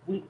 Okay.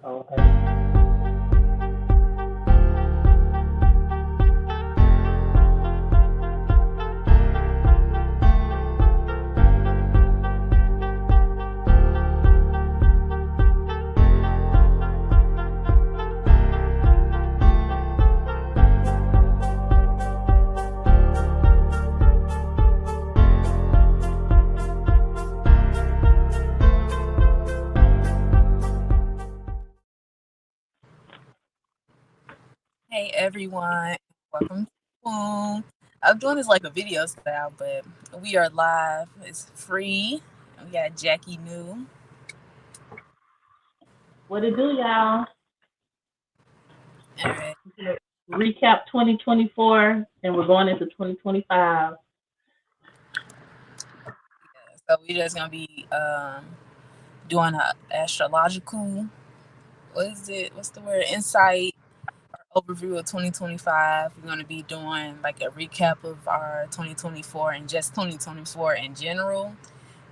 Hey everyone, welcome to the room. I'm doing this like a video style, but we are live. It's free. We got Jackie New. What it do, y'all? All right. Recap 2024, and we're going into 2025. So we're just gonna be doing a astrological. What is it? What's the word? Insight overview of 2025. We're gonna be doing like a recap of our 2024 and just 2024 in general.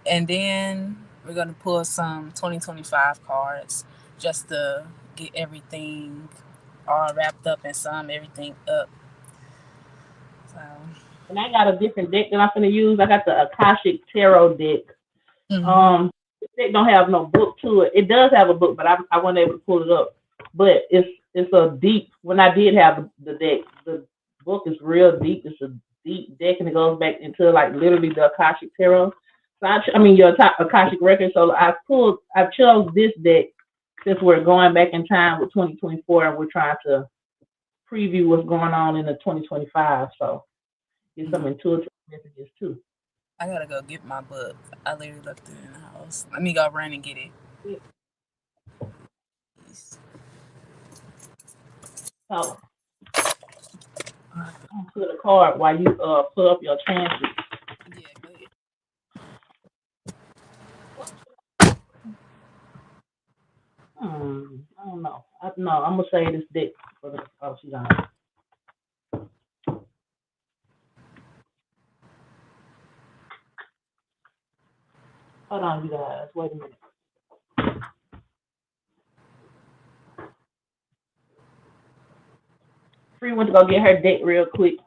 And then we're going to pull some 2025 cards just to get everything all wrapped up and sum everything up. So, And I got a different deck that I'm gonna use. I got the Akashic Tarot deck. mm-hmm. This deck don't have no book to it. It does have a book, but I wasn't able to pull it up. But it's a deep. When I did have the deck, the book is real deep. It's a deep deck, and it goes back into like literally the Akashic Tarot. So I mean your Akashic record. So I chose this deck since we're going back in time with 2024, and we're trying to preview what's going on in the 2025. So get some intuitive messages too. I got to go get my book. I literally left it in the house. Let me go run and get it. So I'm put a card while you put up your chances. Yeah, go ahead. I don't know. No, I'm gonna say this deck for the she's on. Hold on, you guys. Wait a minute. Free went to go get her deck real quick.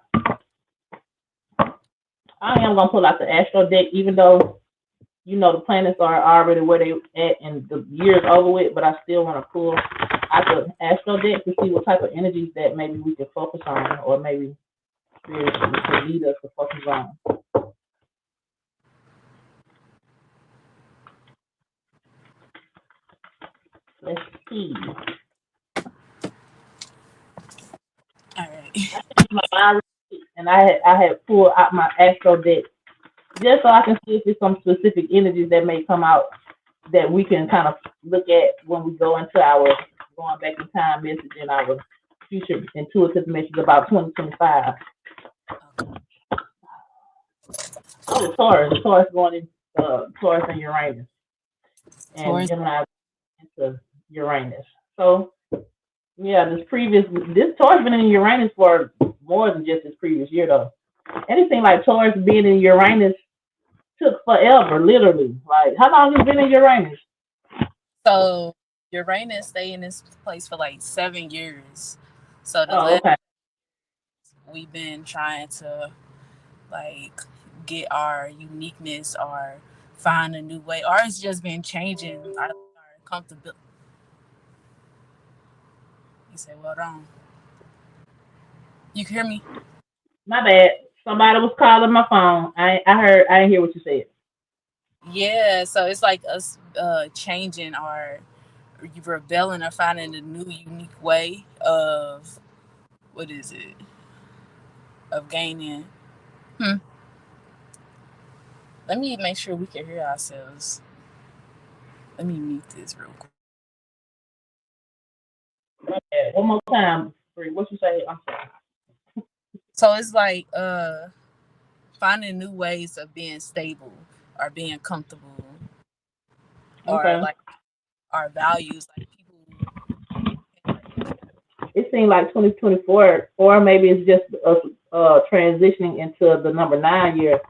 I am gonna pull out the Astro deck, even though the planets are already where they at and the year's over with. But I still want to pull out the Astro deck to see what type of energies that maybe we can focus on, or maybe spirit can lead us to focus on. Let's see. All right. And I had pulled out my Astro deck just so I can see if there's some specific energies that may come out that we can kind of look at when we go into our going back in time message and our future intuitive message about 2025. Oh, Taurus going in Taurus and Uranus, and Taurus. Gemini into Uranus. So yeah, this Taurus been in Uranus for more than just this previous year though. And it seems like Taurus being in Uranus took forever, literally. Like, how long has it been in Uranus? So Uranus stay in this place for like 7 years. So the Oh, last okay. we've been trying to like get our uniqueness or find a new way, or it's just been changing our comfortability. You say, well, wrong. You can hear me? My bad. Somebody was calling my phone. I didn't hear what you said. Yeah, so it's like us changing our rebelling or finding a new unique way of what is it? Of gaining. Hmm. Let me make sure we can hear ourselves. Let me mute this real quick. Okay. One more time. What you say? I'm sorry. So it's like finding new ways of being stable or being comfortable or Okay. like our values like people. It seemed like 2024, or maybe it's just us transitioning into the number 9 year.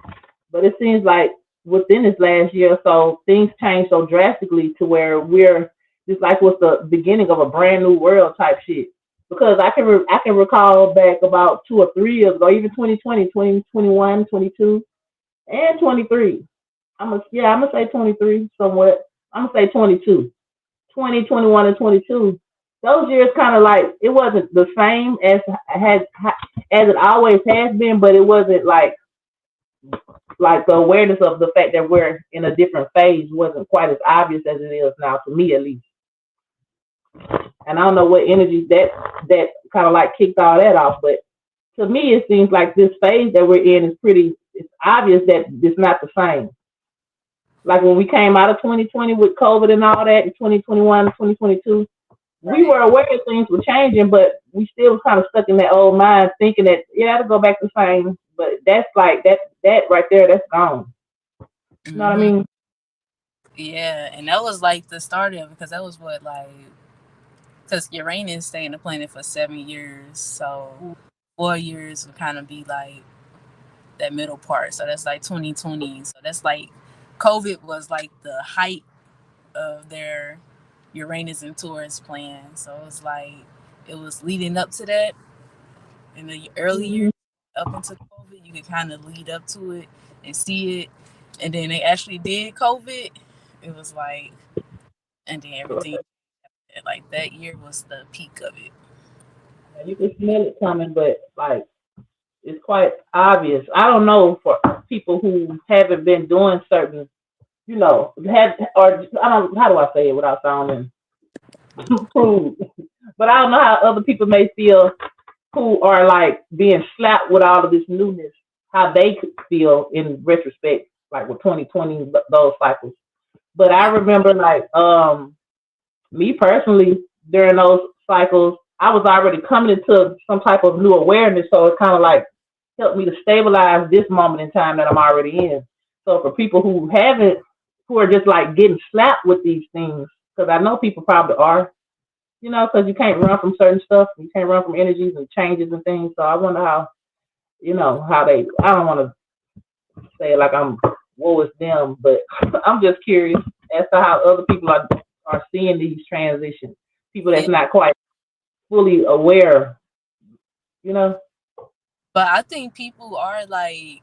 But it seems like within this last year or so, things changed so drastically to where we're Just like was the beginning of a brand new world type shit. Because I can recall back about 2 or 3 years ago, even 2020, 2021, 22, and 23. I'm gonna say 23 somewhat. I'm gonna say 22, 20, 21, and 22. Those years kind of like it wasn't the same as it always has been, but it wasn't like the awareness of the fact that we're in a different phase wasn't quite as obvious as it is now, to me at least. And I don't know what energy that kind of like kicked all that off, but to me it seems like this phase that we're in is pretty. It's obvious that it's not the same. Like when we came out of 2020 with COVID and all that, in 2021, 2022, we Right. were aware that things were changing, but we still was kind of stuck in that old mind, thinking that yeah, it'll go back the same. But that's like that right there, that's gone. You know what I Hmm. mean? Yeah, and that was like the start of it because that was what like because Uranus stayed in the planet for 7 years, so 4 years would kind of be like that middle part. So that's like 2020. So that's like COVID was like the height of their Uranus and Taurus plan. So it was like it was leading up to that in the early Mm-hmm. years up into COVID. You could kind of lead up to it and see it, and then they actually did COVID. It was like, and then everything like that year was the peak of it. You can smell it coming, but like it's quite obvious. I don't know for people who haven't been doing certain, had or I don't. How do I say it without sounding crude? But I don't know how other people may feel who are like being slapped with all of this newness. How they could feel in retrospect, like with 2020 those cycles. But I Right. remember like me personally during those cycles, I was already coming into some type of new awareness, so it kind of like helped me to stabilize this moment in time that I'm already in. So for people who haven't, who are just like getting slapped with these things, because I know people probably are, because you can't run from certain stuff, you can't run from energies and changes and things. So I wonder how, how they. I don't want to say it like I'm woe is them, but I'm just curious as to how other people are seeing these transitions. People that's Yeah. not quite fully aware, you know. But I think people are like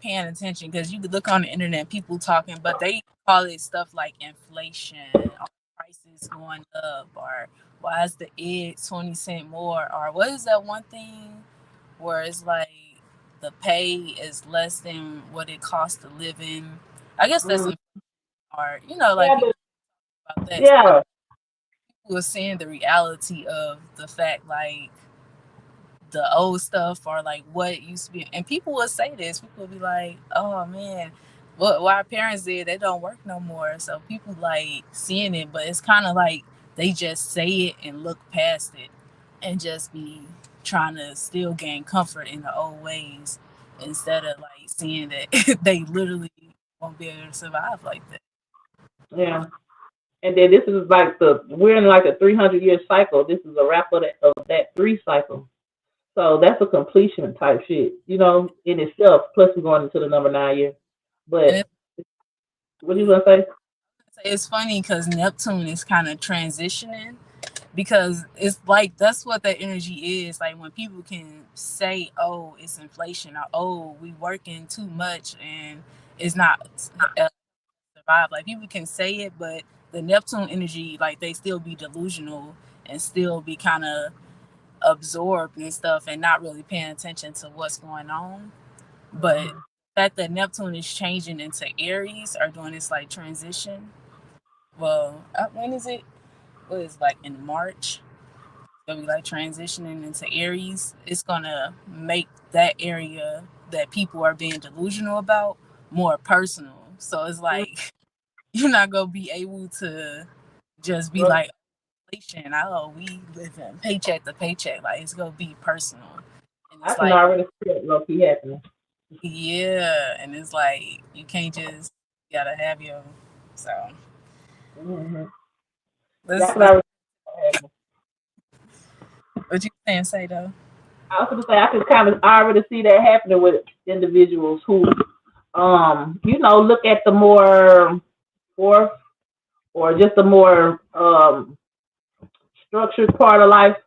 paying attention because you could look on the internet, people talking, but they call it stuff like inflation, or prices going up, or why is the egg 20 cent more, or what is that one thing where it's like the pay is less than what it costs to live in. I guess that's Mm. in, or like Yeah, people about that. But yeah. people are seeing the reality of the fact like the old stuff or like what used to be, and people will say this, people will be like, oh man, what our parents did, they don't work no more. So people like seeing it, but it's kind of like they just say it and look past it and just be trying to still gain comfort in the old ways instead of like seeing that they literally won't be able to survive like that. Yeah. And then this is like we're in like a 300-year cycle. This is a wrap of that three cycle. So that's a completion type shit, in itself. Plus we're going into the number 9 year. And But what you gonna say? it's funny because Neptune is kind of transitioning because it's like that's what that energy is like when people can say, oh, it's inflation, or oh, we working too much and it's not survive. Like people can say it, but the Neptune energy, like they still be delusional and still be kind of absorbed and stuff and not really paying attention to what's going on. But Mhm. the fact that Neptune is changing into Aries or doing this like transition, well, when is it? What is like in March? Gonna be like transitioning into Aries. It's gonna make that area that people are being delusional about more personal. So it's like you're not gonna be able to just be Well, like inflation. Oh, we live in paycheck to paycheck. Like it's gonna be personal, and I it's can like already see it low key happening. yeah, and it's like you can't just you gotta have your so Mm-hmm. Yeah, I let's can already see it happening. what you saying say though. I was gonna say I can kind of already see that happening with individuals who, look at the more fourth or just a more structured part of life.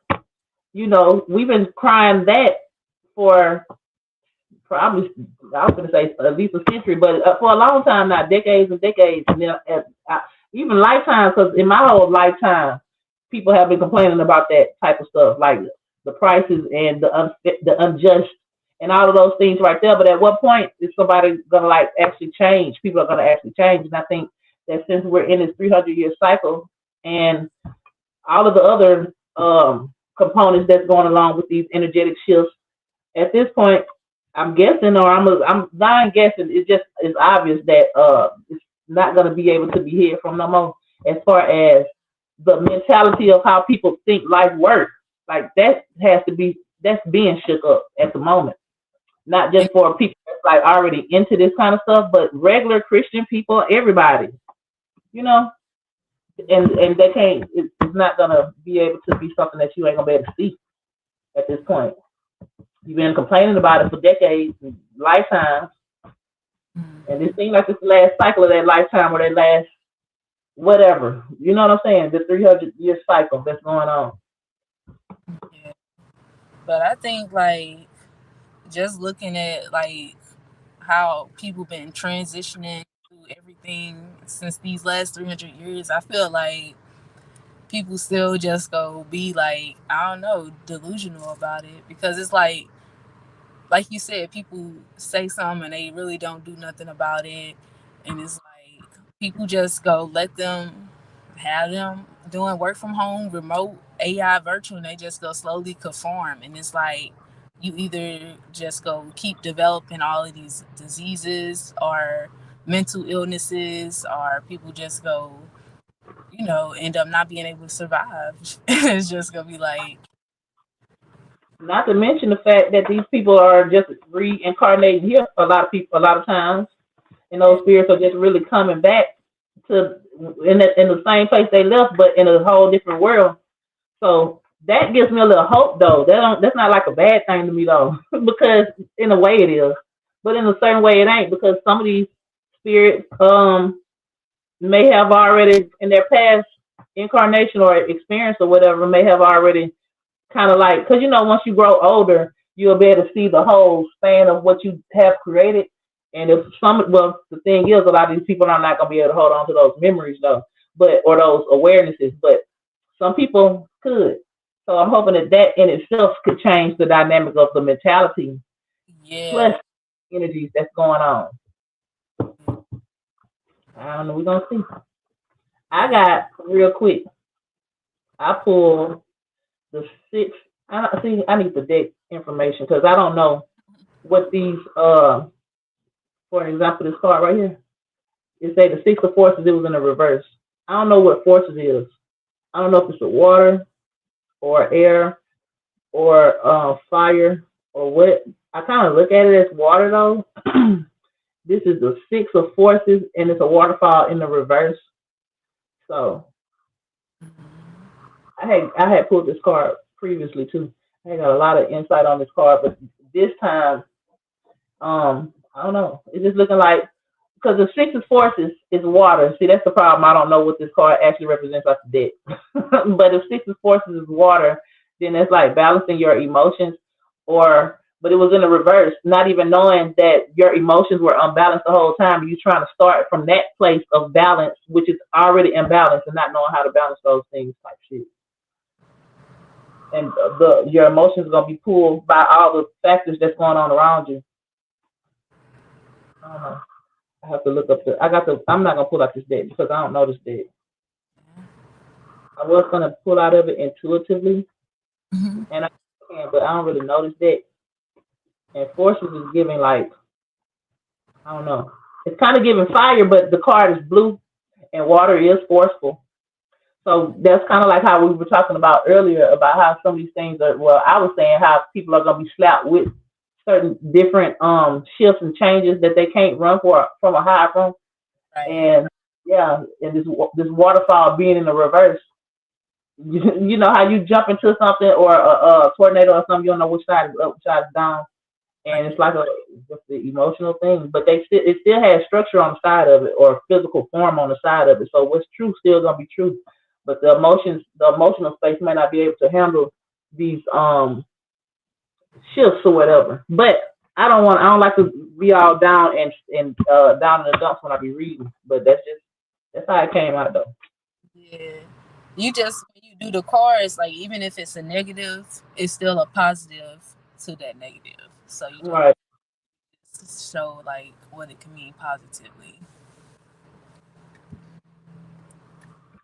We've been crying that for probably, I was going to say at least a century, but for a long time now, decades and decades, and then even lifetimes. Because in my whole lifetime, people have been complaining about that type of stuff, like the prices and the unjust and all of those things right there. But at what point is somebody gonna like actually change? People are gonna actually change, and I think that since we're in this 300-year cycle and all of the other components that's going along with these energetic shifts, at this point, I'm guessing, or I'm not guessing. It just is obvious that it's not going to be able to be hid from no more. As far as the mentality of how people think life works, like that has to be that's being shook up at the moment. Not just for people that's like already into this kind of stuff, but regular Christian people, everybody, you know, and they can't. It's not gonna be able to be something that you ain't gonna be able to see at this point. You've been complaining about it for decades, lifetimes, and it seems like it's the last cycle of that lifetime or that last whatever. You know what I'm saying? The 300-year cycle that's going on. Yeah. But I think like just looking at like how people been transitioning through everything since these last 300 years, I feel like people still just go be like, I don't know, delusional about it, because it's like you said, people say something and they really don't do nothing about it. And it's like people just go let them have them doing work from home, remote AI virtual, and they just go slowly conform. And it's like you either just go keep developing all of these diseases or mental illnesses, or people just go, end up not being able to survive. It's just gonna be like, Not to mention the fact that these people are just reincarnating here. A lot of people, a lot of times, and those spirits are just really coming back to in the same place they left, but in a whole different world. So that gives me a little hope, though. That's not like a bad thing to me, though, because in a way it is, but in a certain way it ain't, because some of these spirits may have already in their past incarnation or experience or whatever may have already kind of like, because once you grow older, you'll be able to see the whole span of what you have created. And if well, the thing is, a lot of these people are not gonna be able to hold on to those memories though, or those awarenesses. But some people could. So I'm hoping that that in itself could change the dynamic of the mentality yeah. plus energies that's going on. I don't know. We're gonna see. I got real quick. I pulled the six. I need the deck information because I don't know what these. For example, this card right here. It say the six of forces. It was in the reverse. I don't know what forces is. I don't know if it's a water or air or fire or what. I kind of look at it as water though. This is the six of forces and it's a waterfall in the reverse. So I had pulled this card previously too. I had got a lot of insight on this card, but this time, I don't know. It's just looking like because the six of forces is water. See, that's the problem. I don't know what this card actually represents off the deck. But if six of forces is water, then it's like balancing your emotions, but it was in the reverse, not even knowing that your emotions were unbalanced the whole time. You trying to start from that place of balance, which is already imbalanced, and not knowing how to balance those things type shit. And your emotions are gonna be pulled by all the factors that's going on around you. I don't know. I have to look up I'm not gonna pull out this deck because I don't know this deck. I was gonna pull out of it intuitively, Mm-hmm. and I can, but I don't really know this deck. And forces is giving like I don't know. It's kind of giving fire, but the card is blue, and water is forceful. So that's kind of like how we were talking about earlier about how some of these things are. Well, I was saying how people are gonna be slapped with certain different shifts and changes that they can't run from a high from. Right. And yeah, and this waterfall being in the reverse. You know how you jump into something or a tornado or something, you don't know which side is up, which side is down, and it's like a just the emotional thing. But it still has structure on the side of it or physical form on the side of it. So what's true still gonna be true, but the emotional space may not be able to handle these shifts or whatever. But I don't like to be all down and down in the dumps when I be reading. But that's how it came out though. Yeah. You just when you do the cards, like even if it's a negative, it's still a positive to that negative. So you Right. just show like what it can mean positively.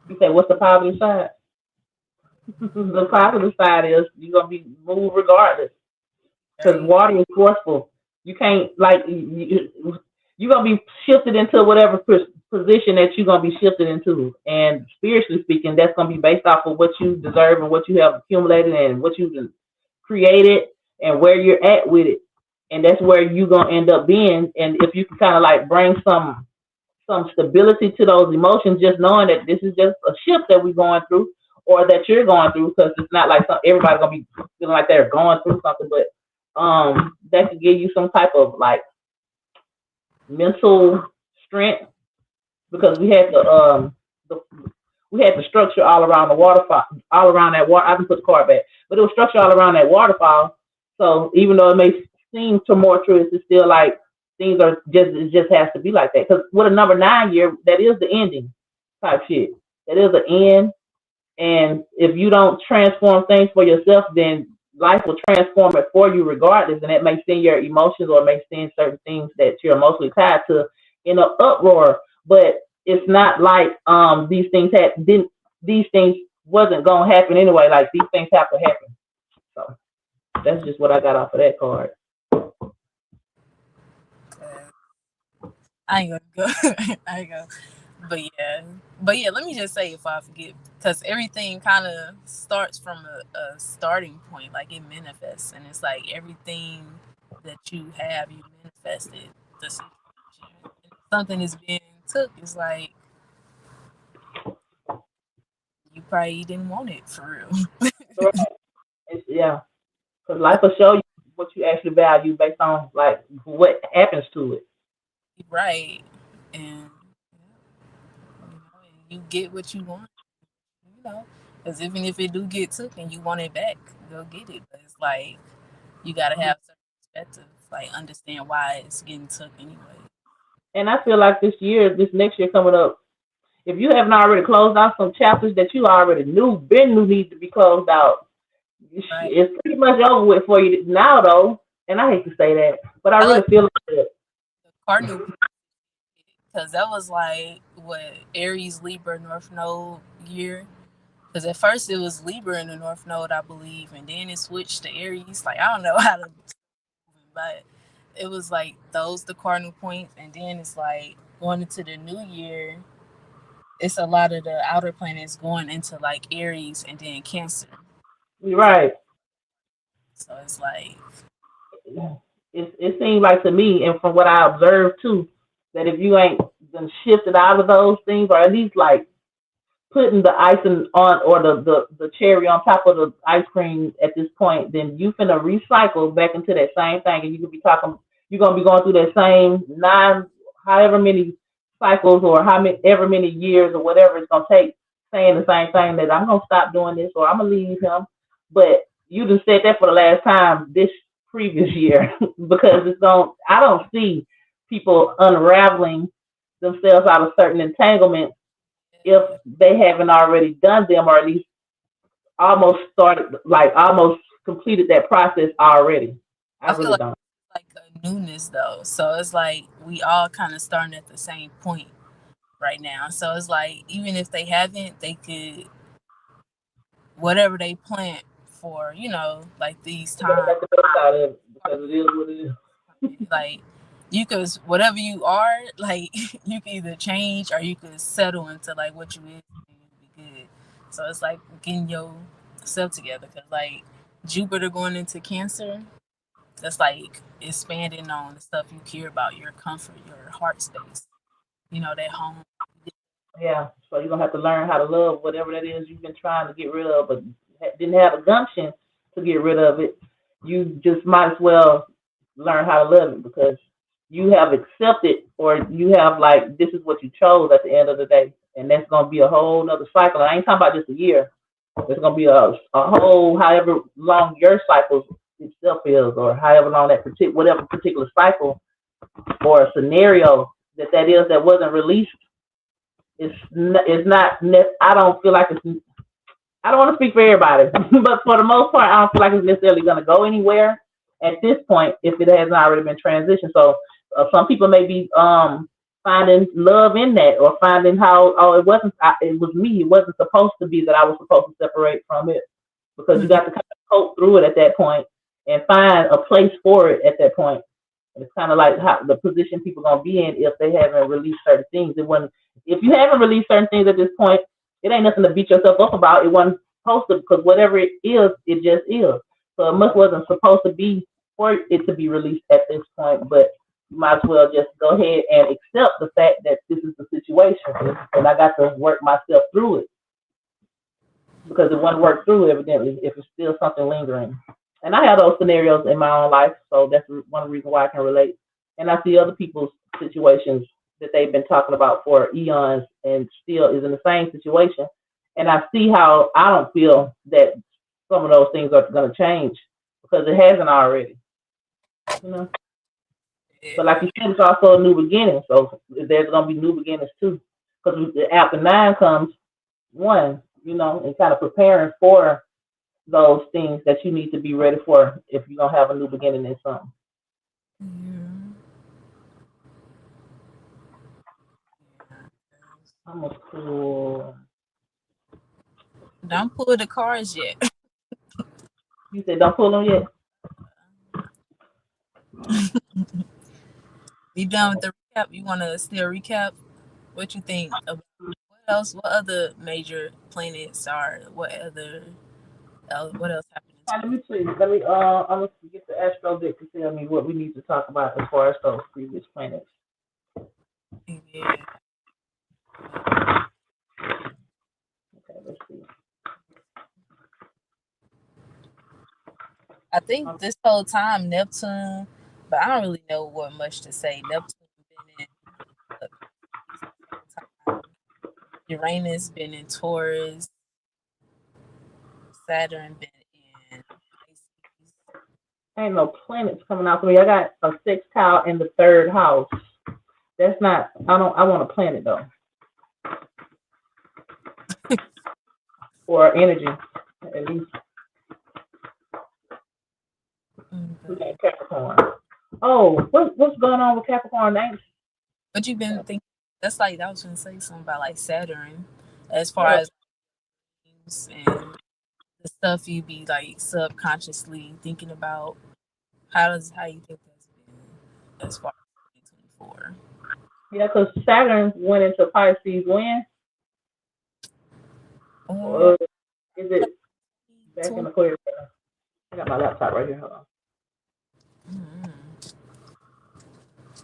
You say what's the positive side? The positive side is you're gonna be moved regardless. Because Right. water is forceful. You can't like you're gonna be shifted into whatever position that you're gonna be shifted into, and spiritually speaking, that's gonna be based off of what you deserve and what you have accumulated and what you created and where you're at with it, and that's where you're gonna end up being. And if you can kind of like bring some stability to those emotions, just knowing that this is just a shift that we're going through or that you're going through, because it's not like everybody's gonna be feeling like they're going through something, but that could give you some type of like mental strength, because the, we had the structure all around the waterfall, all around that water. I can put the card back, but it was structure all around that waterfall. So even though it may seem tumultuous, it's still like things are just it just has to be like that. Because with a number 9 year, that is the ending type shit. That is the end, and if you don't transform things for yourself, then life will transform it for you regardless. And it may send your emotions or it may send certain things that you're emotionally tied to in an uproar. But it's not like these things had didn't these things wasn't gonna happen anyway. Like these things have to happen. So that's just what I got off of that card. I ain't gonna go. I ain't go. But yeah. Let me just say if I forget, because everything kind of starts from a starting point. Like it manifests, and it's like everything that you have, you manifested the situation. And if something is being took, it's like you probably didn't want it for real. Right. Yeah, because life will show you what you actually value based on like what happens to it. Right, and and you get what you want. Because even if it do get took and you want it back, go get it. But it's like you gotta have certain perspective, like understand why it's getting took anyway. And I feel like this next year coming up, if you haven't already closed out some chapters that you already knew need to be closed out, Right? it's pretty much over with for you now, though. And I hate to say that, but I That really like feel like that. the cardinal, because that was like what Aries, Libra, North Node year. Because at first it was Libra in the North Node, I believe, and then it switched to Aries. Like I don't know how to, but it was like those the cardinal points, and then it's like going into the new year. It's a lot of the outer planets going into like Aries and then Cancer. You're right. So it's like, It seems like to me, and from what I observed too, that if you ain't been shifted out of those things, or at least like putting the icing on or the cherry on top of the ice cream at this point, then you finna recycle back into that same thing, and you could be talking. You're gonna be going through that same nine, however many cycles or how many ever many years or whatever it's gonna take, saying the same thing that I'm gonna stop doing this or I'm gonna leave him. But you just said that for the last time this previous year because it's going. I don't see people unraveling themselves out of certain entanglements if they haven't already done them or at least almost started like almost completed that process already. I I feel really like don't. a newness though. So it's like we all kind of starting at the same point right now. So it's like even if they haven't, they could whatever they plant for, like these You gotta times. make the best out of it because it is what it is. Like you could whatever you are, like you can either change or you could settle into like what you is and be good. So it's like getting yourself together because like Jupiter going into Cancer, that's like expanding on the stuff you care about, your comfort, your heart space, that home. Yeah. So you're gonna have to learn how to love whatever that is you've been trying to get rid of, but didn't have a gumption to get rid of it. You just might as well. learn how to love it because you have accepted or you have like this is what you chose at the end of the day, and that's gonna be a whole nother cycle. I ain't talking about just a year. It's gonna be a whole however long your cycle itself is, or however long that particular whatever particular cycle or scenario that is that wasn't released. It's not. I don't feel like it's. I don't want to speak for everybody, but for the most part, I don't feel like it's necessarily going to go anywhere at this point if it has not already been transitioned. So some people may be finding love in that, or finding how it wasn't. It was me. It wasn't supposed to be that I was supposed to separate from it because you Mm-hmm. got to kind of cope through it at that point and find a place for it at that point. And it's kind of like how the position people gonna be in if they haven't released certain things. It wasn't if you haven't released certain things at this point, it ain't nothing to beat yourself up about. It wasn't supposed to because whatever it is, it just is. So it must wasn't supposed to be for it to be released at this point. But you might as well just go ahead and accept the fact that this is the situation, and I got to work myself through it because it wasn't worked through evidently. If it's still something lingering. And I have those scenarios in my own life, so that's one reason why I can relate. And I see other people's situations that they've been talking about for eons and still is in the same situation. And I see how I don't feel that some of those things are going to change because it hasn't already, you know. But like Yeah. you said, it's also a new beginning, so there's going to be new beginnings too. Because after nine comes one, you know, and kind of preparing for those things that you need to be ready for if you're gonna have a new beginning in something. Yeah. Almost cool. Don't pull the cards yet. You said don't pull them yet. You done with the recap? You want to still recap what you think about what else? What other major planets are? What else happened in Let 20? me see. I'm gonna get the astro deck to tell me what we need to talk about as far as those previous planets. Yeah. Okay, let's see. I think Um, this whole time Neptune, but I don't really know what much to say. Neptune been in Pisces this whole time. Uranus been in Taurus. Saturn been in Pisces. ain't no planets coming out for me. I got a sextile in the third house. That's not. I don't. I want a planet though, or energy at least. We Okay. got Capricorn. Oh, what's going on with Capricorn? Ain't What you been thinking? That's like I was gonna say something about like Saturn, as far yeah, as dreams and the stuff you be like subconsciously thinking about. How you think that's been as far as 2024? yeah, because Saturn went into Pisces when? Uh, Or is it back in 2020. Aquarius? I got my laptop right here. Hold on.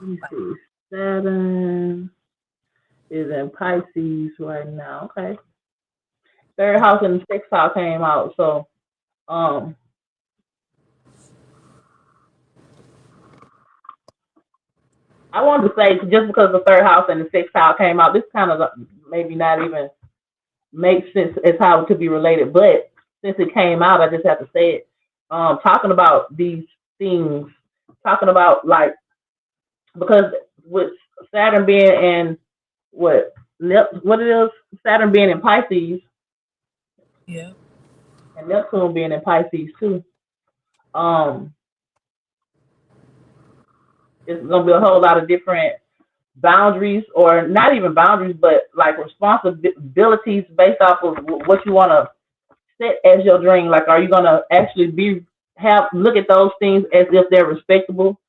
Let me Like, see. Saturn is in Pisces right now. Okay. Third house and the sixth house came out. So um I wanted to say just because the third house and the sixth house came out, this kind of maybe not even makes sense as how it could be related. But since it came out, I just have to say it. Talking about these things, talking about like because with Saturn being in what what it is, Saturn being in Pisces yeah. and Neptune being in Pisces too. Um, it's gonna be a whole lot of different boundaries, or not even boundaries, but like responsibilities based off of what you want to set as your dream. Like, are you gonna actually be have look at those things as if they're respectable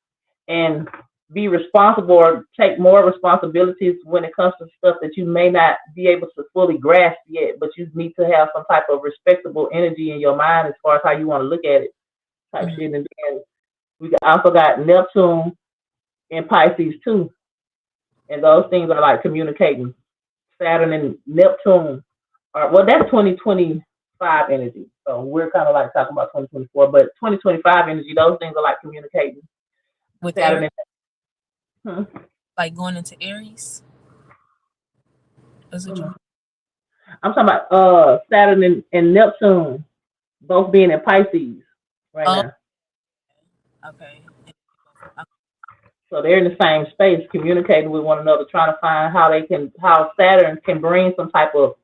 and be responsible or take more responsibilities when it comes to stuff that you may not be able to fully grasp yet, but you need to have some type of respectable energy in your mind as far as how you want to look at it, type Mhm. shit. And then we also got Neptune in Pisces too, and those things are like communicating. Saturn and Neptune are well, that's 2025 energy. So we're kind of like talking about 2024, but 2025 energy, those things are like communicating. with Aries, Saturn and like going into Aries. That's what you mean. I'm talking about Saturn and Neptune both being in Pisces right Oh, now. okay. So they're in the same space, communicating with one another, trying to find how Saturn can bring some type of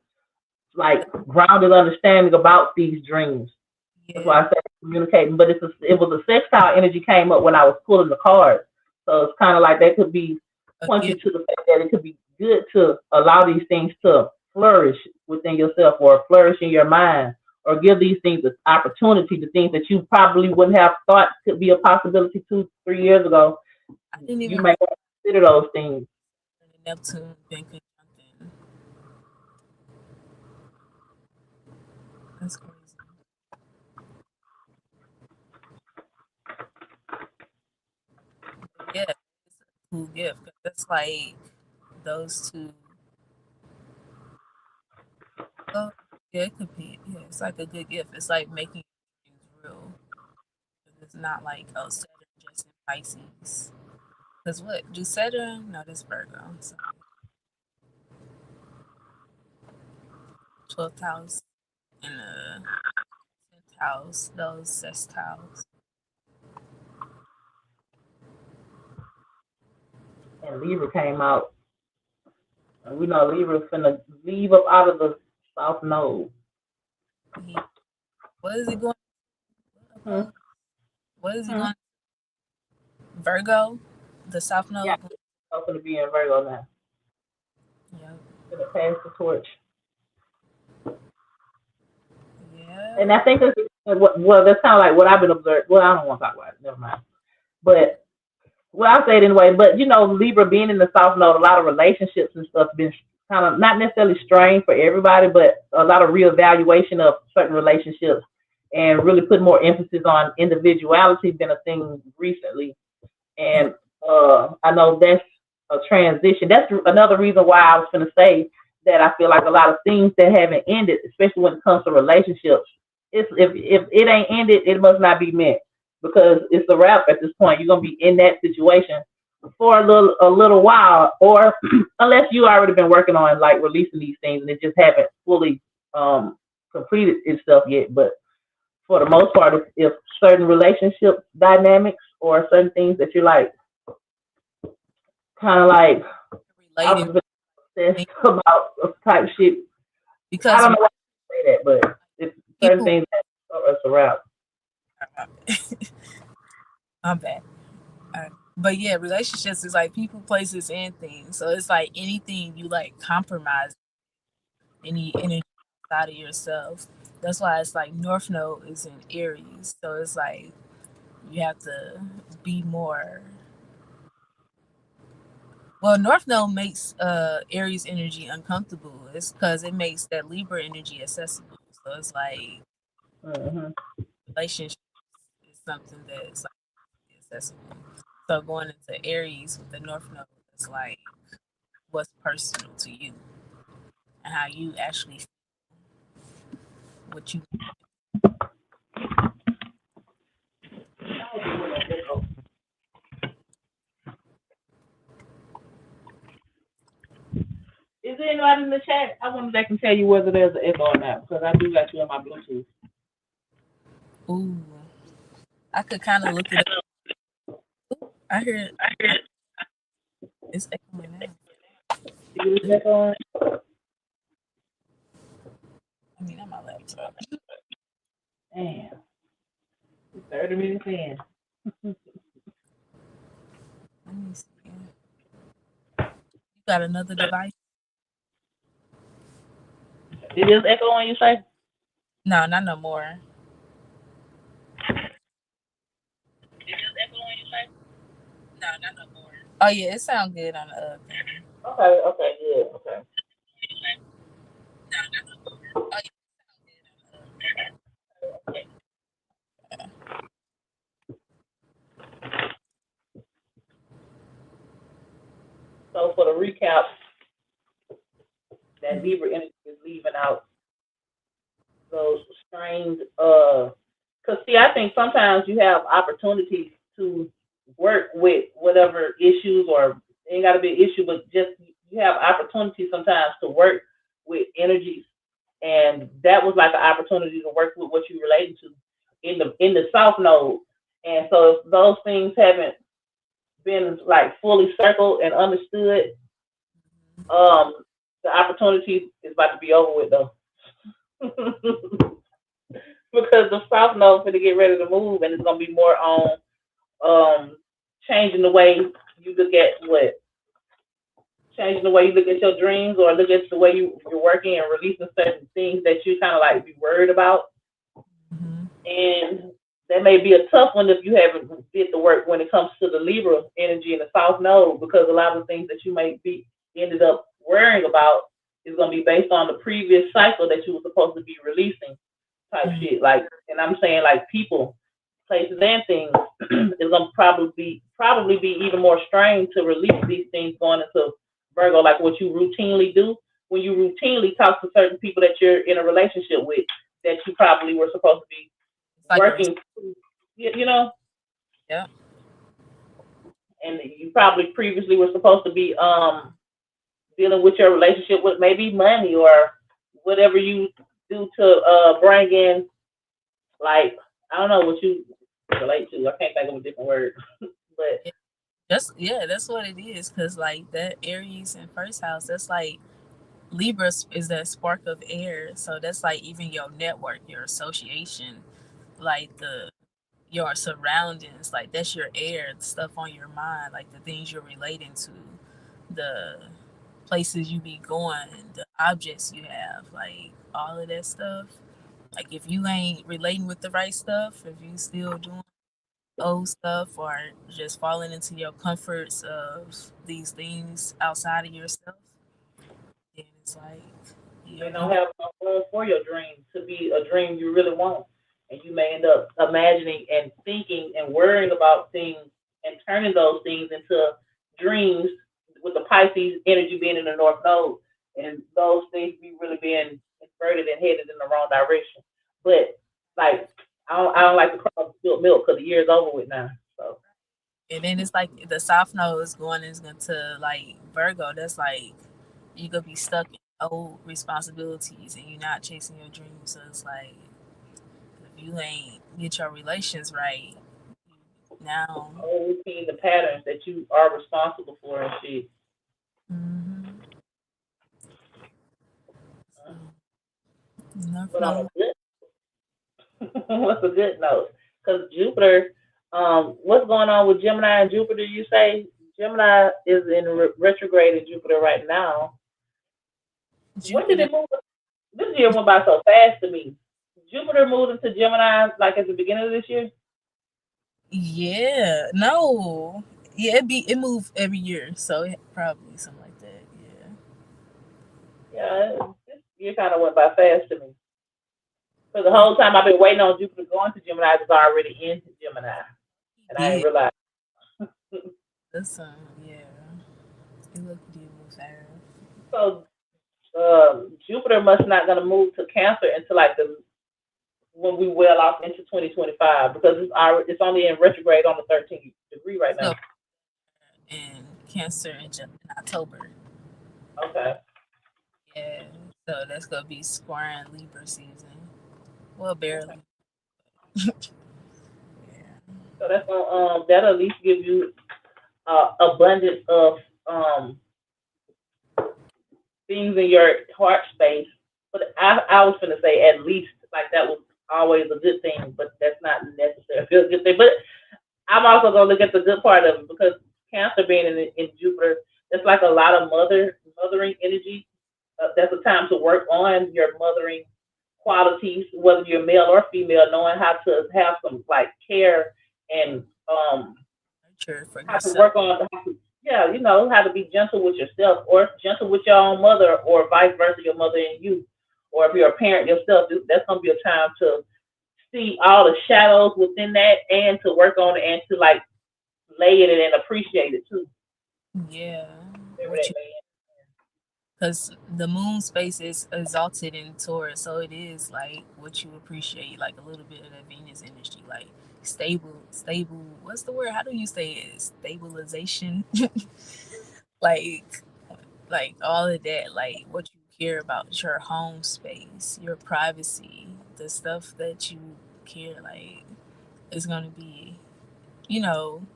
like grounded understanding about these dreams. That's Yeah, why I said communicating. But it was a sextile energy came up when I was pulling the cards. So it's kind of like that could be a pointing gift. to the fact that it could be good to allow these things to flourish within yourself or flourish in your mind or give these things an opportunity to things that you probably wouldn't have thought could be a possibility 2, 3 years ago. I didn't You even may consider those things. realize Neptune been conjuncting. That's crazy. But yeah, it's a cool gift 'cause that's like those two. Well, yeah, it could be. Yeah, it's like a good gift. It's like making things real. It's not like oh Saturn just in Pisces. Cause what do Saturn? No, this Virgo. So 12th house and the 10th house. Those sextiles. And Libra came out. And we know Libra finna leave up out of the South Node. He, what is he going? Hmm. What is he Hmm. going? Virgo, the South Yeah, Node. I'm gonna be in Virgo now. Yep. Gonna pass the torch. Yeah. And I think well, that's kind of like what I've been observing. Well, I don't want to talk about it. Never mind. But well, I'll say it anyway. But Libra being in the South Node, a lot of relationships and stuff been kind of not necessarily strained for everybody, but a lot of reevaluation of certain relationships and really put more emphasis on individuality been a thing recently. Mm. And I know that's a transition. That's another reason why I was going to say that I feel like a lot of things that haven't ended, especially when it comes to relationships, if it ain't ended, it must not be meant because it's a wrap at this point. You're gonna be in that situation for a little while, or unless you already been working on like releasing these things and it just haven't fully um completed itself yet. But for the most part, if certain relationship dynamics or certain things that you're like kind of like Relating opposite obsessed about type shit. I because don't know why I say that, but it's certain people. things that are a wrap. I'm bad. But yeah, relationships is like people, places, and things. So it's like anything you like compromise any energy outside of yourself. That's why it's like North Node is in Aries. So it's like you have to be more. Well, North Node makes Aries energy uncomfortable. It's because it makes that Libra energy accessible. So it's like Hmm. relationship is something that's like accessible. So going into Aries with the North Node is like what's personal to you and how you actually feel what you. Is there anybody in the chat? I wonder if they can tell you whether there's an echo or not because I do got you on my Bluetooth. Ooh, I could kind of look it up. I hear it. It's echoing now. Is there an echo on? I mean, on my laptop. Damn, it's 30 minutes in. Let me see. You got another device? It is echo on, you say? No, not no more. No, not no more. Oh yeah, it sounds good on the other thing. Okay, okay, good, okay. No, not no more. Oh yeah, it sounds good on the other thing. So for the recap, that Libra energy is leaving out those strained, because see, I think sometimes you have opportunities to work with whatever issues, or it ain't got to be an issue, but just you have opportunities sometimes to work with energies, and that was like an opportunity to work with what you related to in the South Node. And so if those things haven't been like fully circled and understood, um, the opportunity is about to be over with though. Because the South Node going to get ready to move, and it's gonna be more on um changing the way you look at what changing the way you look at your dreams, or look at the way you're working, and releasing certain things that you kind of like be worried about. Mm-hmm. And that may be a tough one if you haven't did the work when it comes to the Libra energy in the South Node, because a lot of the things that you may be ended up worrying about is going to be based on the previous cycle that you were supposed to be releasing type Mm-hmm. shit. Like, and I'm saying like people, places, and things is gonna probably be even more strained to release these things going into Virgo, like what you routinely do when you routinely talk to certain people that you're in a relationship with, that you probably were supposed to be It's like a working, you know, yeah. and you probably previously were supposed to be dealing with your relationship with maybe money, or whatever you do to bring in, like, I don't know what you relate to. I can't think of a different word, but Yeah. That's what it is. Cause like that Aries in first house, that's like Libra is that spark of air. So that's like even your network, your association, like the your surroundings, like that's your air, the stuff on your mind, like the things you're relating to, the places you be going, the objects you have, like all of that stuff. Like if you ain't relating with the right stuff, if you still doing old stuff or just falling into your comforts of these things outside of yourself, then it's like they you don't have enough room for your dream to be a dream you really want. And you may end up imagining and thinking and worrying about things, and turning those things into dreams, with the Pisces energy being in the North Node, and those things be really being inverted and headed in the wrong direction. But like, I don't like to cross spilled milk because the year's over with now. So and then it's like the South Node is going into like Virgo. That's like you gonna be stuck in old responsibilities and you're not chasing your dreams. So it's like if you ain't get your relations right now, whole routine, the patterns that you are responsible for and shit. mm-hmm. So enough But on a love. good what's a good note? Because Jupiter, what's going on with Gemini and Jupiter? You say Gemini is in retrograde in Jupiter right now. When did Jupiter, it move? This year went by so fast to me. Jupiter moved into Gemini like at the beginning of this year. yeah, no, yeah, it move every year, so probably something like that. Yeah, Yeah, this year kind of went by fast to me. Because the whole time I've been waiting on Jupiter going to Gemini, it's already into Gemini, and I he didn't did. realize. That's yeah, it looked did move fast. So Jupiter must not gonna move to Cancer until like the when we well off into 2025, because it's only in retrograde on the 13th degree right So now. in Cancer in October. Okay. Yeah, so that's gonna be squaring Libra season. Well, Okay. barely. Yeah. So that's gonna that'll at least give you abundance of um things in your heart space. But I was gonna say at least, like that was always a good thing, but that's not necessarily a good thing. But I'm also gonna look at the good part of it, because Cancer being in Jupiter, it's like a lot of mothering energy. That's a time to work on your mothering qualities, whether you're male or female, knowing how to have some like care, and Nurture for how to yourself. work on how to, yeah, how to be gentle with yourself, or gentle with your own mother, or vice versa, your mother and you. Or if you're a parent yourself, that's gonna be a time to see all the shadows within that, and to work on it, and to like lay it and appreciate it too. Yeah. Whatever What that you may Because the moon space is exalted in Taurus, so it is like what you appreciate, like a little bit of that Venus energy, like stable. What's the word? How do you say it? Stabilization, like, like all of that, like what you care about, your home space, your privacy, the stuff that you care, like, is gonna be, you know,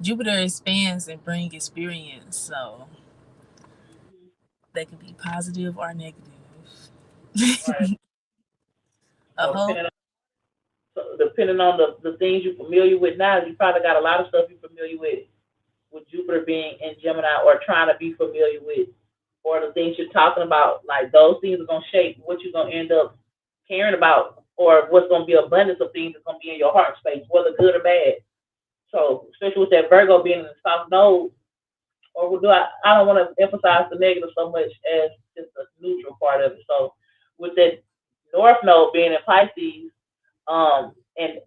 Jupiter expands and bring experience, so they can be positive or negative. Right. A So whole depending on the things you're familiar with now, you probably got a lot of stuff you're familiar with Jupiter being in Gemini or trying to be familiar with, or the things you're talking about, like those things are gonna shape what you're gonna end up caring about, or what's gonna be abundance of things that's gonna be in your heart space, whether good or bad. So especially with that Virgo being in the South Node, or do I don't want to emphasize the negative so much as just the neutral part of it. So with that North Node being in Pisces, and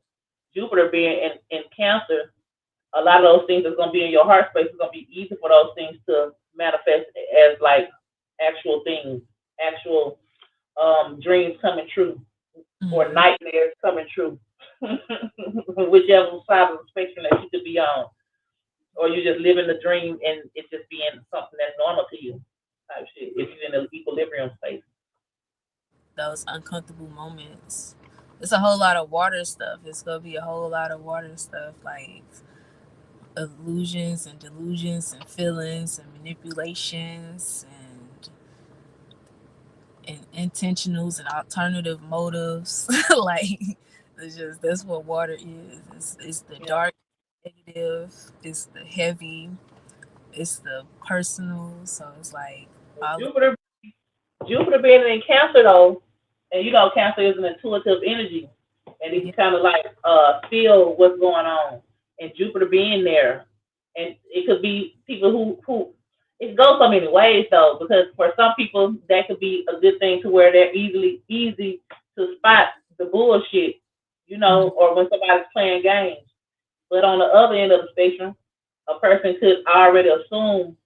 Jupiter being in Cancer, a lot of those things that's gonna be in your heart space is gonna be easy for those things to manifest as like actual things, actual dreams coming true or mm, nightmares coming true. Whichever side of the spectrum that you could be on. Or you just living the dream and it's just being something that's normal to you type shit. If you're in an equilibrium space. those uncomfortable moments. It's a whole lot of water stuff. It's gonna be a whole lot of water stuff, like illusions and delusions and feelings and manipulations and intentionals and alternative motives. Like, it's just that's what water is. It's the Yeah. dark negative, it's the heavy, it's the personal. So it's like all of Jupiter Jupiter being in Cancer though, and you know Cancer is an intuitive energy, and it yeah. can kind of like feel what's going on. And Jupiter being there, and it could be people who it goes so many ways though, because for some people that could be a good thing to where they're easy to spot the bullshit, you Mm-hmm. know, or when somebody's playing games. But on the other end of the spectrum, a person could already assume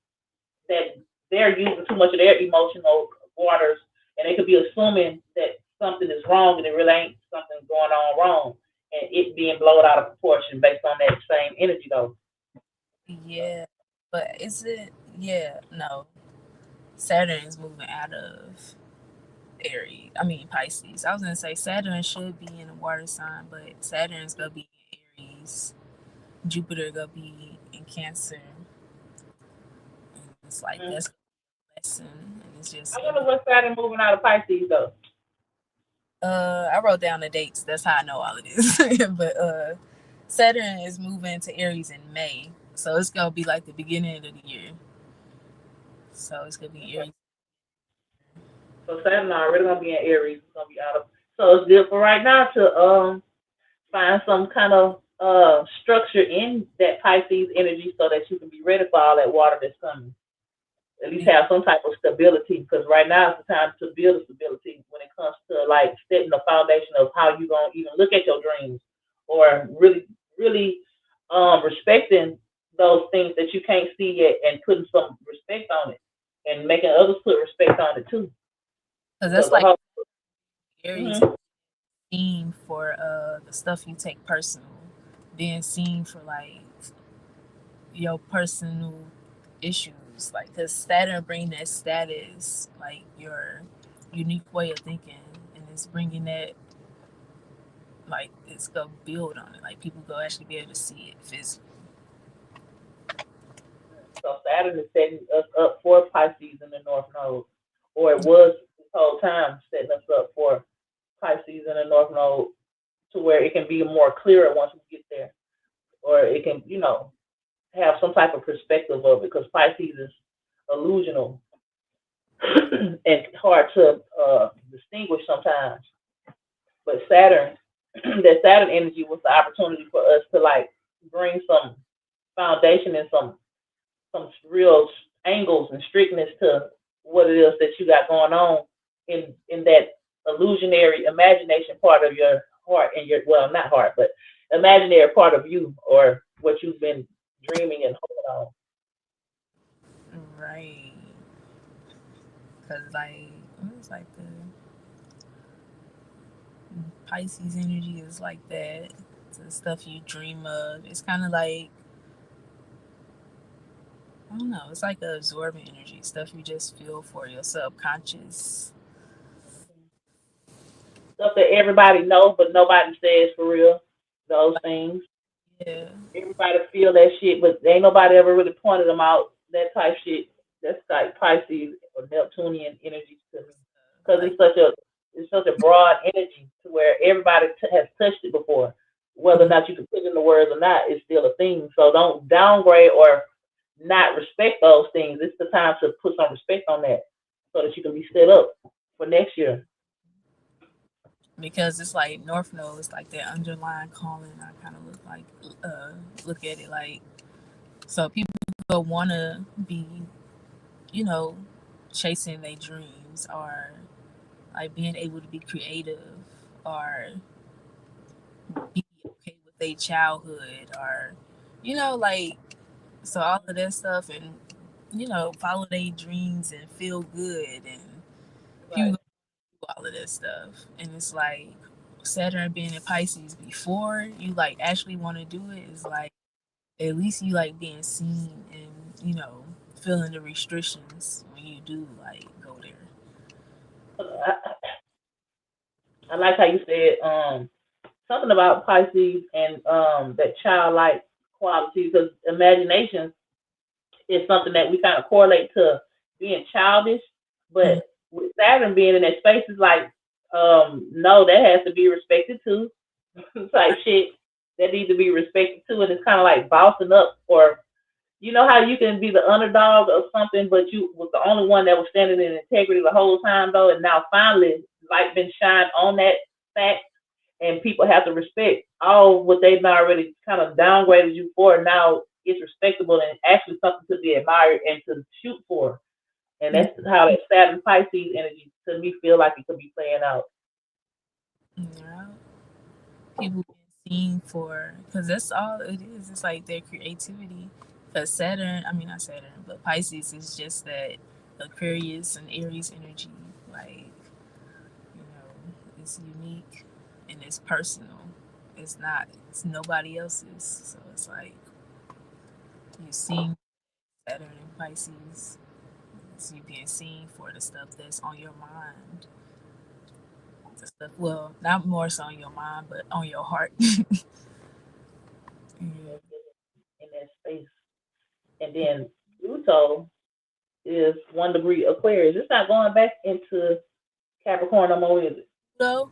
that they're using too much of their emotional waters, and they could be assuming that something is wrong and it really ain't something going on wrong, and it being blown out of proportion based on that same energy though. Yeah, but is it? Yeah, no. Saturn is moving out of Aries. I mean Pisces. I was gonna say Saturn should be in a water sign, but Saturn's gonna be in Aries. Jupiter gonna be in Cancer, and it's like Mm-hmm. that's a lesson, and it's just I wonder every. what Saturn moving out of Pisces though. I wrote down the dates. That's how I know all of this. But Saturn is moving to Aries in May, so it's gonna be like the beginning of the year. So it's gonna be Okay. Aries. So Saturn already gonna be in Aries. It's gonna be out of. So it's good for right now to find some kind of structure in that Pisces energy so that you can be ready for all that water that's coming. At least have some type of stability, because right now it's the time to build a stability when it comes to like setting the foundation of how you gonna even look at your dreams, or really respecting those things that you can't see yet and putting some respect on it and making others put respect on it too, Because because that's the like whole Aries mm-hmm, seen for the stuff you take personal, being seen for like your personal issues, like because Saturn bring that status, like your unique way of thinking, and it's bringing that, like it's gonna build on it, like people go actually be able to see it physically. so Saturn is setting us up for Pisces in the North Node, or it was this whole time setting us up for Pisces in the North Node to where it can be more clearer once we get there, or it can, have some type of perspective of it, because Pisces is illusional and hard to distinguish sometimes. But Saturn, that Saturn energy was the opportunity for us to like bring some foundation and some real angles and strictness to what it is that you got going on in that illusionary imagination part of your heart and your, well, not heart, but imaginary part of you, or what you've been dreaming and hoping on. Right. Cause like it's like the Pisces energy is like that. It's the stuff you dream of. It's kind of like I don't know. It's like a absorbent energy, stuff you just feel for your subconscious. Stuff that everybody knows, but nobody says for real. Those things. Yeah, Everybody feel that shit, but ain't nobody ever really pointed them out. That type shit. That's like Pisces or Neptunian energy to me, because like it's such a broad energy to where everybody has touched it before. Whether or mhm. not you can put it in the words or not, it's still a thing. So don't downgrade or not respect those things. It's the time to put some respect on that, so that you can be set up for next year. Because it's like North Node. It's like that underlying calling. I kind of look at it like so people want to be you know chasing their dreams or like being able to be creative or be okay with their childhood or like so all of that stuff and follow their dreams and feel good and people Right. go through all of that stuff and it's like Saturn being in Pisces before you like actually want to do it is like at least you like being seen and feeling the restrictions when you do like go there. I like how you said something about Pisces and that childlike quality, because imagination is something that we kind of correlate to being childish, but Mm, with Saturn being in that space is like no, that has to be respected too. Type shit that needs to be respected too, and it's kind of like bossing up, or you know how you can be the underdog of something, but you was the only one that was standing in integrity the whole time though, and now finally light been shined on that fact, and people have to respect all what they've already kind of downgraded you for. Now it's respectable and actually something to be admired and to shoot for. And yeah, that's how that Saturn Pisces energy to me feel like it could be playing out. yeah. People being seen for because that's all it is. It's like their creativity. Because Saturn, I mean not Saturn, but Pisces is just that Aquarius and Aries energy. Like it's unique and it's personal. It's not. It's nobody else's. So it's like you seeing Saturn and Pisces. It's you being seen for the stuff that's on your mind. The stuff, well, not more so on your mind, but on your heart. Yeah. In that space. And then Pluto is 1 degree Aquarius. It's not going back into Capricorn no more, is it? Pluto,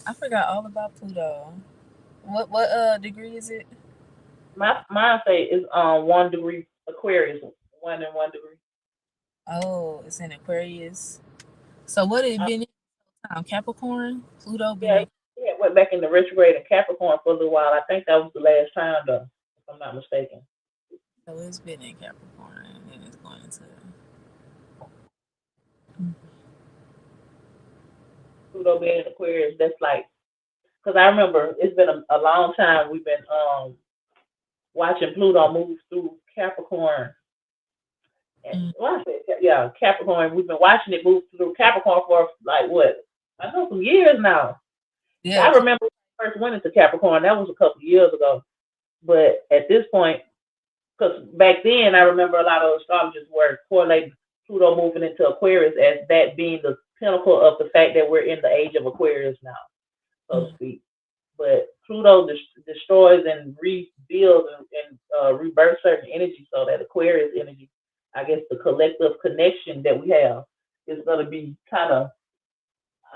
I forgot all about Pluto. What degree is it? Mine say is 1 degree Aquarius, 1 and 1 degree. Oh, it's in Aquarius. So what it Uh, been in time? Capricorn? Pluto been yeah, in yeah, went back into retrograde in Capricorn for a little while. I think that was the last time though, if I'm not mistaken. so it's been in Capricorn and then it's going into Pluto being in Aquarius, that's like, because I remember it's been a long time we've been watching Pluto move through Capricorn. And, mm, well, I said, yeah, Capricorn. We've been watching it move through Capricorn for like what? I know some years now. yeah, I remember when I first went into Capricorn. That was a couple of years ago. But at this point, because back then I remember a lot of astrologers were correlating Pluto moving into Aquarius as that being the pinnacle of the fact that we're in the age of Aquarius now, so to mm, speak. But Pluto destroys and rebuilds and rebirths certain energy, so that Aquarius energy, I guess the collective connection that we have is going to be kind of,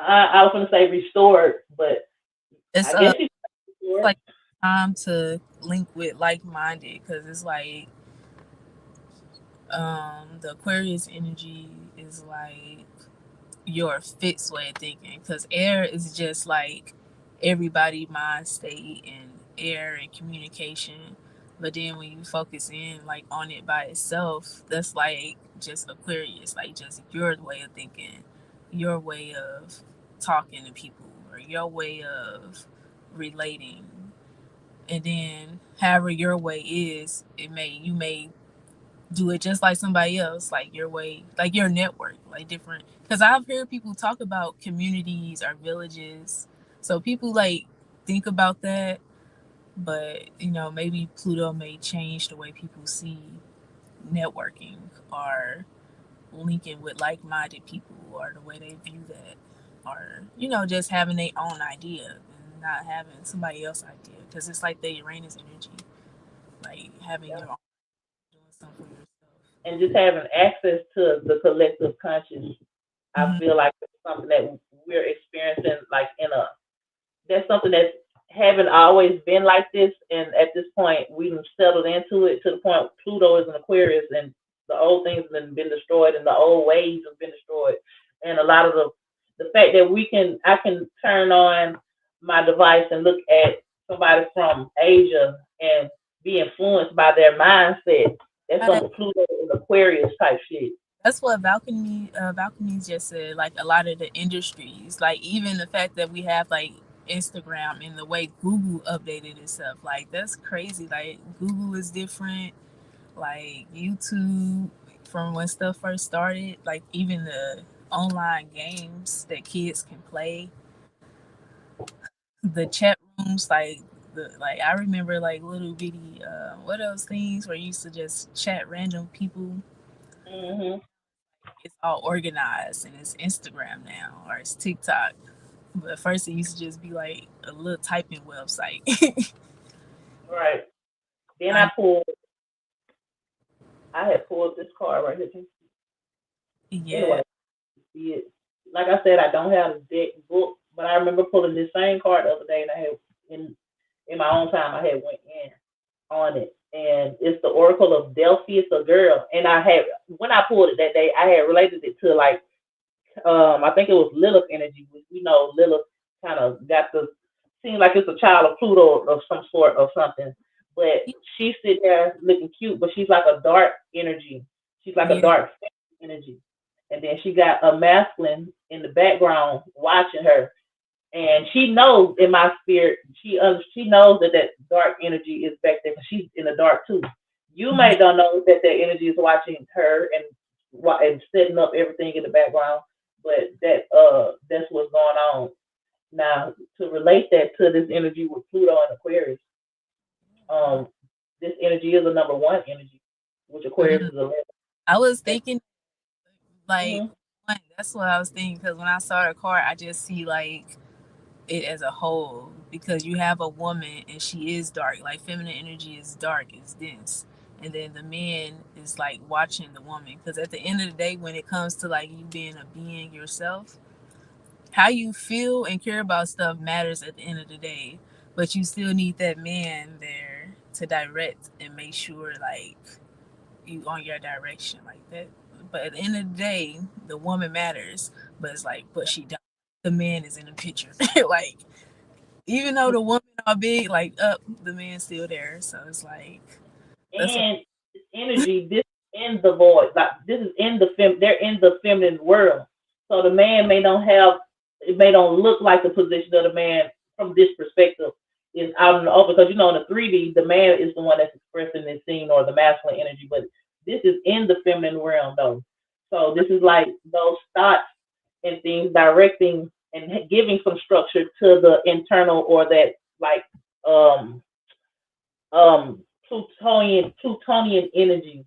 I was going to say restored, but it's I guess it's restored. like time to link with like minded because it's like the Aquarius energy is like your fixed way of thinking because air is just like everybody mind state and air and communication, but then when you focus in like on it by itself, that's like just Aquarius, like just your way of thinking, your way of talking to people or your way of relating. And then however your way is, it may you may do it just like somebody else, like your way, like your network, like different. Because I've heard people talk about communities or villages, so people like think about that, but maybe Pluto may change the way people see networking or linking with like-minded people or the way they view that, or just having their own idea and not having somebody else's idea, because it's like the Uranus energy, like having your own, doing something for yourself. And just having access to the collective conscious, I Hmm. feel like it's something that we're experiencing, like in a that's something that haven't always been like this, and at this point we've settled into it to the point Pluto is an Aquarius, and the old things have been destroyed, and the old ways have been destroyed, and a lot of the fact that I can turn on my device and look at somebody from Asia and be influenced by their mindset. That's Right. some Pluto and Aquarius type shit. That's what Balconies just said. Like a lot of the industries, like even the fact that we have like Instagram and the way Google updated itself, like that's crazy. Like Google is different. Like YouTube, from when stuff first started, like even the online games that kids can play, the chat rooms, like I remember like little bitty what else things where you used to just chat random people. Hmm. It's all organized and it's Instagram now or it's TikTok. But at first it used to just be like a little typing website. Right. Then I I had pulled this card right here. Yeah. Anyway, see it. Like I said, I don't have the deck book, but I remember pulling this same card the other day, and I had in my own time I had went in on it, and it's the Oracle of Delphi. It's a girl, and I had when I pulled it that day, I had related it to like I think it was Lilith energy, which we know Lilith kind of got the seems like it's a child of Pluto of some sort or something. But she's sitting there looking cute, but she's like a dark energy. She's like a Yeah. dark energy. And then she got a masculine in the background watching her, and she knows in my spirit, she knows that that dark energy is back there. She's in the dark too. You Mhm. may don't know that that energy is watching her and setting up everything in the background, but that's what's going on now. To relate that to this energy with Pluto and Aquarius, um, this energy is a number one energy, which Aquarius Mhm. is 11. I was And, thinking like mm-hmm, that's what I was thinking, because when I saw the card I just see like it as a whole, because you have a woman and she is dark, like feminine energy is dark, it's dense, and then the man is like watching the woman, because at the end of the day when it comes to like you being a being yourself, how you feel and care about stuff matters at the end of the day, but you still need that man there to direct and make sure like you on your direction like that. But at the end of the day the woman matters, but it's like but she don't, the man is in the picture. Like even though the woman are big, like up, the man's still there. So it's like that's what. and this energy, this is in the void, like this is in the they're in the feminine world. So the man may not have, it may not look like the position of the man from this perspective is out in the open, because in the 3D the man is the one that's expressing this scene or the masculine energy, but this is in the feminine realm though. So this is like those thoughts and things directing and giving some structure to the internal, or that like um Plutonian energy,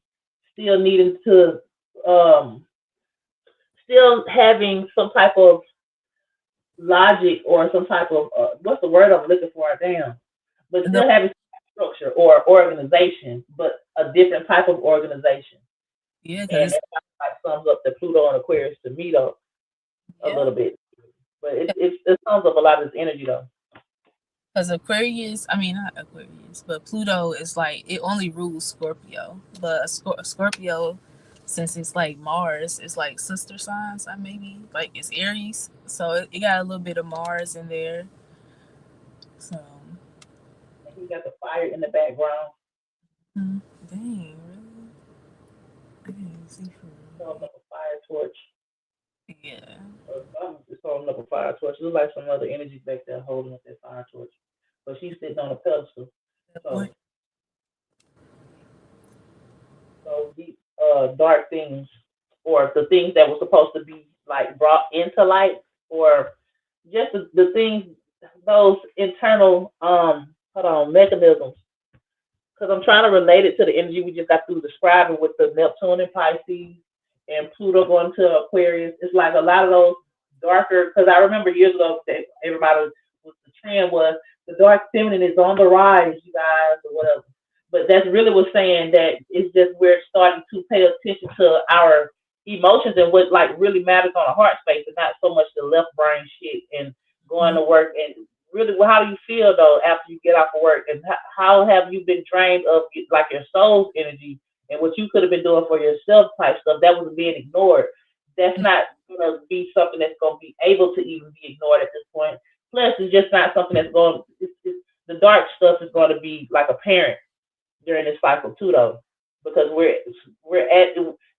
still needing to um still having some type of logic or some type of what's the word I'm looking for? Damn, but The, still having structure or organization, but a different type of organization, yeah, because and it's, that like sums up the Pluto and Aquarius to me though a yeah, little bit, but it sums up a lot of this energy though. because Aquarius, I mean not Aquarius, but Pluto is like it only rules Scorpio, but Scorpio, since it's like Mars, it's like sister signs. I maybe like it's Aries, so it got a little bit of Mars in there. So, And he got the fire in the background, dang, really? I didn't see for throwing up a fire torch. yeah. I'm just holding up a fire torch. It looks like some other energy back there holding up that fire torch. But she's sitting on a pedestal. That point. So so deep. dark things or the things that were supposed to be like brought into light or just the things those internal hold on mechanisms because I'm trying to relate it to the energy we just got through describing with the Neptune and Pisces and Pluto going to Aquarius. It's like a lot of those darker. Because I remember years ago that everybody was the trend was the dark feminine is on the rise, you guys, or whatever. But that's really what's saying that it's just we're starting to pay attention to our emotions and what like really matters on a heart space, and not so much the left brain shit and going Mhm. to work and really well, how do you feel though after you get off of work and how have you been drained of like your soul's energy and what you could have been doing for yourself type stuff that was being ignored. That's not going to be something that's going to be able to even be ignored at this point. Plus it's just not something that's going it's, the dark stuff is going to be like apparent during this cycle too though because we're at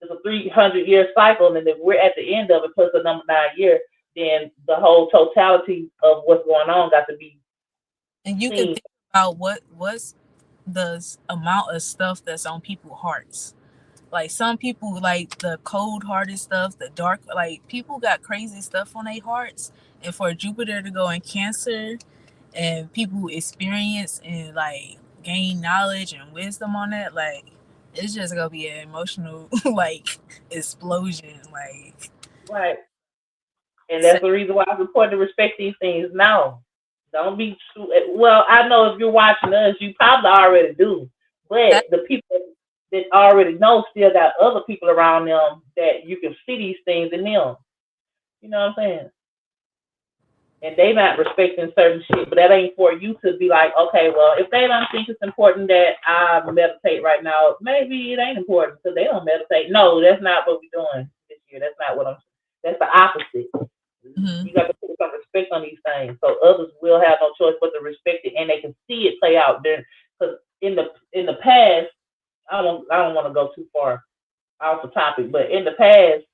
it's a 300-year cycle and if we're at the end of it plus the number 9 year then the whole totality of what's going on got to be And you can seen. think about what's the amount of stuff that's on people's hearts. Like some people like the cold hearted stuff, the dark like people got crazy stuff on their hearts. And for Jupiter to go in Cancer and people experience and like gain knowledge and wisdom on that, like it's just gonna be an emotional like explosion. Like Right. And so that's the reason why it's important to respect these things now. Don't be too well, I know if you're watching us, you probably already do. But that the people that already know still got other people around them that you can see these things in them. You know what I'm saying? And they not respecting certain shit, but that ain't for you to be like, okay, well, if they don't think it's important that I meditate right now, maybe it ain't important because they don't meditate. No, that's not what we're doing this year. That's not what I'm. That's the opposite. mhm. You got to put some respect on these things, so others will have no choice but to respect it, and they can see it play out there. Because in the past, I don't want to go too far off the topic, but in the past,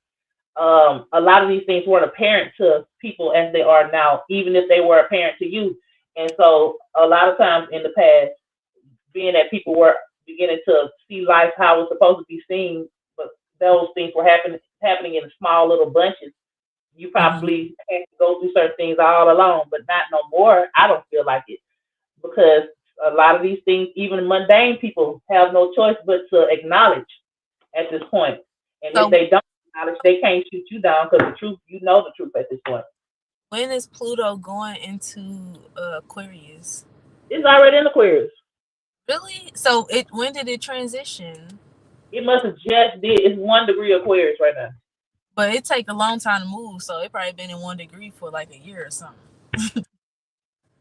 a lot of these things weren't apparent to people as they are now, even if they were apparent to you. And so, a lot of times in the past, being that people were beginning to see life how it's supposed to be seen, but those things were happening in small little bunches. You Mhm. probably had to go through certain things all alone, but not no more. I don't feel like it because a lot of these things, even mundane people, have no choice but to acknowledge at this point. And if So they don't acknowledge, they can't shoot you down because the truth, you know the truth at this point. when is Pluto going into Aquarius? It's already in Aquarius. Really? So it when did it transition? It must have just did. It's 1 degree Aquarius right now. But it take a long time to move, so it probably been in 1 degree for like a year or something.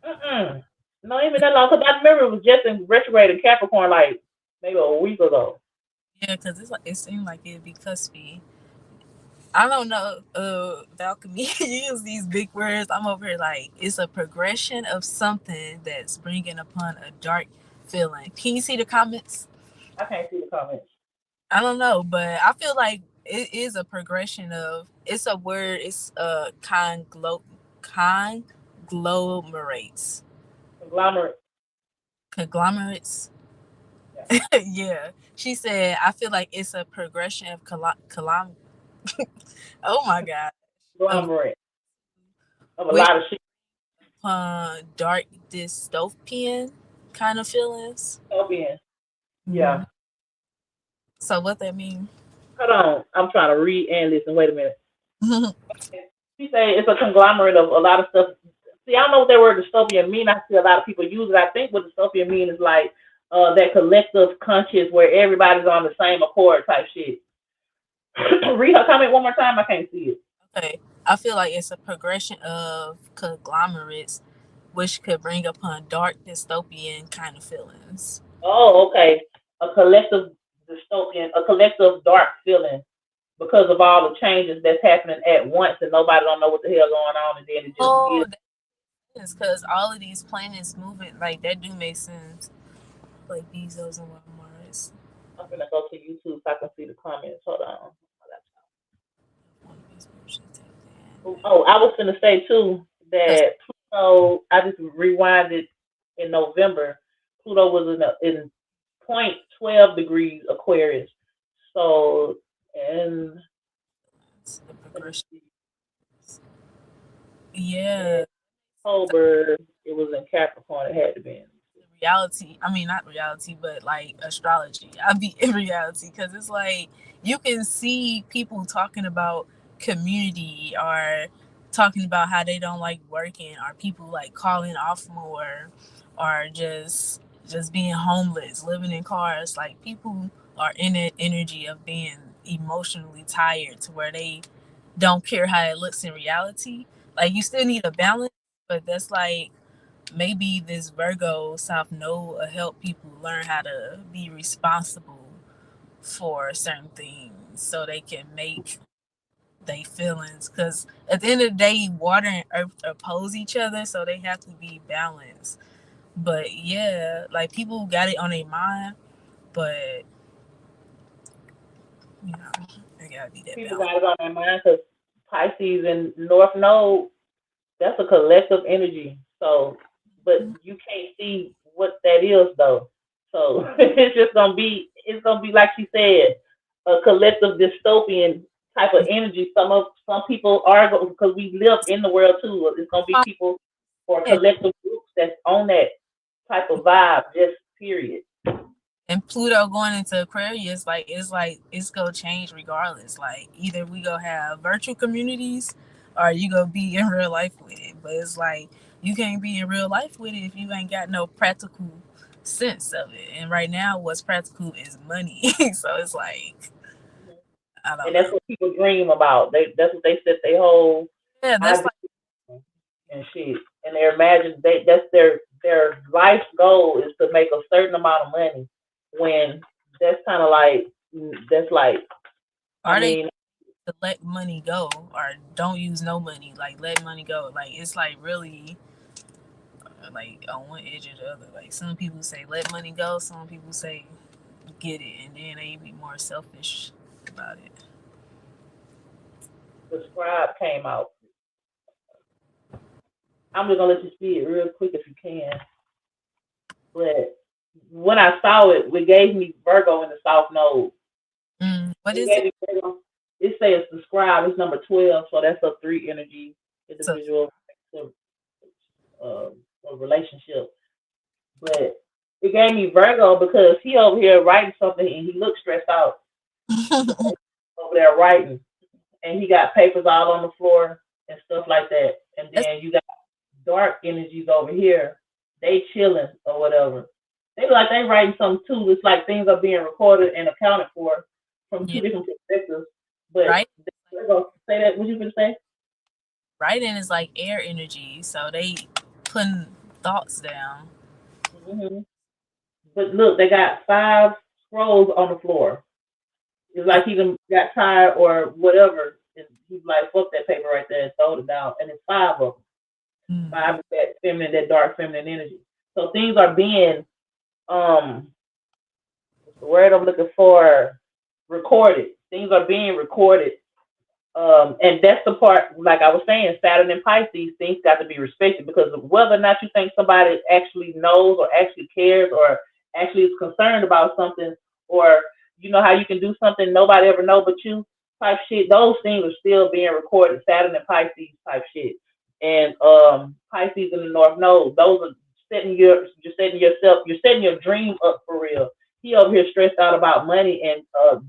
Mm-mm. No, even that long. Because I remember it was just in retrograde in Capricorn like maybe a week ago. Yeah, because it's like it seemed like it'd be cuspy. I don't know, Valkyrie. You use these big words. I'm over here like it's a progression of something that's bringing upon a dark feeling. Can you see the comments? I can't see the comments. I don't know, but I feel like it is a progression of. It's a word. It's conglomerates. Conglomerate. Conglomerates. Yeah. Yeah, she said. I feel like it's a progression of oh my god, of Conglomerate of a which lot of shit. dark dystopian kind of feelings. Utopian. Hmm. Yeah. So what that mean? Hold on. I'm trying to read and listen. Wait a minute. She say it's a conglomerate of a lot of stuff. See, I don't know what that word dystopian mean. I see a lot of people use it. I think what dystopian mean is like that collective conscious where everybody's on the same accord type shit. Read her comment one more time. I can't see it. Okay, I feel like it's a progression of conglomerates, which could bring upon dark dystopian kind of feelings. Oh, okay. A collective dystopian, a collective dark feeling because of all the changes that's happening at once and nobody don't know what the hell going on and then it just Oh, is. that is because all of these planets moving like that do make sense. Like Bezos and Mars. I'm gonna go to YouTube so I can see the comments. Hold on. Oh, I was gonna say too Because that Pluto. I just rewinded in November. Pluto was in point 12 degrees Aquarius. So in It's the let me progression. see, in Yeah, October it was in Capricorn. It had to be in. reality. I mean, not reality, but like astrology. I be in reality because it's like you can see people talking about community or talking about how they don't like working, or people like calling off more, or just being homeless, living in cars. Like people are in that energy of being emotionally tired to where they don't care how it looks in reality. Like you still need a balance, but that's like maybe this Virgo South Node will help people learn how to be responsible for certain things so they can make their feelings. Because at the end of the day, water and earth oppose each other, so they have to be balanced. But yeah, like people got it on their mind, but you know, they gotta be that People balance. got it on their mind because Pisces and North Node, that's a collective energy. So, but you can't see what that is though. So it's gonna be like she said, a collective dystopian type of energy. Some people are because we live in the world too. It's gonna be people or Yeah. collective groups that's on that type of vibe. Just period. And Pluto going into Aquarius, like it's gonna change regardless. Like either we go have virtual communities or you go be in real life with it. But it's like you can't be in real life with it if you ain't got no practical sense of it. And right now what's practical is money. So it's like I don't And that's know. what people dream about. That's what they set their whole Yeah, I that's like and shit. And their imagine that's their life goal is to make a certain amount of money. When that's kind of like that's like I are they mean to let money go or don't use no money, like let money go. Like it's like really like on one edge or the other. Like some people say let money go, some people say get it, and then they be more selfish about it. the scribe came out. I'm just gonna let you see it real quick if you can. But when I saw it, it gave me Virgo in the South Node. What It is it? gave me Virgo. It says the scribe is number 12, so that's a three energy So individual uh, a relationship. But it gave me Virgo because he over here writing something and he looks stressed out. So over there writing, and he got papers all on the floor and stuff like that. And that's then you got dark energies over here. They chilling or whatever. They like they writing something too. It's like things are being recorded and accounted for from yeah, two different perspectives. But right. Virgo, say that. What you gonna say? Writing is like air energy, so they putting thoughts down. Hmm. But look, they got five scrolls on the floor. It's Oh, like he done got tired or whatever. And he's like, fuck that paper right there and throwed it down. And it's five of them. mm, Five is that feminine, that dark feminine energy. So things are being, what's the word I'm looking for? Recorded. Things are being recorded. And that's the part, like I was saying, Saturn and Pisces, things got to be respected because whether or not you think somebody actually knows or actually cares or actually is concerned about something, or you know how you can do something nobody ever know but you type shit, those things are still being recorded. Saturn and Pisces type shit, and Pisces in the North Node, those are you're setting your dream up for real. He over here stressed out about money and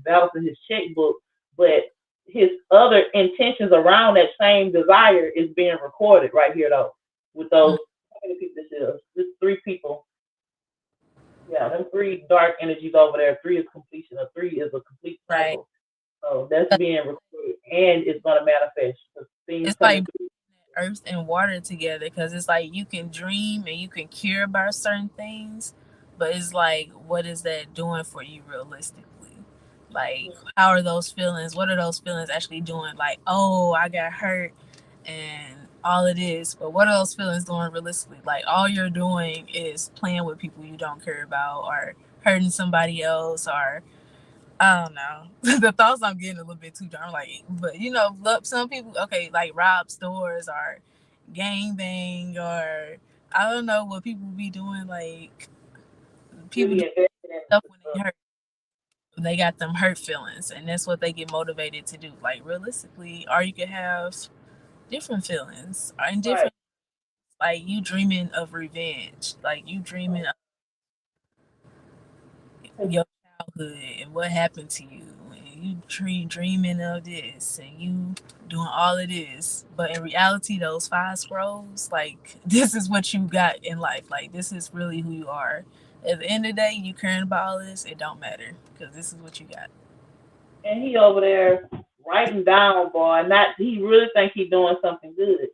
balancing his checkbook, but his other intentions around that same desire is being recorded right here though. With mm, those how many people this is? This three people. Yeah, them three dark energies over there. Three is completion. A three is a complete right. cycle. So that's being recorded and it's gonna manifest. Because things It's coming like through. earth and water together because it's like you can dream and you can care about certain things, but it's like, what is that doing for you realistically? Like, how are those feelings? What are those feelings actually doing? Like, oh, I got hurt and all it is, but what are those feelings doing realistically? Like, all you're doing is playing with people you don't care about or hurting somebody else or I don't know. The thoughts I'm getting a little bit too dark. Like, but you know, look, some people, okay, like rob stores or gang bang or I don't know what people be doing. Like, people Really do invested in stuff when they stuff. hurt. They got them hurt feelings, and that's what they get motivated to do. Like realistically, or you could have different feelings, and Right. different, like you dreaming of revenge, like you dreaming of your childhood and what happened to you, and you dreaming of this, and you doing all of this. But in reality, those five scrolls, like this is what you got in life. Like this is really who you are. At the end of the day, you caring about all this, it don't matter because this is what you got. And he over there writing down, boy. Not he really think he doing something good,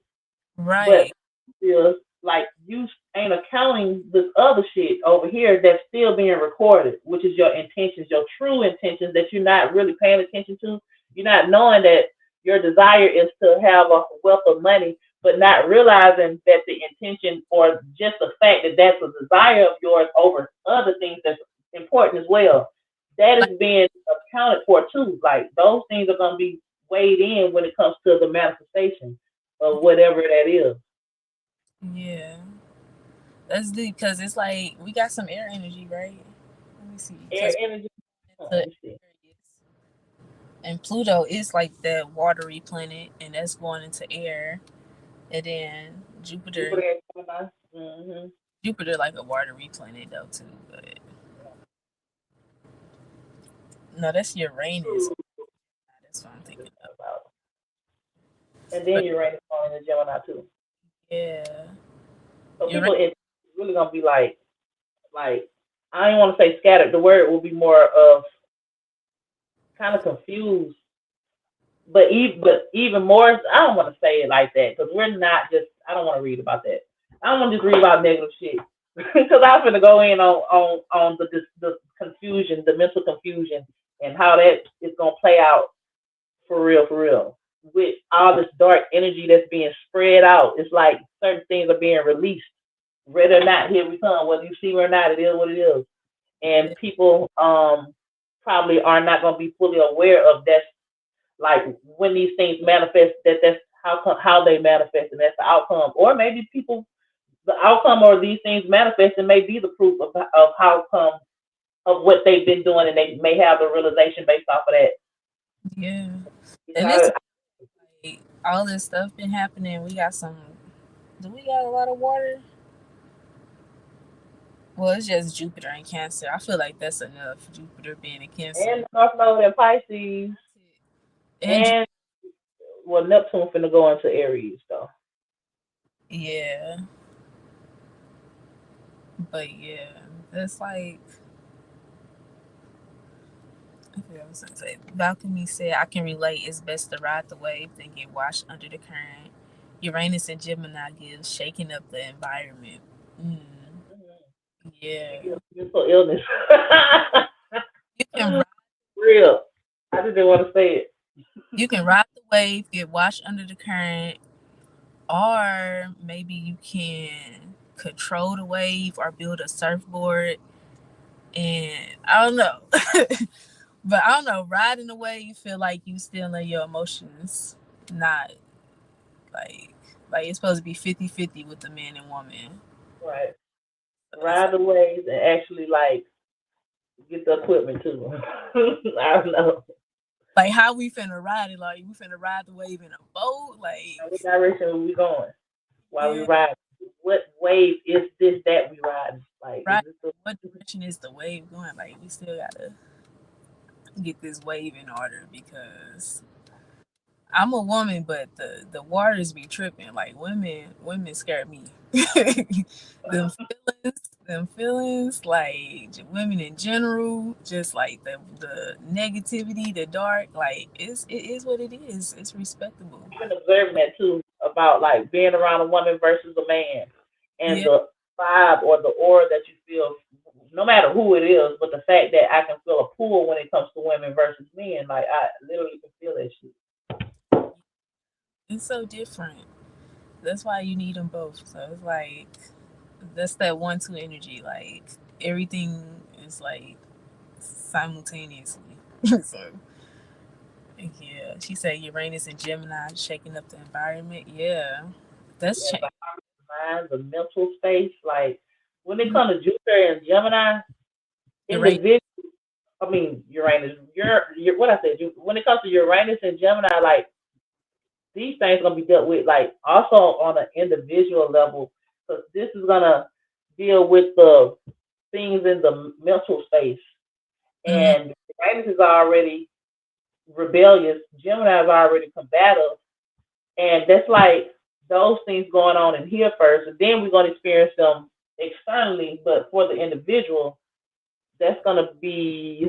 but Right. feels like you ain't accounting this other shit over here that's still being recorded, which is your intentions, your true intentions that you're not really paying attention to. You're not knowing that your desire is to have a wealth of money, but not realizing that the intention or just the fact that that's a desire of yours over other things that's important as well. That Like is being accounted for too. Like those things are going to be weighed in when it comes to the manifestation of whatever that is. yeah. That's deep because it's like we got some air energy, right? Let me see. Air Because energy. the Let me see. and Pluto is like that watery planet, and that's going into air. And then Jupiter, Jupiter and Gemini. Mm-hmm. Jupiter like a watery planet though too. But no, that's Uranus. That's what I'm thinking of. And then But Uranus falling in Gemini too. yeah, So Uranus. people, it's really gonna be like I don't want to say scattered. The word will be more of kind of confused. But even more, I don't want to say it like that because we're not just. I don't want to read about that. I don't want to just read about negative shit because I'm gonna go in on the confusion, the mental confusion, and how that is gonna play out for real. With all this dark energy that's being spread out, it's like certain things are being released. Whether or not, here we come. Whether you see it or not, it is what it is. And people probably are not going to be fully aware of that. Like when these things manifest, that's how they manifest, and that's the outcome. Or maybe people, the outcome or these things manifesting may be the proof of how come of what they've been doing, and they may have a realization based off of that. Yeah, You and it's gotta, like all this stuff been happening. We got some. Do we got a lot of water? Well, it's just Jupiter and Cancer. I feel like that's enough. Jupiter being in Cancer. and North Node and Pisces, And and well, Neptune finna go into Aries though. yeah, but yeah, that's like I forgot what I was gonna say. Balcony said, "I can relate. It's best to ride the wave than get washed under the current." Uranus and Gemini gives shaking up the environment. Mm, Mm-hmm. yeah, Mental illness. you can ride. Real. I just didn't want to say it. You can ride the wave, get washed under the current, or maybe you can control the wave or build a surfboard. And I don't know. But I don't know, riding away, you feel like you still in your emotions, not like it's supposed to be 50-50 with the man and woman. Right. So it's Ride the waves and actually like get the equipment too. I don't know. like how we finna ride it, like we finna ride the wave in a boat, like What direction are we going while we yeah, ride? What wave is this that we ride? Like, is right. this the What direction is the wave going? Like we still gotta get this wave in order because I'm a woman, but the waters be tripping. Like women scare me. them them feelings, like women in general, just like the negativity, the dark. Like it is what it is. It's respectable. I've been observing that too about like being around a woman versus a man and Yeah, the vibe or the aura that you feel, no matter who it is, but the fact that I can feel a pull when it comes to women versus men, like I literally can feel that shit. it's so different. That's why you need them both. So it's like that's that 1-2 energy. Like everything is like simultaneously. So yeah, she said Uranus and Gemini shaking up the environment. Yeah, The that's change. environment, mind, the mental space, like when it comes to Jupiter and Gemini, Uranus. individual. I mean Uranus. Your what I said. When it comes to Uranus and Gemini, like these things gonna be dealt with like also on an individual level, because this is gonna deal with the things in the mental space. Mm, And Uranus is already rebellious. Gemini is already combative, and that's like those things going on in here first, and then we're gonna experience them externally. But for the individual, that's gonna be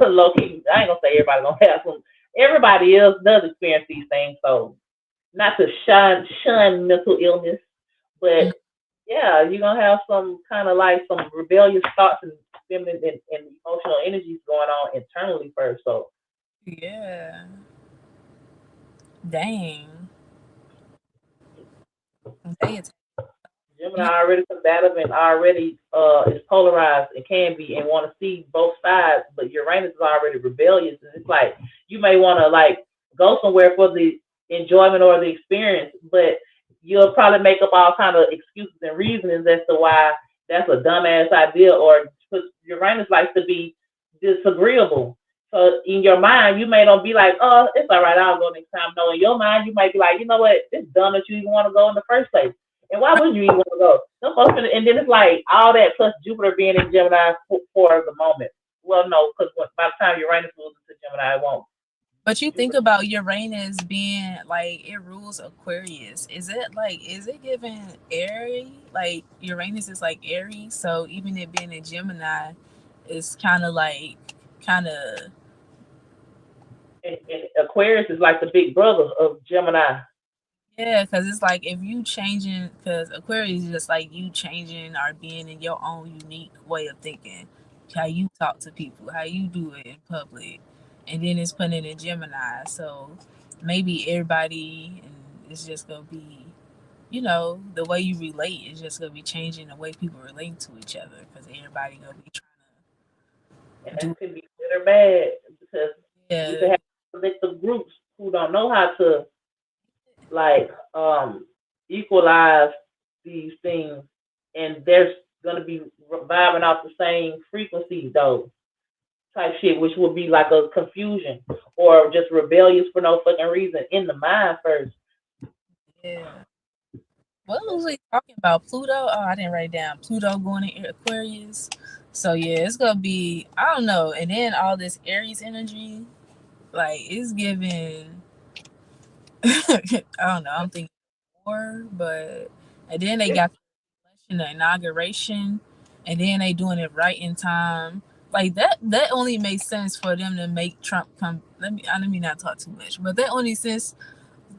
low key. I ain't gonna say everybody gonna have some. Everybody else does experience these things, so not to shun mental illness, mm, but yeah, you're gonna have some kind of like some rebellious thoughts and feminine and emotional energies going on internally first. So yeah. Dang. They attack Gemini you. already combative and already is polarized and can be and want to see both sides, but Uranus is already rebellious, and it's like you may want to like go somewhere for the enjoyment or the experience, but you'll probably make up all kind of excuses and reasons as to why that's a dumbass idea, or because Uranus likes to be disagreeable. So in your mind, you may not be like, "Oh, it's all right, I'll go next time." No, in your mind, you might be like, "You know what? It's dumb that you even want to go in the first place." And why would you even want to go? And then it's like all that plus Jupiter being in Gemini for the moment. Well, no, because by the time Uranus moves into Gemini, it won't. But you think Jupiter. about Uranus being like it rules Aquarius. Is it giving airy? Like Uranus is like Aries, so even it being in Gemini, it's kind of And Aquarius is like the big brother of Gemini. yeah, because it's like if you changing, because Aquarius is just like you changing or being in your own unique way of thinking, how you talk to people, how you do it in public, and then it's putting it in Gemini. So maybe everybody, and it's just gonna be, the way you relate is just gonna be changing the way people relate to each other, because everybody gonna be trying And to do that could be good or bad because you yeah, could have collective groups who don't know how to like equalize these things, and they're gonna be vibing off the same frequencies though type shit, which would be like a confusion or just rebellious for no fucking reason in the mind first. yeah. What was we talking about? Pluto? Oh, I didn't write it down. Pluto going in Aquarius. So yeah, it's gonna be I don't know. And then all this Aries energy, like it's giving I don't know, I'm thinking war, but and then they got the inauguration and then they doing it right in time. Like that only makes sense for them to make Trump come let me not talk too much, but that only sense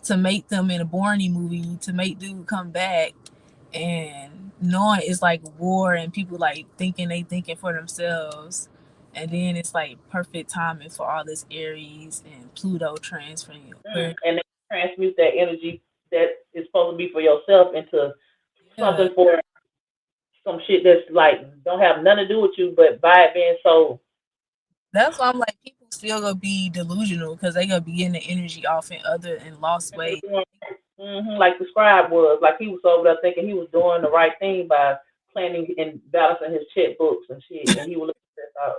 to make them in a Borny movie to make dude come back and knowing it's like war and people like thinking they thinking for themselves, and then it's like perfect timing for all this Aries and Pluto transferring Aquarius. And they transmute that energy that is supposed to be for yourself into Yeah, something for some shit that's like don't have nothing to do with you, but by it being so. that's why I'm like people still gonna be delusional because they gonna be getting the energy off in other and lost ways. Like the scribe was, like he was over there thinking he was doing the right thing by planning and balancing his checkbooks and shit, and he was looking at out,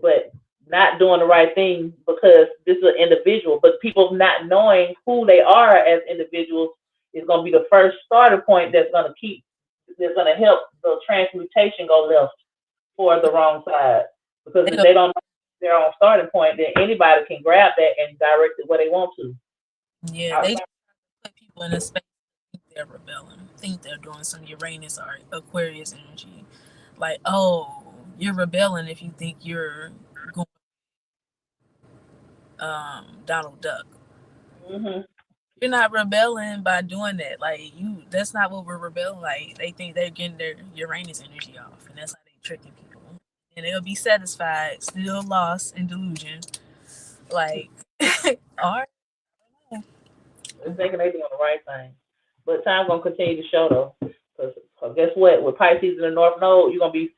but not doing the right thing because this is an individual. But people not knowing who they are as individuals is going to be the first starter point that's going to help the transmutation go left for the wrong side. Because They if gonna, they don't know their own starting point, then anybody can grab that and direct it where they want to. yeah, they Outside. just put people in a space think they're rebelling, think they're doing some Uranus or Aquarius energy. Like, oh, you're rebelling if you think you're going Donald Duck. Hmm. You're not rebelling by doing that. Like you, that's not what we're rebelling. Like they think they're getting their Uranus energy off, and that's how they tricking people. And they'll be satisfied, still lost in delusion. Like, all right, They're thinking they doing the right thing. But time gonna continue to show though. Because guess what? With Pisces in the North Node, you're gonna be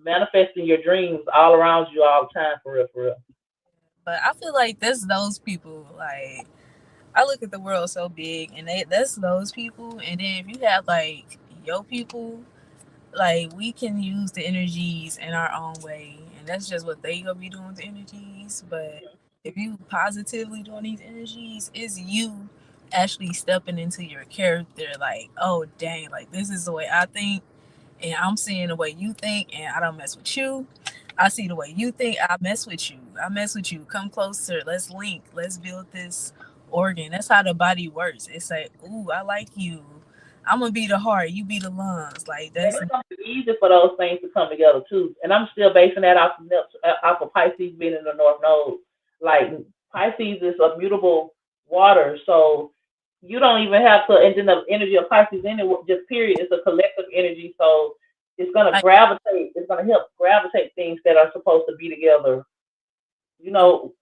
manifesting your dreams all around you all the time for real, for real. but I feel like that's those people. Like I look at the world so big, and that's those people. And then if you have like your people, like we can use the energies in our own way, and that's just what they gonna be doing with the energies. But if you positively doing these energies, it's you actually stepping into your character. Like, oh dang, like this is the way I think, and I'm seeing the way you think, and I don't mess with you. I see the way you think. I mess with you. I mess with you. Come closer. Let's link. Let's build this organ. That's how the body works. It's like, ooh, I like you. I'm gonna be the heart. You be the lungs. Like And that's it's gonna be easy for those things to come together too. And I'm still basing that off of Pisces being in the North Node. Like Pisces is a mutable water, so you don't even have to. And then the energy of Pisces in it, just period, it's a collective energy. So it's gonna like, gravitate. It's gonna help gravitate things that are supposed to be together. You know,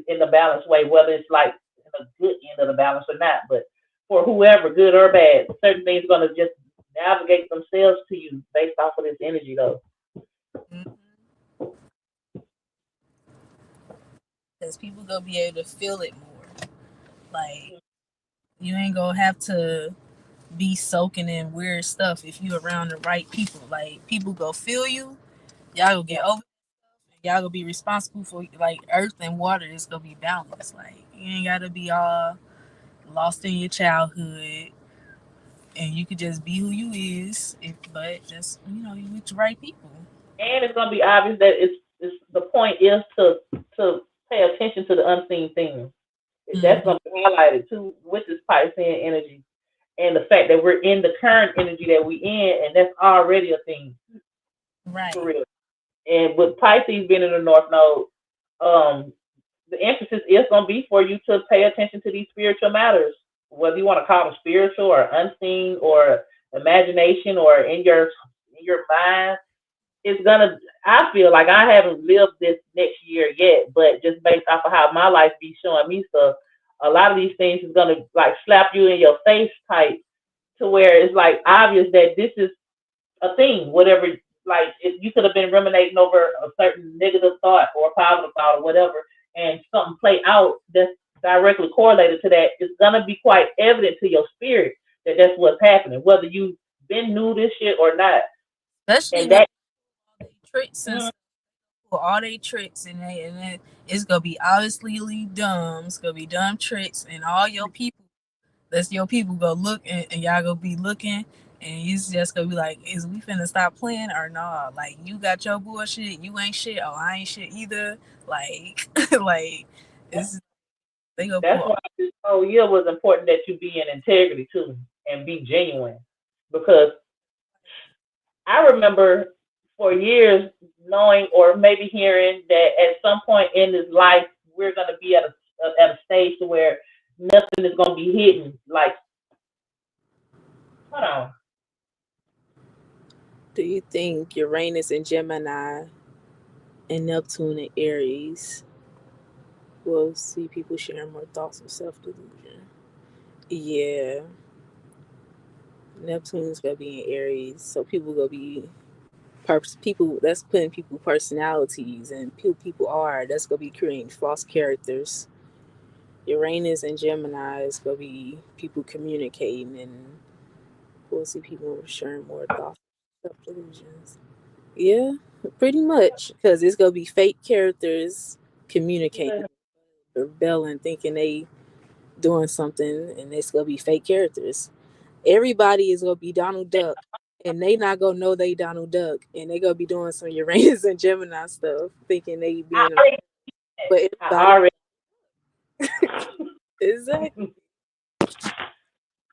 in the balanced way, whether it's like in the good end of the balance or not. But for whoever, good or bad, certain things are gonna just navigate themselves to you based off of this energy though. because people gonna be able to feel it more. Like you ain't gonna have to be soaking in weird stuff if you around the right people. Like people go feel you, y'all gonna Yeah. get over. Y'all gonna be responsible for like earth and water is gonna be balanced. Like you ain't gotta be all lost in your childhood, and you could just be who you is. If but just you with the right people. And it's gonna be obvious that it's the point is to pay attention to the unseen things. That's Hmm. gonna be highlighted too with this Piscean energy and the fact that we're in the current energy that we in, and that's already a thing for Right. real. And with Pisces being in the North Node, um, the emphasis is going to be for you to pay attention to these spiritual matters, whether you want to call them spiritual or unseen or imagination or in your mind. It's gonna. I feel like I haven't lived this next year yet, but just based off of how my life be showing me stuff, a lot of these things is gonna like slap you in your face type to where it's like obvious that this is a thing, whatever. Like if you could have been ruminating over a certain negative thought or positive thought or whatever, and something play out that's directly correlated to that, it's gonna be quite evident to your spirit that that's what's happening, whether you've been new this shit or not. Especially And with that, all they tricks and mm, stuff, all they tricks and it's gonna be obviously dumb. It's gonna be dumb tricks, and all your people. That's your people go look and y'all go be looking and you just gonna be like, is we finna stop playing or nah? Like you got your bullshit, you ain't shit, oh I ain't shit either. Like like it's they gonna that's pull why this whole year was important that you be in integrity too and be genuine, because I remember for years knowing or maybe hearing that at some point in this life we're going to be at a stage to where nothing is going to be hidden. Like, hold on, Do you think Uranus and Gemini and Neptune and Aries will see people sharing more thoughts of self delusion? Yeah. Neptune's gonna be in Aries, so people gonna be people that's putting people personalities and who people are. That's gonna be creating false characters. Uranus and Gemini is gonna be people communicating, and we'll see people sharing more thoughts, self delusions. Yeah, pretty much, because it's gonna be fake characters communicating, rebelling, thinking they doing something, and it's gonna be fake characters. Everybody is gonna be Donald Duck, and they not gonna know they Donald Duck, and they gonna be doing some Uranus and Gemini stuff, thinking they I being, already, but I everybody already, exactly.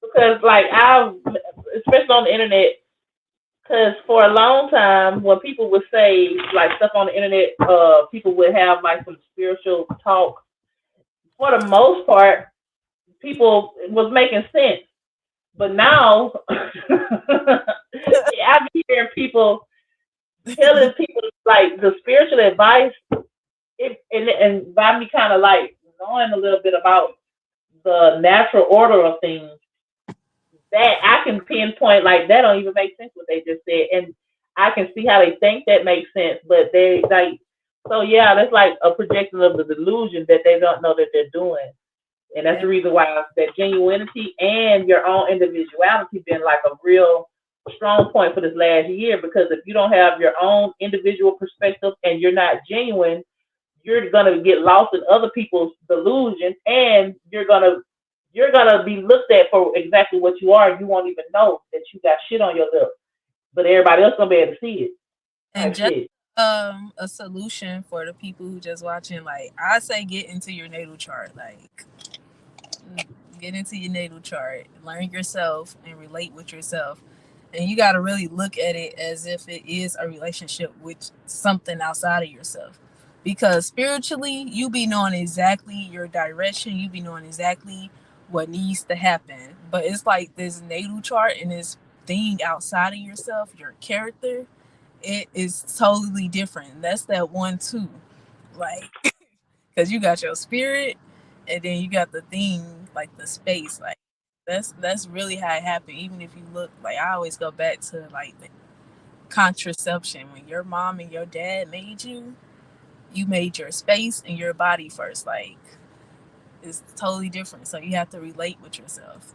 because like especially on the internet, because for a long time when people would say like stuff on the internet, people would have like some spiritual talk. For the most part, people was making sense. But now, I'm hearing people telling people like the spiritual advice, and by me kind of like knowing a little bit about the natural order of things, that I can pinpoint like that don't even make sense what they just said, and I can see how they think that makes sense, but they like so yeah, that's like a projection of the delusion that they don't know that they're doing. And that's Yeah, the reason why that genuinity and your own individuality been like a real strong point for this last year, because if you don't have your own individual perspective and you're not genuine, you're gonna get lost in other people's delusions, and you're gonna be looked at for exactly what you are. You won't even know that you got shit on your lip, but everybody else gonna be able to see it. And Type just shit. a solution for the people who just watching, like I say get into your natal chart. Like get into your natal chart, learn yourself and relate with yourself. And you got to really look at it as if it is a relationship with something outside of yourself. Because spiritually, you be knowing exactly your direction, you be knowing exactly what needs to happen. But it's like this natal chart and this thing outside of yourself, your character, it is totally different. That's that one too. Like because you got your spirit and then you got the thing like the space, like that's really how it happened. Even if you look, like I always go back to like the contraception. When your mom and your dad made you, you made your space and your body first. Like it's totally different, so you have to relate with yourself.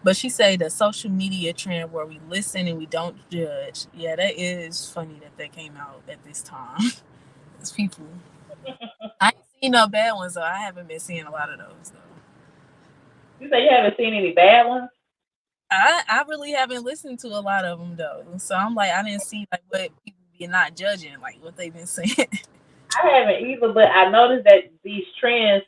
But she say the social media trend where we listen and we don't judge, yeah, that is funny that that came out at this time. It's people, I ain't seen no bad ones though. I haven't been seeing a lot of those though. You say you haven't seen any bad ones? I really haven't listened to a lot of them though. So I'm like, I didn't see like what people be not judging, like what they've been saying. I haven't either, but I noticed that these trends,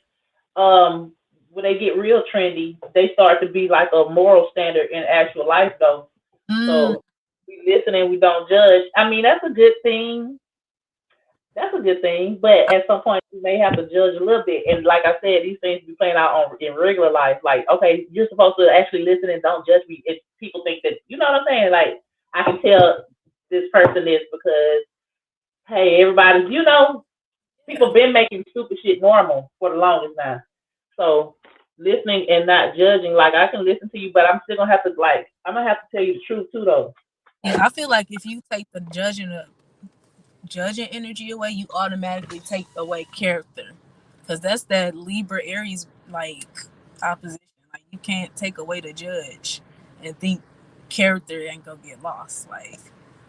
when they get real trendy, they start to be like a moral standard in actual life, though. Mm, So we listen and we don't judge. I mean, that's a good thing. That's a good thing, but at some point you may have to judge a little bit. And like I said, these things be playing out on in regular life. Like, okay, you're supposed to actually listen and don't judge me. If people think that, you know what I'm saying? Like, I can tell this person this because, hey, everybody's, yeah. people been making stupid shit normal for the longest now. So listening and not judging, like I can listen to you, but I'm still gonna have to I'm gonna have to tell you the truth too, though. Yeah, I feel like if you take the judging energy away, you automatically take away character. Cause that's that Libra Aries like opposition. Like you can't take away the judge and think character ain't gonna get lost. Like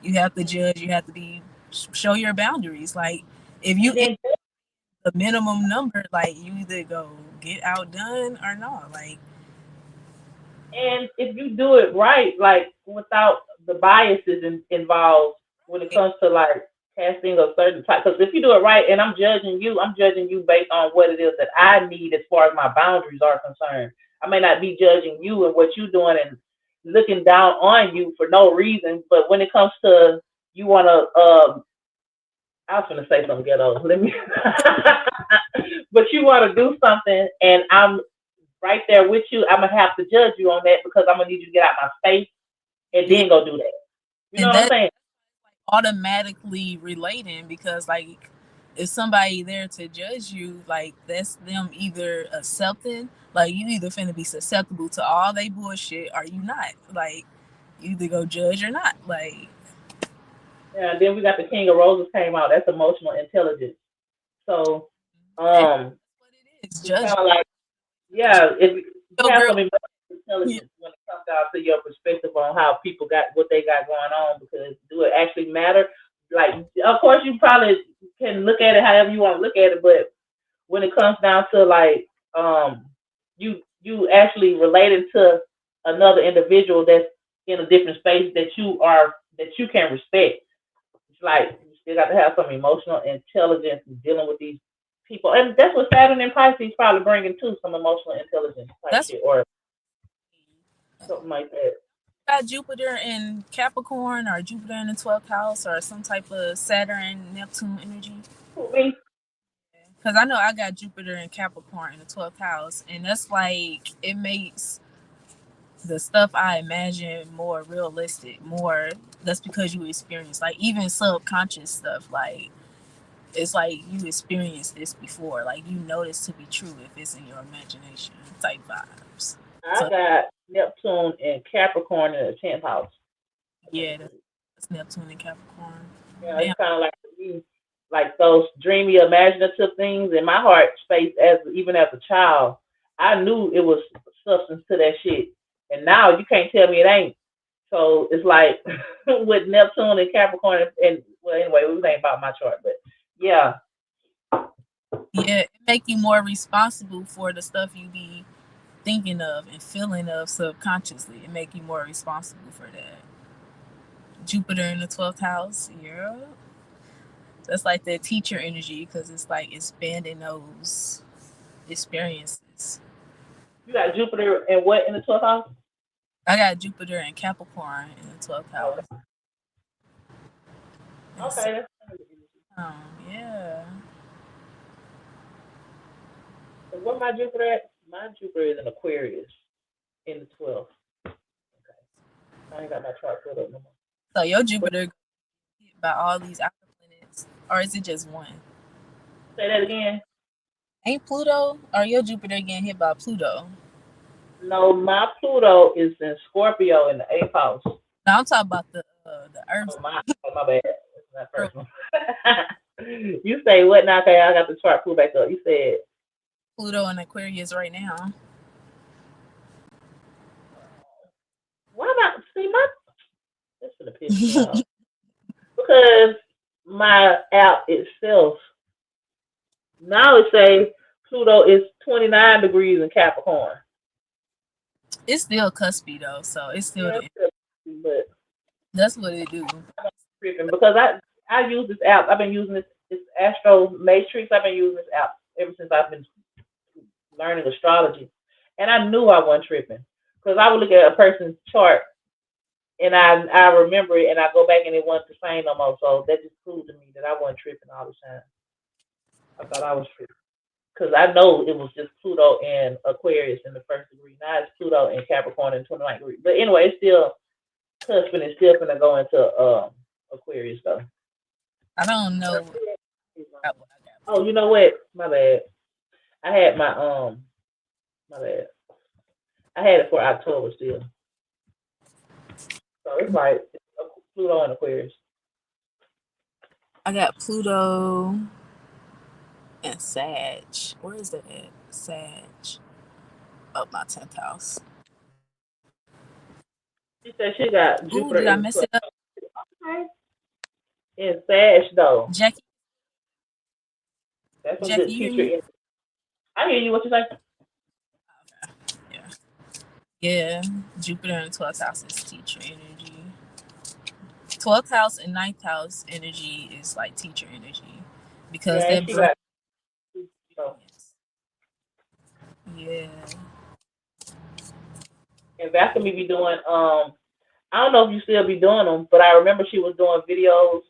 you have to judge, you have to be show your boundaries. Like if you And then the minimum number, like you either go get outdone or not. Like And if you do it right, like without the biases involved when it comes to like casting a certain type, because if you do it right, and I'm judging you based on what it is that I need as far as my boundaries are concerned. I may not be judging you and what you're doing and looking down on you for no reason, but when it comes to you want to, I was going to say something ghetto. Let me, but you want to do something, and I'm right there with you. I'm gonna have to judge you on that because I'm gonna need you to get out my space and yeah, then go do that. You know and what I'm that saying? automatically relating because like if somebody there to judge you, like that's them either accepting, like you either finna be susceptible to all they bullshit or you not. Like you either go judge or not. Like Yeah. And then we got the King of Roses came out. That's emotional intelligence. So, and um, what it is, it's kind judging. of like, Cause yeah, if you your have girl, some emotional yeah, intelligence when it comes down to your perspective on how people got what they got going on, because do it actually matter? Like, of course, you probably can look at it however you want to look at it, but when it comes down to like you actually relating to another individual that's in a different space that you can respect. It's like you still got to have some emotional intelligence in dealing with these people, and that's what Saturn and Pisces probably bringing too, some emotional intelligence type that's shit or something like that. got Jupiter in Capricorn or Jupiter in the 12th house or some type of Saturn Neptune energy. I mean, Because I know I got Jupiter in Capricorn in the 12th house, and that's like it makes the stuff I imagine more realistic, more that's because you experience like even subconscious stuff. Like it's like you experienced this before, like you know this to be true if it's in your imagination type vibes. I So got Neptune and Capricorn in the 10th house. yeah, that's Neptune and Capricorn. Yeah, Damn. it's kind of like me, like those dreamy, imaginative things in my heart space. As even as a child, I knew it was substance to that shit, and now you can't tell me it ain't. So it's like with Neptune and Capricorn, and well, anyway, we was ain't about my chart, but yeah, Yeah, it make you more responsible for the stuff you be thinking of and feeling of subconsciously. It make you more responsible for that. Jupiter in the 12th house, yeah. That's like that teacher energy because it's like expanding those experiences. you got Jupiter and what in the 12th house? I got Jupiter and Capricorn in the 12th Oh, house. And so, okay, that's yeah. so what my Jupiter at? My Jupiter is in Aquarius in the 12th. Okay, I ain't got my chart put up no more. So your But Jupiter hit by all these outer planets, or is it just one? say that again. Ain't Pluto or your Jupiter getting hit by Pluto? No, my Pluto is in Scorpio in the 8th house. No, I'm talking about the Earth. Oh my bad. That's that first one. You say what now? Okay, I got the chart pulled back up. You said Pluto and Aquarius right now. why not? See my this gonna piss me off because my app itself now it say Pluto is 29 degrees in Capricorn. It's still cuspy though, so it's still Yeah, the, but that's what it do. I'm tripping because I use this app. I've been using this Astro Matrix. I've been using this app ever since I've been learning astrology, and I knew I wasn't tripping because I would look at a person's chart and I remember it and I go back and it wasn't the same no more. So that just proved to me that I wasn't tripping all the time. I thought I was tripping because I know it was just Pluto and Aquarius in the first degree. Now it's Pluto and Capricorn in 29 degree. But anyway, it's still cusping. It's still gonna go into Aquarius though. I don't know what I Oh, you know what? My bad. I had my bad. I had it for October still. So it's like Pluto and Aquarius. I got Pluto and Sag. Where is that at? Sag. Up my 10th house. She said she got Ooh, Jupiter did I in mess 12. it up? Okay. In Sag though. Jackie, That's some Jackie, good you hear teacher me? energy. I hear you. What you say? Yeah. Yeah. Jupiter in 12th house is teacher energy. 12th house and 9th house energy is like teacher energy because Yeah, and that she brings got so experience. Yeah. and Vasily be doing I don't know if you still be doing them, but I remember she was doing videos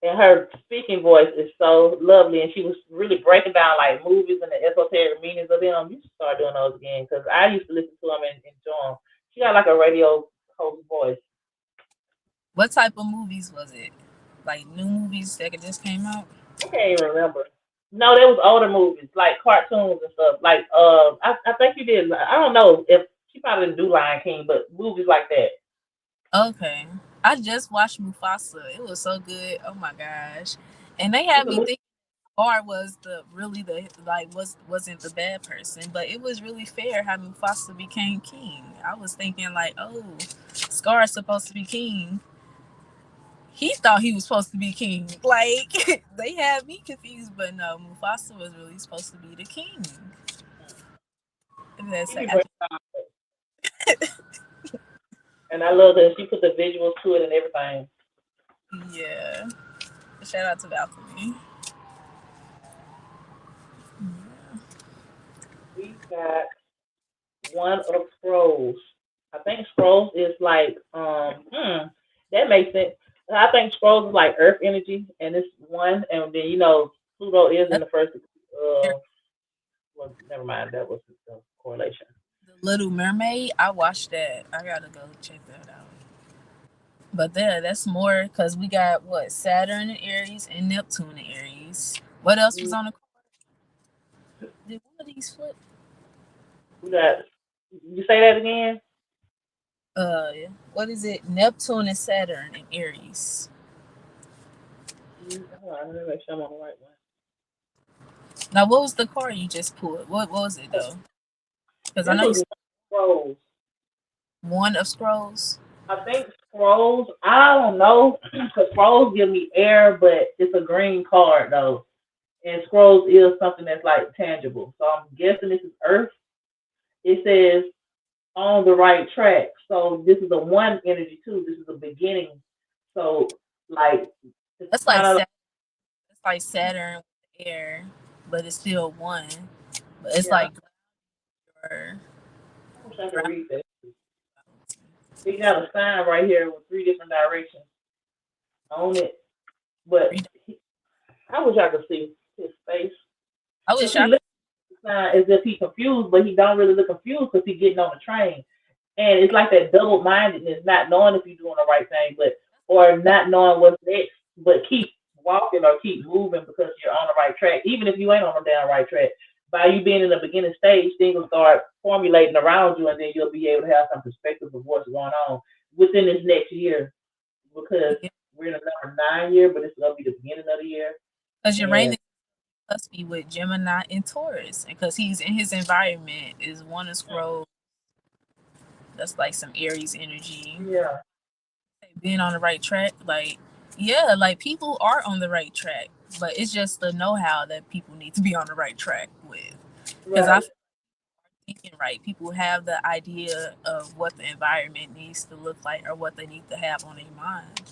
and her speaking voice is so lovely and she was really breaking down like movies and the esoteric meanings of them. You should start doing those again because I used to listen to them and enjoy them. She got like a radio host voice. What type of movies was it? Like new movies that just came out? I can't even remember. No, there was older movies like cartoons and stuff. Like I think you did. I don't know if she probably didn't do Lion King, but movies like that. Okay. I just watched Mufasa. It was so good. Oh my gosh. And they had It's a me movie. thinking Scar was the really the like wasn't the bad person, but it was really fair how Mufasa became king. I was thinking like, oh, Scar is supposed to be king. He thought he was supposed to be king. Like they had me confused, but no, Mufasa was really supposed to be the king. And that's She be like, breaking down, and I love that she put the visuals to it and everything. yeah. Shout out to Valkyrie. We got one of scrolls. I think scrolls is like that makes sense. I think scrolls is like Earth energy, and it's one, and then Pluto is in That's the first. Well, never mind. That was the correlation. The Little Mermaid. I watched that. I gotta go check that out. But there, that's more because we got what Saturn in Aries and Neptune in Aries. What else was Mm, on the? Did one of these flip? We got. You say that again? Uh, what is it? Neptune and Saturn in Aries. Hold on, let me make sure I'm on the right one. Now, what was the card you just pulled? What was it though? Because I This know you was said scrolls. one of scrolls. I think scrolls. I don't know because scrolls give me air, but it's a green card though, and scrolls is something that's like tangible. So I'm guessing this is Earth. It says on the right track. So this is a one energy too. This is a beginning. So like it's That's like kind of it's like Saturn with the air, but it's still one. But it's yeah. like or I wish I could ground. read that. He got a sign right here with three different directions on it, but I wish I could see his face I because wish he I looks as if he's confused, but he don't really look confused because he's getting on the train. And it's like that double mindedness, not knowing if you're doing the right thing, but or not knowing what's next, but keep walking or keep moving because you're on the right track, even if you ain't on the damn right track. By you being in the beginning stage, things will start formulating around you, and then you'll be able to have some perspective of what's going on within this next year because we're in the number 9 year, but it's gonna be the beginning of the year, because and Uranus must be with Gemini and Taurus, and because he's in his environment is one of scroll. That's like some Aries energy. yeah, Being on the right track, like yeah, like people are on the right track, but it's just the know-how that people need to be on the right track with. Because I right. feel thinking right, people have the idea of what the environment needs to look like or what they need to have on their mind.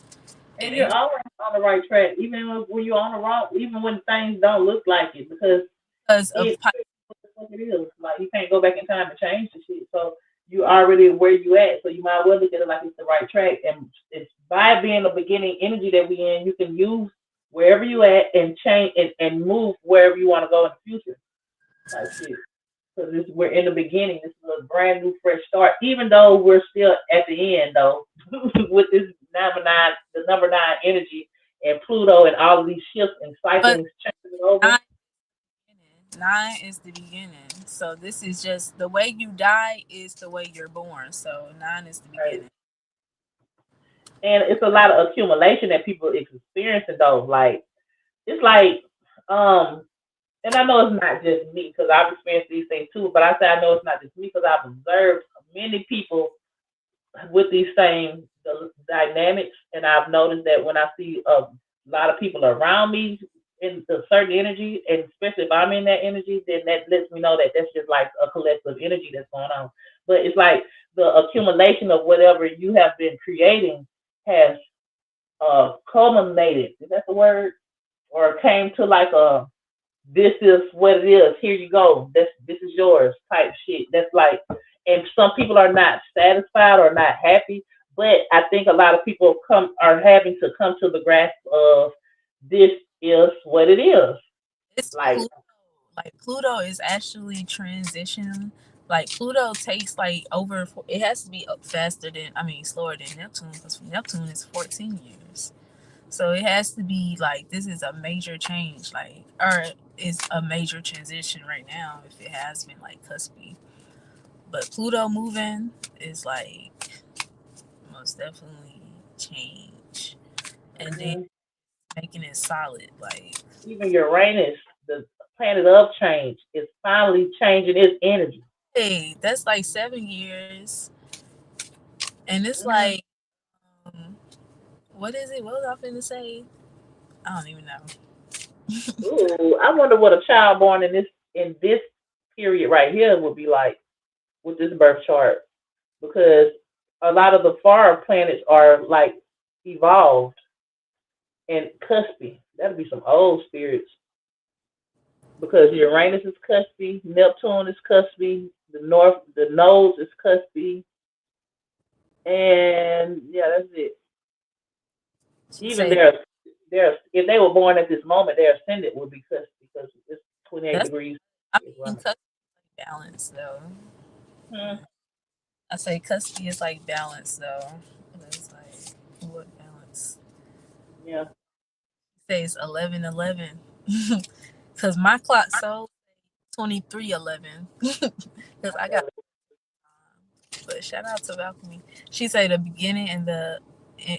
It And you're ain't always on the right track, even when you're on the wrong, even when things don't look like it, because because of it what the fuck it is. Like you can't go back in time and change the shit. So you already where you at. So you might as well look at it like it's the right track. And it's by being the beginning energy that we in, you can use wherever you at and change and move wherever you want to go in the future. Type shit. So this we're in the beginning. This is a brand new fresh start. Even though we're still at the end though, with this number 9, the number 9 energy and Pluto and all of these shifts and but cycles changing over. nine, nine is the beginning. So this is just the way you die is the way you're born. So nine is the Right. beginning. And it's a lot of accumulation that people is experiencing though. Like it's like um and I know it's not just me because I've experienced these things too, but I say I know it's not just me because I've observed many people with these same dynamics, and I've noticed that when I see a lot of people around me in a certain energy, and especially if I'm in that energy, then that lets me know that that's just like a collective energy that's going on. But it's like the accumulation of whatever you have been creating has culminated. Is that the word? Or came to like a this is what it is. Here you go. This is yours type shit. That's like, and some people are not satisfied or not happy. But I think a lot of people come are having to come to the grasp of this is what it is. It's Like, Pluto. Like Pluto is actually transitioning. Like Pluto takes like over. It has to be up faster than slower than Neptune because Neptune is 14 years. So it has to be like this is a major change. Like or is a major transition right now if it has been like cuspy. But Pluto moving is like most definitely change, and then mhm. making it solid. Like Even Uranus, the planet of change, is finally changing its energy. hey, that's like 7 years. And it's Mhm. like, um, what is it? What was I finna say? I don't even know. Ooh, I wonder what a child born in this period right here would be like with this birth chart. Because a lot of the far planets are like evolved and cuspy. That'll be some old spirits because Uranus is cuspy, Neptune is cuspy, the nose is cuspy, and yeah, that's it. She Even say their if they were born at this moment, their ascendant would be cuspy because it's 28 that's. degrees. I It's mean, running. custody is like balance though. Hmm. I say custody is like balance though. It's like what balance? Yeah. It says 11:11. Cause my clock so 23:11. Cause I got. But shout out to Balcony. She said the beginning and the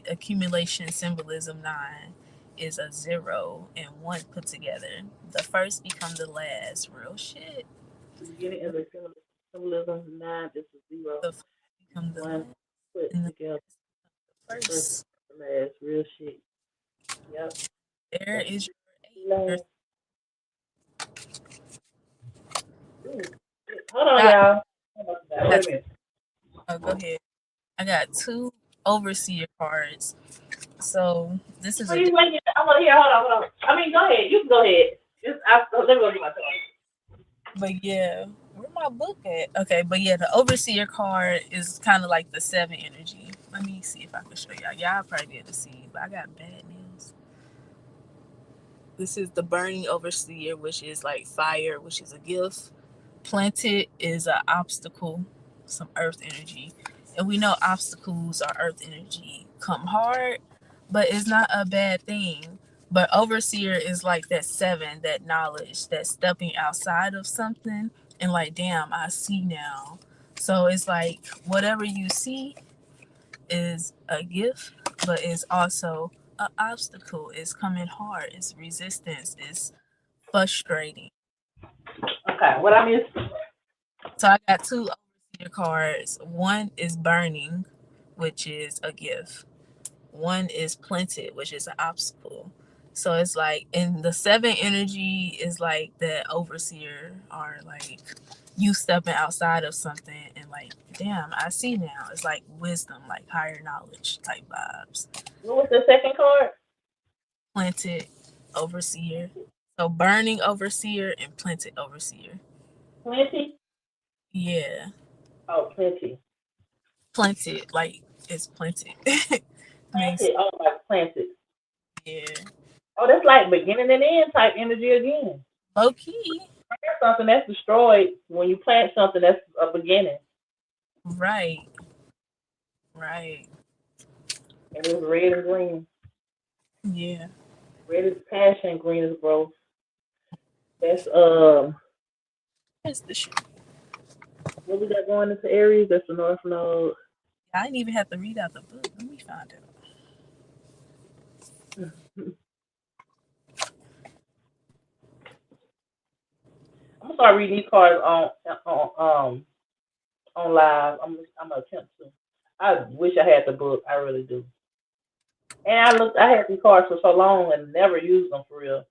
accumulation symbolism nine is a zero and one put together. The first become the last. Real shit. The beginning is a symbolism 9, this is 0, The first become the one last. put And the together. First First, to last, real shit. Yep. there First is your to 8. last. Ooh, shit. Hold on, Got, y'all. Hold on, I wait got, a minute. oh, go ahead. I got 2 overseer cards. So this is Are a you waiting? I want to hear. Hold on, hold on. I mean, go ahead. You can go ahead. Let me go get my toy. but yeah, where my book at? Okay, but yeah, the overseer card is kind of like the 7 energy. Let me see if I can show y'all. Y'all probably be able to see, but I got bad news. This is the burning overseer, which is like fire, which is a gift. Planted is an obstacle, some earth energy. And we know obstacles are earth energy come hard, but it's not a bad thing. But overseer is like that 7, that knowledge, that stepping outside of something and like, damn, I see now. So it's like whatever you see is a gift, but it's also an obstacle. It's coming hard. It's resistance. It's frustrating. Okay. What I missed? So I got 2 overseer cards. One is burning, which is a gift. One is planted, which is an obstacle. So it's like, and the 7 energy is like the overseer, or like you stepping outside of something and like, damn, I see now. It's like wisdom, like higher knowledge type vibes. What was the second card? Planted overseer. So burning overseer and planted overseer. Plenty. Yeah. Oh, plenty. Planted, like it's planted. Means Planted. Oh, like planted. yeah. Oh, that's like beginning and end type energy again. Low key. Plant something that's destroyed. When you plant something, that's a beginning. Right. Right. And it's red and green. Yeah. Red is passion, green is growth. That's That's the shit. what we got going into Aries. That's the North Node. I didn't even have to read out the book. Let me find out. I'm gonna start reading these cards on live. I'm gonna attempt to. I wish I had the book. I really do. And I had these cards for so long and never used them for real.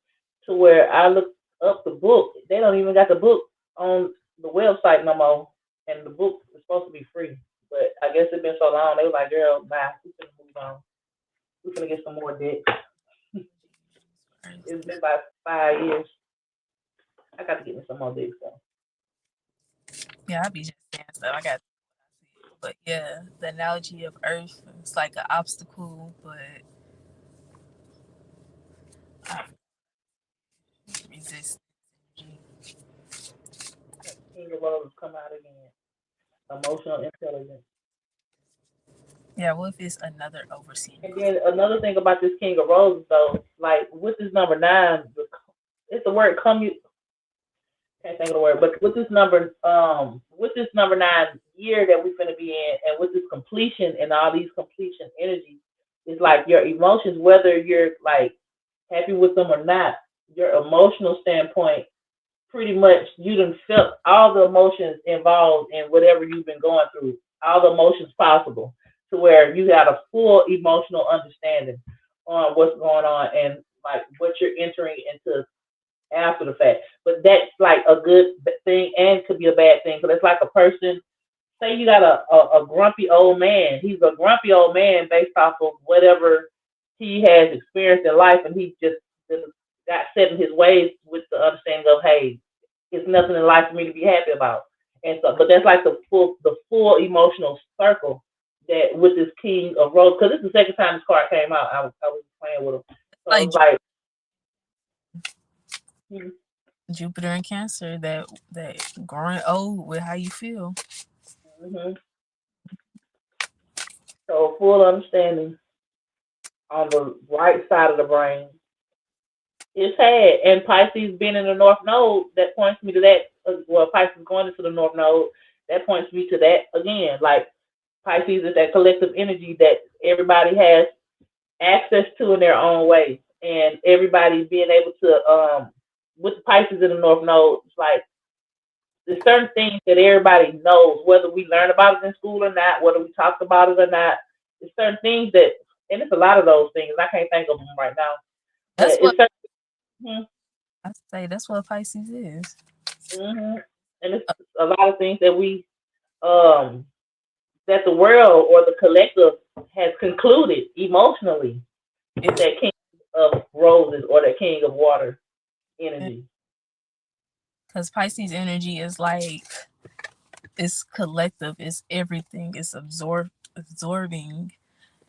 To where I looked up the book. They don't even got the book on the website no more. And the book is supposed to be free. But I guess it's been so long, they was like, girl, bye, we finna move on. We finna get some more decks. It's been about 5 years. I got to get me some more decks though. Yeah, I be just saying stuff. I got, but yeah, the analogy of Earth, it's like an obstacle, but uh, resist. King of Roses come out again. Emotional intelligence. Yeah, what if it's another overseer And card? then another thing about this King of Roses though, like with this number 9, it's the word can't think of the word, but with this number 9 year that we're gonna be in, and with this completion and all these completion energies, it's like your emotions, whether you're like happy with them or not, your emotional standpoint, pretty much you done felt all the emotions involved in whatever you've been going through, all the emotions possible, to where you got a full emotional understanding on what's going on and like what you're entering into after the fact. But that's like a good thing and could be a bad thing. Because it's like a person, say you got a grumpy old man. He's a grumpy old man based off of whatever he has experienced in life, and he just got set in his ways with the understanding of, hey, it's nothing in life for me to be happy about. And so, but that's like the full emotional circle that with this King of Roses, because this is the second time this card came out. I was playing with him, so Like it's like, hmm, Jupiter and Cancer, that growing old with how you feel. hmm, so full understanding on the right side of the brain. It's had, and Pisces being in the North Node, that points me to that. Well, Pisces going into the North Node, that points me to that again. Like Pisces is that collective energy that everybody has access to in their own way, and everybody being able to, with Pisces in the North Node, it's like there's certain things that everybody knows, whether we learn about it in school or not, whether we talk about it or not. it's certain things that, and it's a lot of those things. I can't think of them right now, but That's what it's certain, I say. That's what Pisces is. mm-hmm, and it's a lot of things that we um that the world or the collective has concluded emotionally with that king of roses or that king of water energy. Because Pisces energy is like it's collective, it's everything, it's absorbing,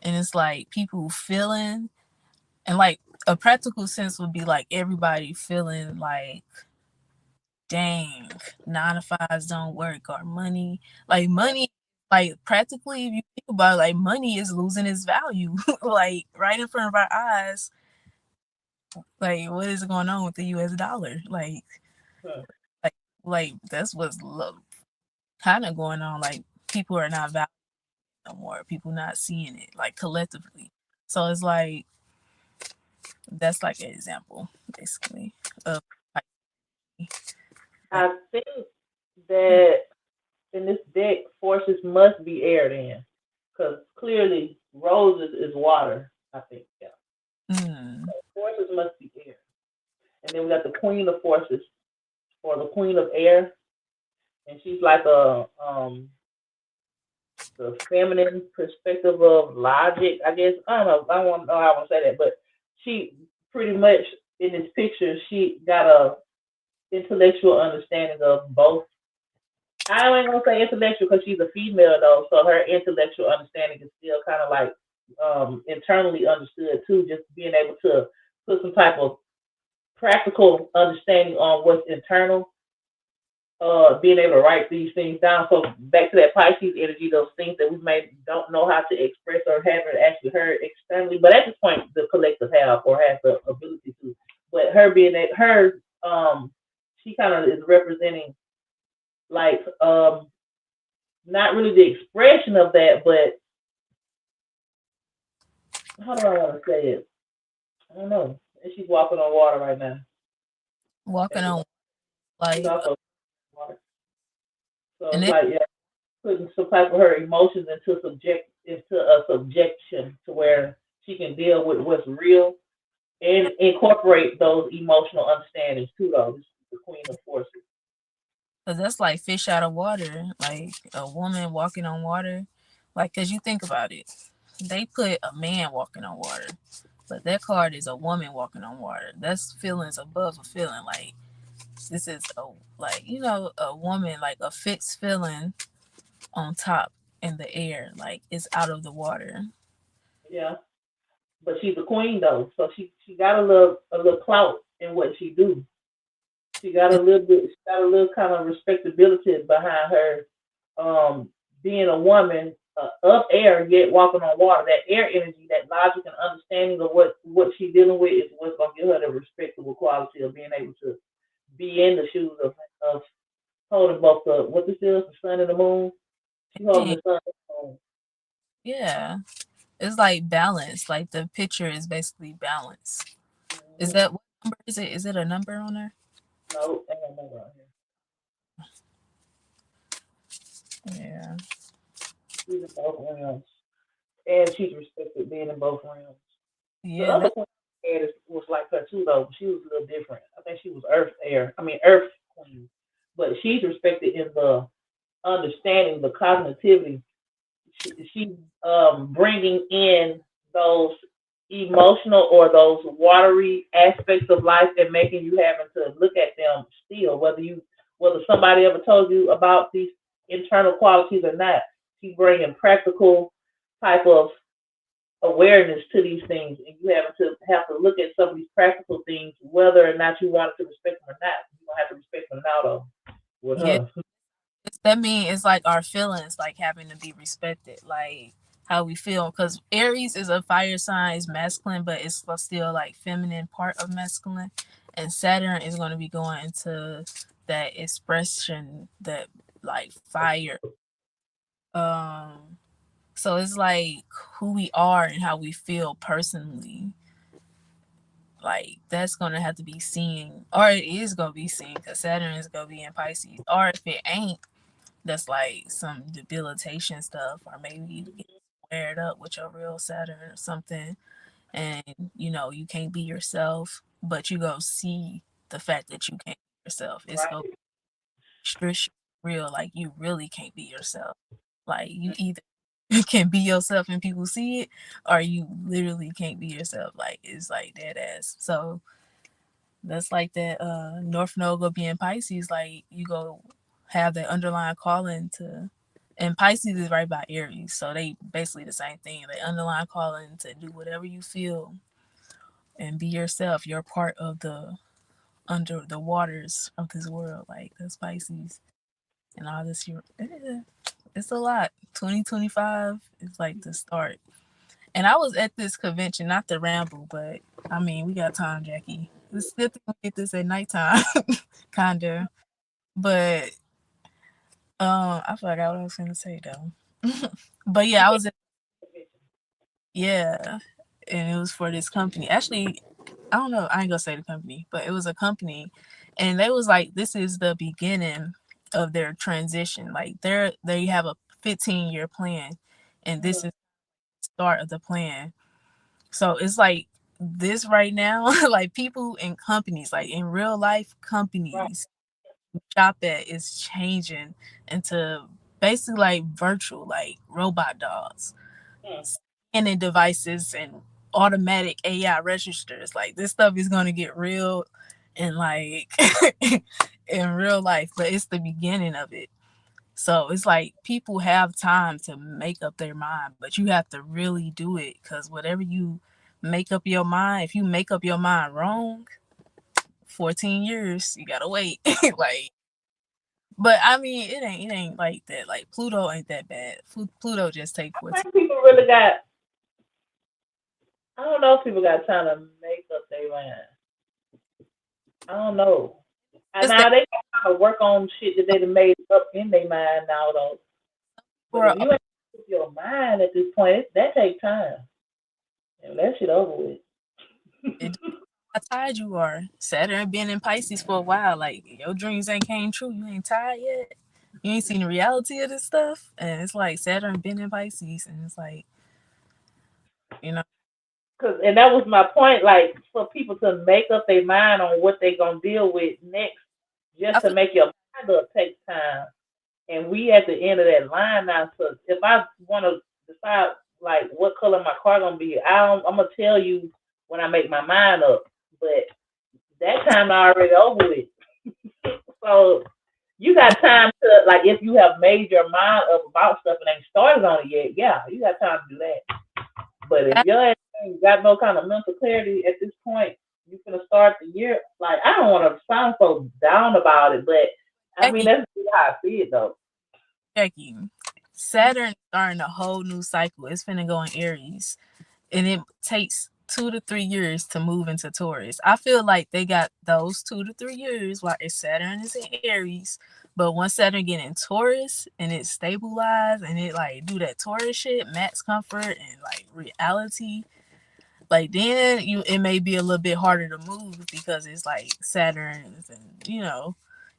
and it's like people feeling, and like a practical sense would be like everybody feeling like, dang, 9 to 5s don't work, or money, like practically, if you think about it, like money is losing its value, like right in front of our eyes. Like, what is going on with the U.S. dollar? Hmm. Like, like that's what's kind of going on. Like, people are not valuing no more. People not seeing it like collectively. So it's like that's like an example, basically, of but I think that in this deck, forces must be aired in because clearly roses is water. I think yeah, mm, forces must be air, and then we got the queen of forces or the queen of air, and she's like a the feminine perspective of logic. I guess I don't know. I don't know how I want to say that, but she pretty much in this picture she got a intellectual understanding of both. I ain't gonna say intellectual because she's a female though, so her intellectual understanding is still kind of like internally understood too. Just being able to put some type of practical understanding on what's internal, being able to write these things down. So back to that Pisces energy, those things that we may don't know how to express or haven't actually heard externally, but at this point the collective have or has the ability to. But her being at her, she kind of is representing like not really the expression of that, but how do I want to say it? I don't know. And she's walking on water right now. walking And on she's like, also water. So and it's it like yeah, putting some type of her emotions into a subjection to where she can deal with what's real and incorporate those emotional understandings to those. The queen of forces. because that's like fish out of water, like a woman walking on water. Like, cause you think about it, they put a man walking on water, but that card is a woman walking on water. That's feelings above a feeling. Like, this is a, like, a woman, like a fixed feeling on top in the air, like it's out of the water. Yeah, but she's a queen though, so she got a little clout in what she do. She got a It, little bit. She got a little kind of respectability behind her, being a woman of air yet walking on water. That air energy, that logic and understanding of what she's dealing with is what's gonna give her the respectable quality of being able to be in the shoes of holding both the what this is, the sun and the moon. She's holding and the sun and the moon. yeah, it's like balance. Like the picture is basically balance. Is Mm-hmm. that what number is it? Is it a number on there? No, I don't know about here. Yeah. She's in both realms, and she's respected being in both realms. The Yeah, other that queen was like her too, though. She was a little different. I think she was Earth Air. I mean Earth Queen, but she's respected in the understanding, the cognitivity. She's bringing in those emotional or those watery aspects of life and making you having to look at them still, whether somebody ever told you about these internal qualities or not. She's bringing practical type of awareness to these things, and you have to look at some of these practical things, whether or not you want to respect them or not. You don't have to respect them now, though. With yeah, her, that means it's like our feelings like having to be respected, like how we feel. Because Aries is a fire sign, is masculine, but it's still like feminine part of masculine, and Saturn is going to be going into that expression, that like fire. Um, so it's like who we are and how we feel personally. Like that's gonna have to be seen, or it is gonna be seen, because Saturn is gonna be in Pisces. Or if it ain't, that's like some debilitation stuff, or maybe squared up with your real Saturn or something, and you can't be yourself, but you go see the fact that you can't be yourself. It's go Right. strict real, like you really can't be yourself. Like you either can be yourself and people see it, or you literally can't be yourself. Like it's like dead ass. So that's like that North Node go being Pisces, like you go have that underlying calling to, and Pisces is right by Aries, so they basically the same thing. They underlying calling to do whatever you feel and be yourself. You're part of the under the waters of this world. Like that's Pisces and all this. It's a lot. 2025 is like the start. And I was at this convention, not the ramble, but I mean, we got time, Jackie. It's good to get this at nighttime, kinda. But I forgot what I was gonna say though. But yeah, I was at, yeah, and it was for this company. Actually, I don't know. I ain't gonna say the company, but it was a company, and they was like, this is the beginning of their transition. Like they have a 15-year plan, and this is the start of the plan. So it's like this right now, like people in companies, like in real life Right. companies, shop at is changing into basically like virtual, like robot dogs, Mm. scanning devices and automatic AI registers. Like this stuff is gonna get real and like in real life, but it's the beginning of it. So it's like people have time to make up their mind, but you have to really do it because whatever you make up your mind, if you make up your mind wrong, 14 years, you gotta wait. Like, but I mean, it ain't like that. Like Pluto ain't that bad. Pluto just take I 14. think people really got. I don't know if people got time to make up their mind. I don't know. And It's that now they got to work on shit that they done made up in their mind now though. But if for you ain't with your mind at this point, that takes time. And that shit over with. it, how tired you are. Saturn been in Pisces for a while. Like your dreams ain't came true. You ain't tired yet. You ain't seen the reality of this stuff. And it's like Saturn been in Pisces, and it's like you know. Cause and that was my point. Like for people to make up their mind on what they gonna deal with next, I just to feel make your mind up takes time. And we at the end of that line now. So if I want to decide like what color my car gonna be, I'm gonna tell you when I make my mind up. But that time already over with. So you got time to like if you have made your mind up about stuff and ain't started on it yet, yeah, you got time to do that. But if that your ass ain't got no kind of mental clarity at this point, you gonna start the year like I don't want to sound so down about it, but I mean Jackie, that's how I see it though. Jackie. Saturn starting a whole new cycle. It's finna go in Aries, and it takes 2 to 3 years to move into Taurus. I feel like they got those 2 to 3 years while Saturn is in Aries, but once Saturn get in Taurus and it stabilize and it like do that Taurus shit, max comfort and like reality, like then it may be a little bit harder to move because it's like Saturn and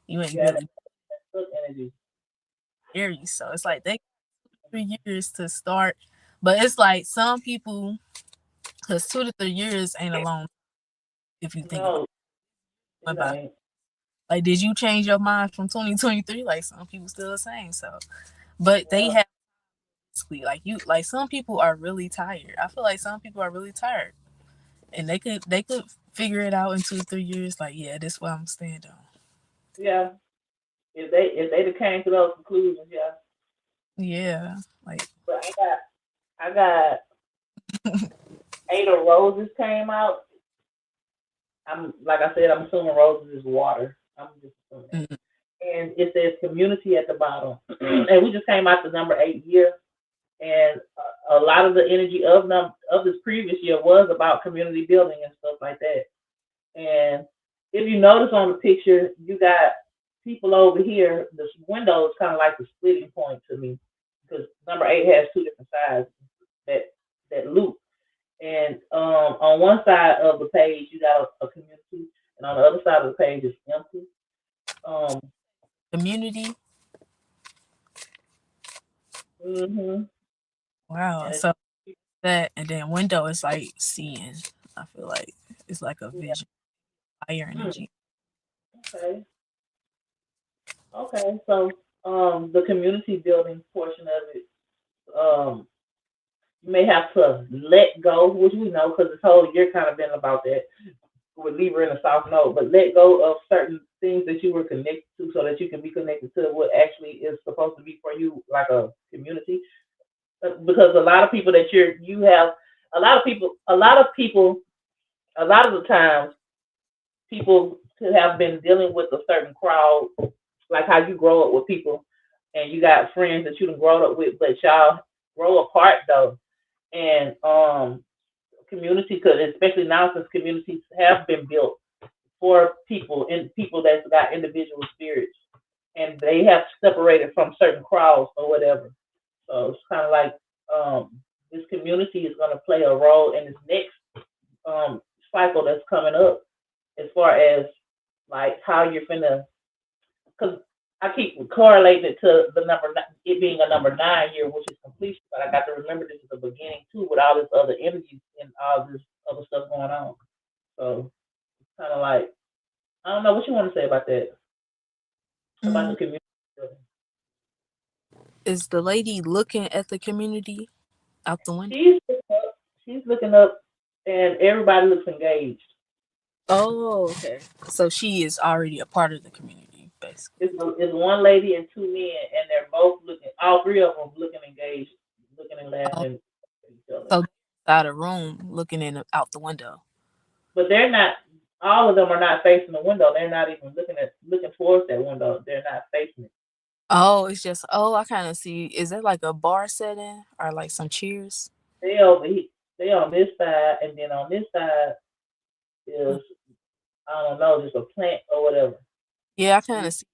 you ain't Yeah, really that's good energy. Aries, so it's like they 3 years to start, but it's like some people because 2 to 3 years ain't a long if you think about No, it. it ain't. Like, did you change your mind from 2023? Like, some people still the same. So, but they Yeah, have like like some people are really tired. I feel like some people are really tired, and they could figure it out in 2 3 years. Like, yeah, this is what I'm standing on. yeah. If they came to those conclusions, yeah. Yeah, like But I got Eight of Roses came out. I'm like I said, I'm assuming roses is water. I'm just assuming that. mm, And it says community at the bottom, and we just came out the number 8 year, and a lot of the energy of this previous year was about community building and stuff like that. And if you notice on the picture, you got people over here. The window is kind of like the splitting point to me because number 8 has two different sides that loop. And on one side of the page, you got a community, and on the other side of the page is empty. Um, community. hmm Wow. And So that, and then window is like seeing. I feel like it's like a yeah. vision, fire energy. Okay. Okay. So the community building portion of it, you may have to let go, which we know because this whole year kind of been about that with Libra in the South Node, but let go of certain things that you were connected to so that you can be connected to what actually is supposed to be for you, like a community. Because a lot of people that you have, a lot of the times, people could have been dealing with a certain crowd, like how you grow up with people, and you got friends that you done grown up with, but y'all grow apart though, and community could, especially now since communities have been built for people and people that's got individual spirits, and they have separated from certain crowds or whatever. So it's kind of like this community is going to play a role in this next cycle that's coming up, as far as like how you're finna. Because I keep correlating it to the it being a number 9 here, which is completion. But I got to remember this is the beginning too, with all this other energies and all this other stuff going on. So kind of like I don't know what you want to say about that, about Mm, the community. is the lady looking at the community out the window? She's she's looking up, and everybody looks engaged. Oh, okay. So she is already a part of the community, basically. It's one lady and two men, and they're both looking. All three of them looking engaged, looking and Oh, laughing at each other. so out of room, looking in out the window. But they're not. All of them are not facing the window. They're not even looking towards that window. They're not facing it. Oh, it's just I kind of see. Is it like a bar setting or like some cheers? They over here. They on this side, and then on this side Mm. is I don't know, just a plant or whatever. Yeah, I kind You of see.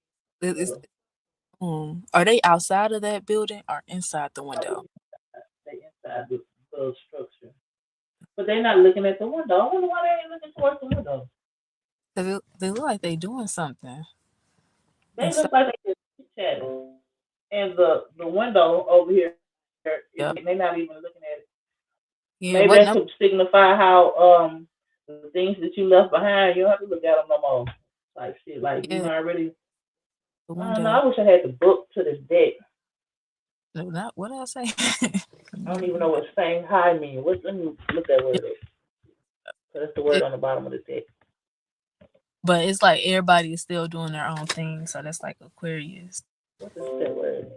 It's, know, are they outside of that building or inside the window? they inside the structure, but they're not looking at the window. I wonder why they ain't looking towards the window. 'Cause they look like they doing something They inside. look like they just chatting, and the window over here is Yeah, they're not even looking at it. yeah. Maybe What that number? could signify how the things that you left behind, you don't have to look at them no more. Like shit, like you Yeah, already. the I don't know. window. I wish I had the book to this deck. No, not what did I say? I don't even know what saying hi mean. What? Let me look that word up. Cause that's the word It, on the bottom of the deck. but it's like everybody is still doing their own thing, so that's like Aquarius. What is that word?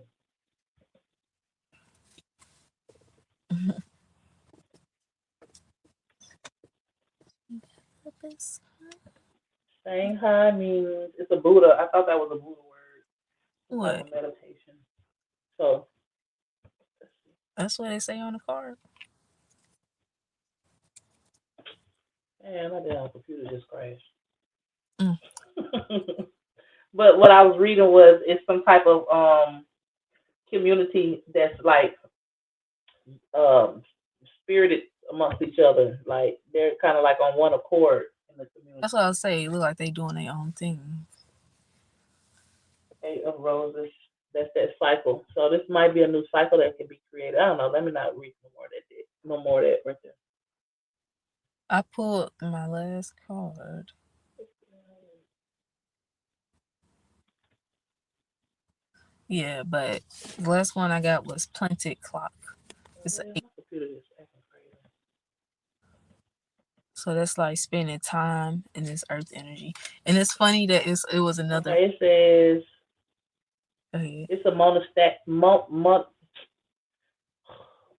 Saying hi means it's a Buddha. I thought that was a Buddha word. Some type What? of meditation. So, That's what they say on the card. man, my damn computer just crashed. Mm, But what I was reading was it's some type of community that's like um spirited amongst each other. Like they're kind of like on one accord in the that's what community. I was saying. It look like they doing their own thing. Eight of Roses. That's that cycle. So this might be a new cycle that can be created. I don't know. Let me not read no more of that. No more of that right there. I pulled my last card. Yeah, but the last one I got was Planted Clock. It's a Yeah, eight, my computer is acting crazy. so that's like spending time in this earth energy. And it's funny that it was another. Okay, it says Go ahead. it's a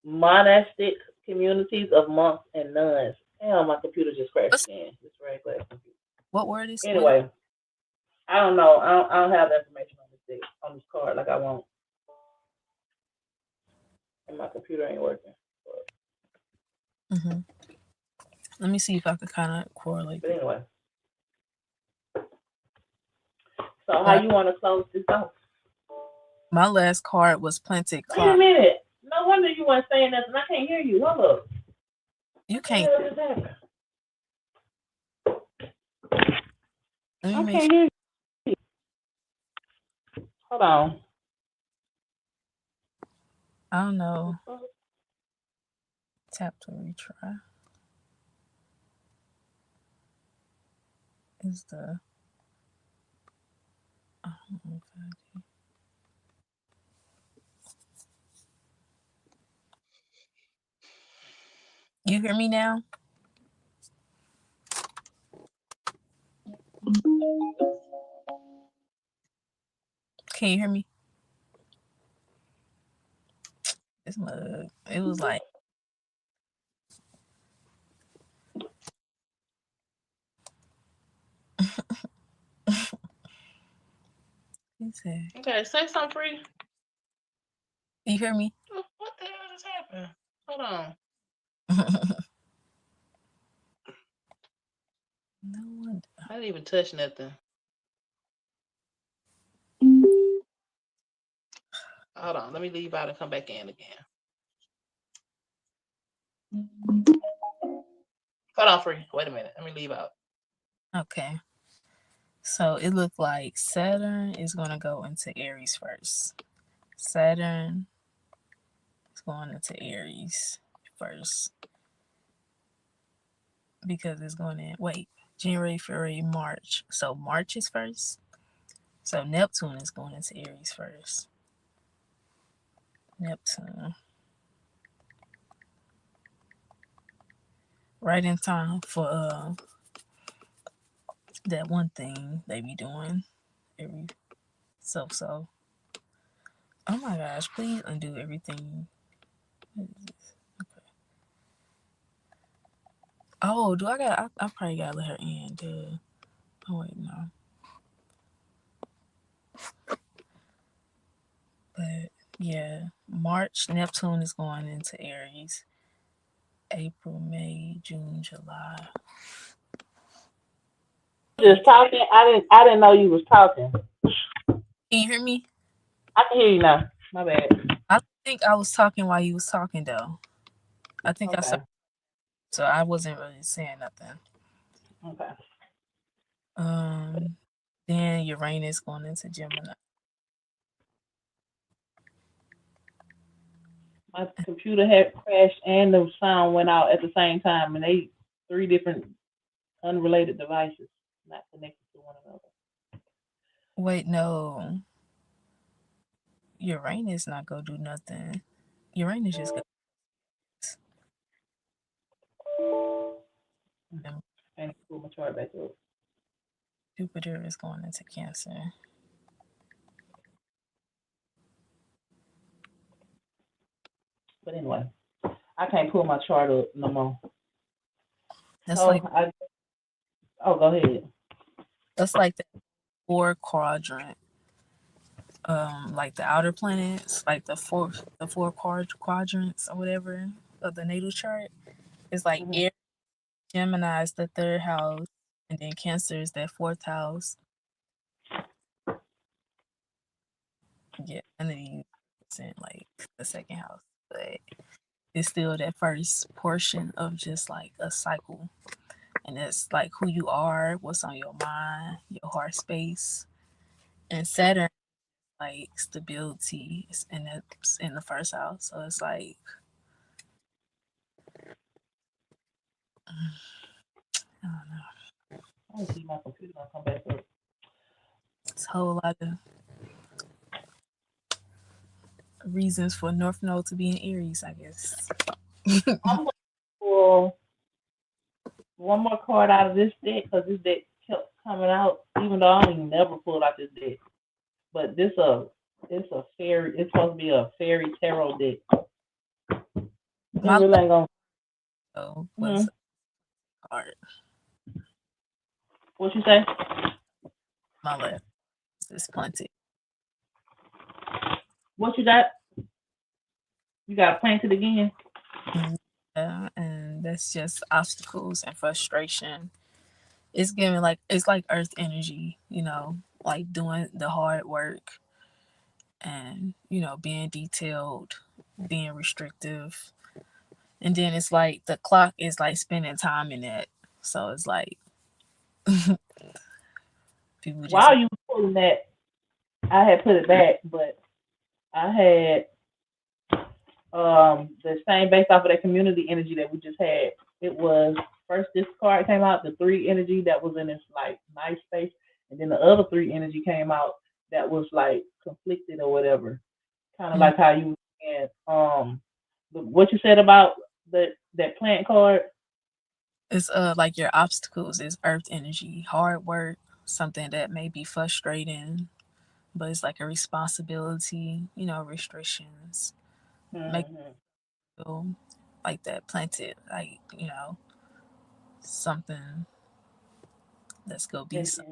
monastic communities of monks and nuns. Damn, my computer just crashed What's again. This regular computer. what word is what? Anyway, I don't know. I don't have the information on this deck, on this card like I want, and my computer ain't working. Mm-hmm. Let me see if I can kind of correlate But this. anyway, so how But you want to close this off? my last card was Planted Wait a Clock. minute. No wonder you weren't saying nothing. I can't hear you. Hold up. You What the can't. hell is that? Let me I make can't sure. hear you. Hold on. I don't know. Tap to retry is the. Oh, you hear me now? Can you hear me? This mug. It was like. He said, Okay, say something free. you hear me? What the hell just happened? Hold on. No wonder. I didn't even touch nothing. Hold on. Let me leave out and come back in again. Hold on, free. Wait a minute. Let me leave out. Okay. So it looked like Saturn is going to go into Aries first. Saturn is going into Aries first because it's going in, wait, January, February, March. So March is first. So Neptune is going into Aries first. Neptune. Right in time for that one thing they be doing every so. Oh my gosh, please undo everything. What is this? Okay. Oh, do I probably gotta let her in, duh. Oh wait, no. But yeah, March, Neptune is going into Aries. April, May, June, July. Just talking. I didn't know you was talking. Can you hear me? I can hear you now. My bad. I think I was talking while you was talking though. I think I saw, Okay. so I wasn't really saying nothing. Okay. Um, then Uranus going into Gemini. My computer had crashed and the sound went out at the same time, and they three different unrelated devices, not connected to one another. Wait, no, Uranus not gonna do nothing. Uranus just got. And pull my chart back up. Jupiter is going into Cancer. But anyway, I can't pull my chart up no more. That's So like I oh go ahead. that's like the four quadrant. Like the outer planets, like the four quadrants or whatever of the natal chart. It's like Hmm. Aries, Gemini is the third house, and then Cancer is that fourth house. Yeah, and then you percent like the second house, but it's still that first portion of just like a cycle, and it's like who you are, what's on your mind, your heart space, and Saturn like stability is in the first house, so it's like I don't know. I don't see my computer gonna come back up. It's a whole lot of reasons for North Node to be in Aries, I guess. I'm gonna pull one more card out of this deck because this deck kept coming out, even though I don't even never pulled out this deck. But it's a fairy. It's supposed to be a fairy tarot deck. It My really left ain't gonna. though was Hmm. hard. What you say? My left is plenty. What you got? You got to plant it again. Yeah, and that's just obstacles and frustration. It's giving like it's like earth energy, like doing the hard work and being detailed, being restrictive. And then it's like the clock is like spending time in it. So it's like people just While you were pulling that, I had put it back, but I had The same based off of that community energy that we just had. It was first this card came out, the three energy that was in this like nice space, and then the other three energy came out that was like conflicted or whatever. Kind of Mhm. like how you and what you said about that plant card. It's like your obstacles is earth energy, hard work, something that may be frustrating, but it's like a responsibility, restrictions. Make Hmm. you feel like that planted, like, something that's gonna be And some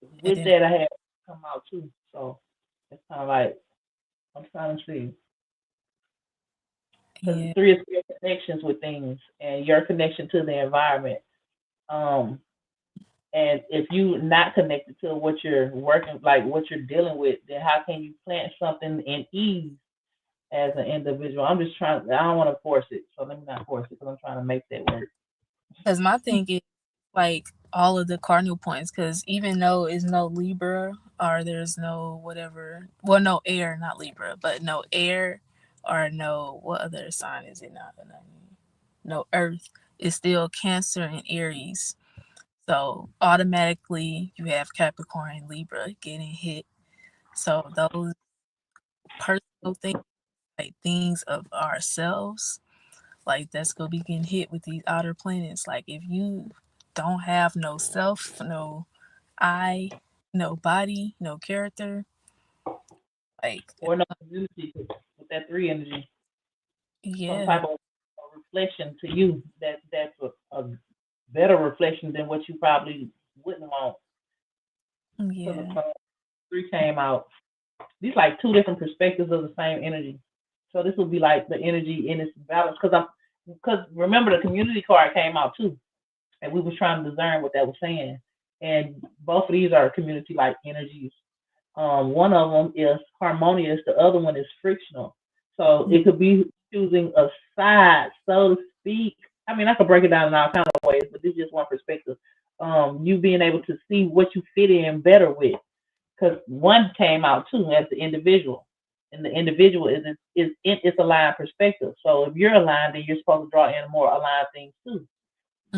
then and with then that, I had come out too. So it's kind of like I'm trying to see because yeah. three is your connections with things and your connection to the environment. Um, And if you not connected to what you're working, like what you're dealing with, then how can you plant something in ease as an individual? I'm just trying. I don't want to force it, so let me not force it because I'm trying to make that work. Because my thing is like all of the cardinal points, because even though it's no Libra or there's no whatever, well, no air, not Libra, but no air or no, what other sign is it not? No earth, it's still Cancer and Aries. So automatically you have Capricorn and Libra getting hit. So those personal things, like things of ourselves, like that's gonna be getting hit with these outer planets. Like if you don't have no self, no I, no body, no character, like Or no community with that three energy, some yeah, type of reflection to you that's a better reflection than what you probably wouldn't want. Because yeah, the three came out, these like two different perspectives of the same energy. So this would be like the energy in its balance. Because remember the community card came out too, and we was trying to discern what that was saying. And both of these are community like energies. One of them is harmonious, the other one is frictional. So it could be choosing a side, so to speak. I mean, I could break it down in all kind of ways, but this is just one perspective. You being able to see what you fit in better with, because one came out too as the individual, and the individual it's aligned perspective. So if you're aligned, then you're supposed to draw in more aligned things too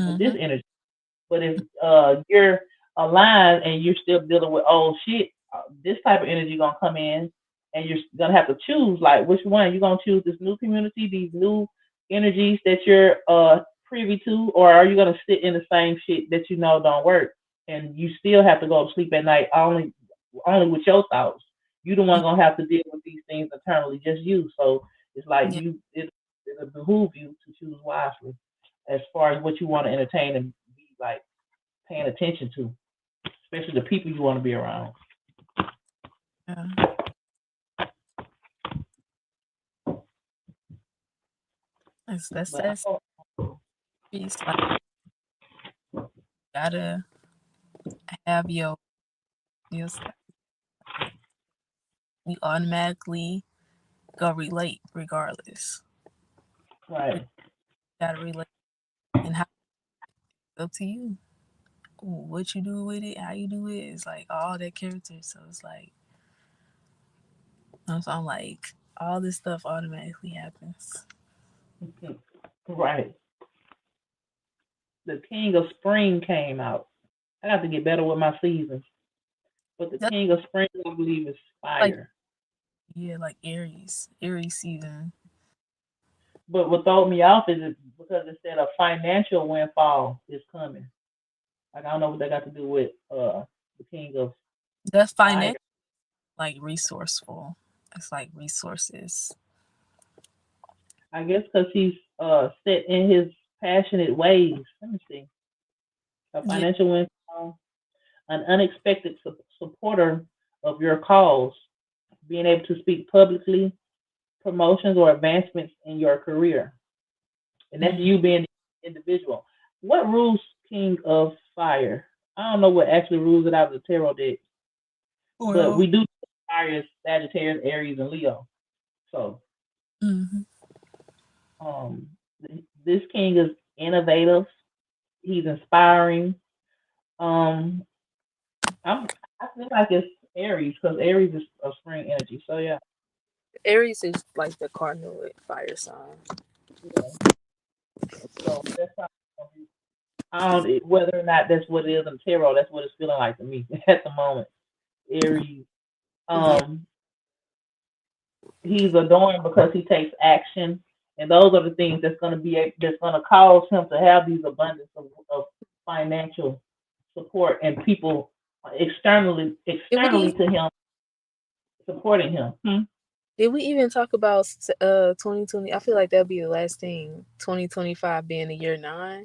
with this mm-hmm, energy. But if you're aligned and you're still dealing with old shit, this type of energy gonna come in, and you're gonna have to choose like which one you're gonna choose. This new community, these new energies that you're privy to, or are you gonna sit in the same shit that you know don't work, and you still have to go to sleep at night only with your thoughts. You the one gonna have to deal with these things internally, just you. So it's like yeah, it behoove you to choose wisely as far as what you want to entertain and be like paying attention to, especially the people you want to be around. yeah. That's But that's it's like gotta have your stuff. Like you automatically go relate regardless. You right, gotta relate and how it's up to you. What you do with it, how you do it, is like all that character. So it's like I'm like all this stuff automatically happens. right. The King of Spring came out. I got to get better with my seasons, but the That's King of Spring, I believe, is like fire. yeah, like Aries season. But what throw me off is because it said a financial windfall is coming. Like I don't know what that got to do with the King of That's Fire. financial, like resourceful. It's like resources. I guess because he's set in his passionate ways. Let me see. A Yeah, financial windfall, an unexpected supporter of your cause, being able to speak publicly, promotions or advancements in your career. And that's mm, you being the individual. What rules King of Fire? I don't know what actually rules it out of the tarot deck, but well, we do fire as Sagittarius, Aries, and Leo. So hmm um, this king is innovative. He's inspiring. Um, I feel like it's Aries because Aries is a spring energy. So yeah, Aries is like the cardinal fire sign. Yeah. So that's how it's gonna be. I don't whether or not that's what it is in tarot. That's what it's feeling like to me at the moment. Aries. Yeah, Um, he's adorned because he takes action, and those are the things that's going to cause him to have these abundance of financial support and people did externally we to him supporting him. Hmm? did we even talk about 2020? I feel like that'll be the last thing. 2025 being the year 9, Oh,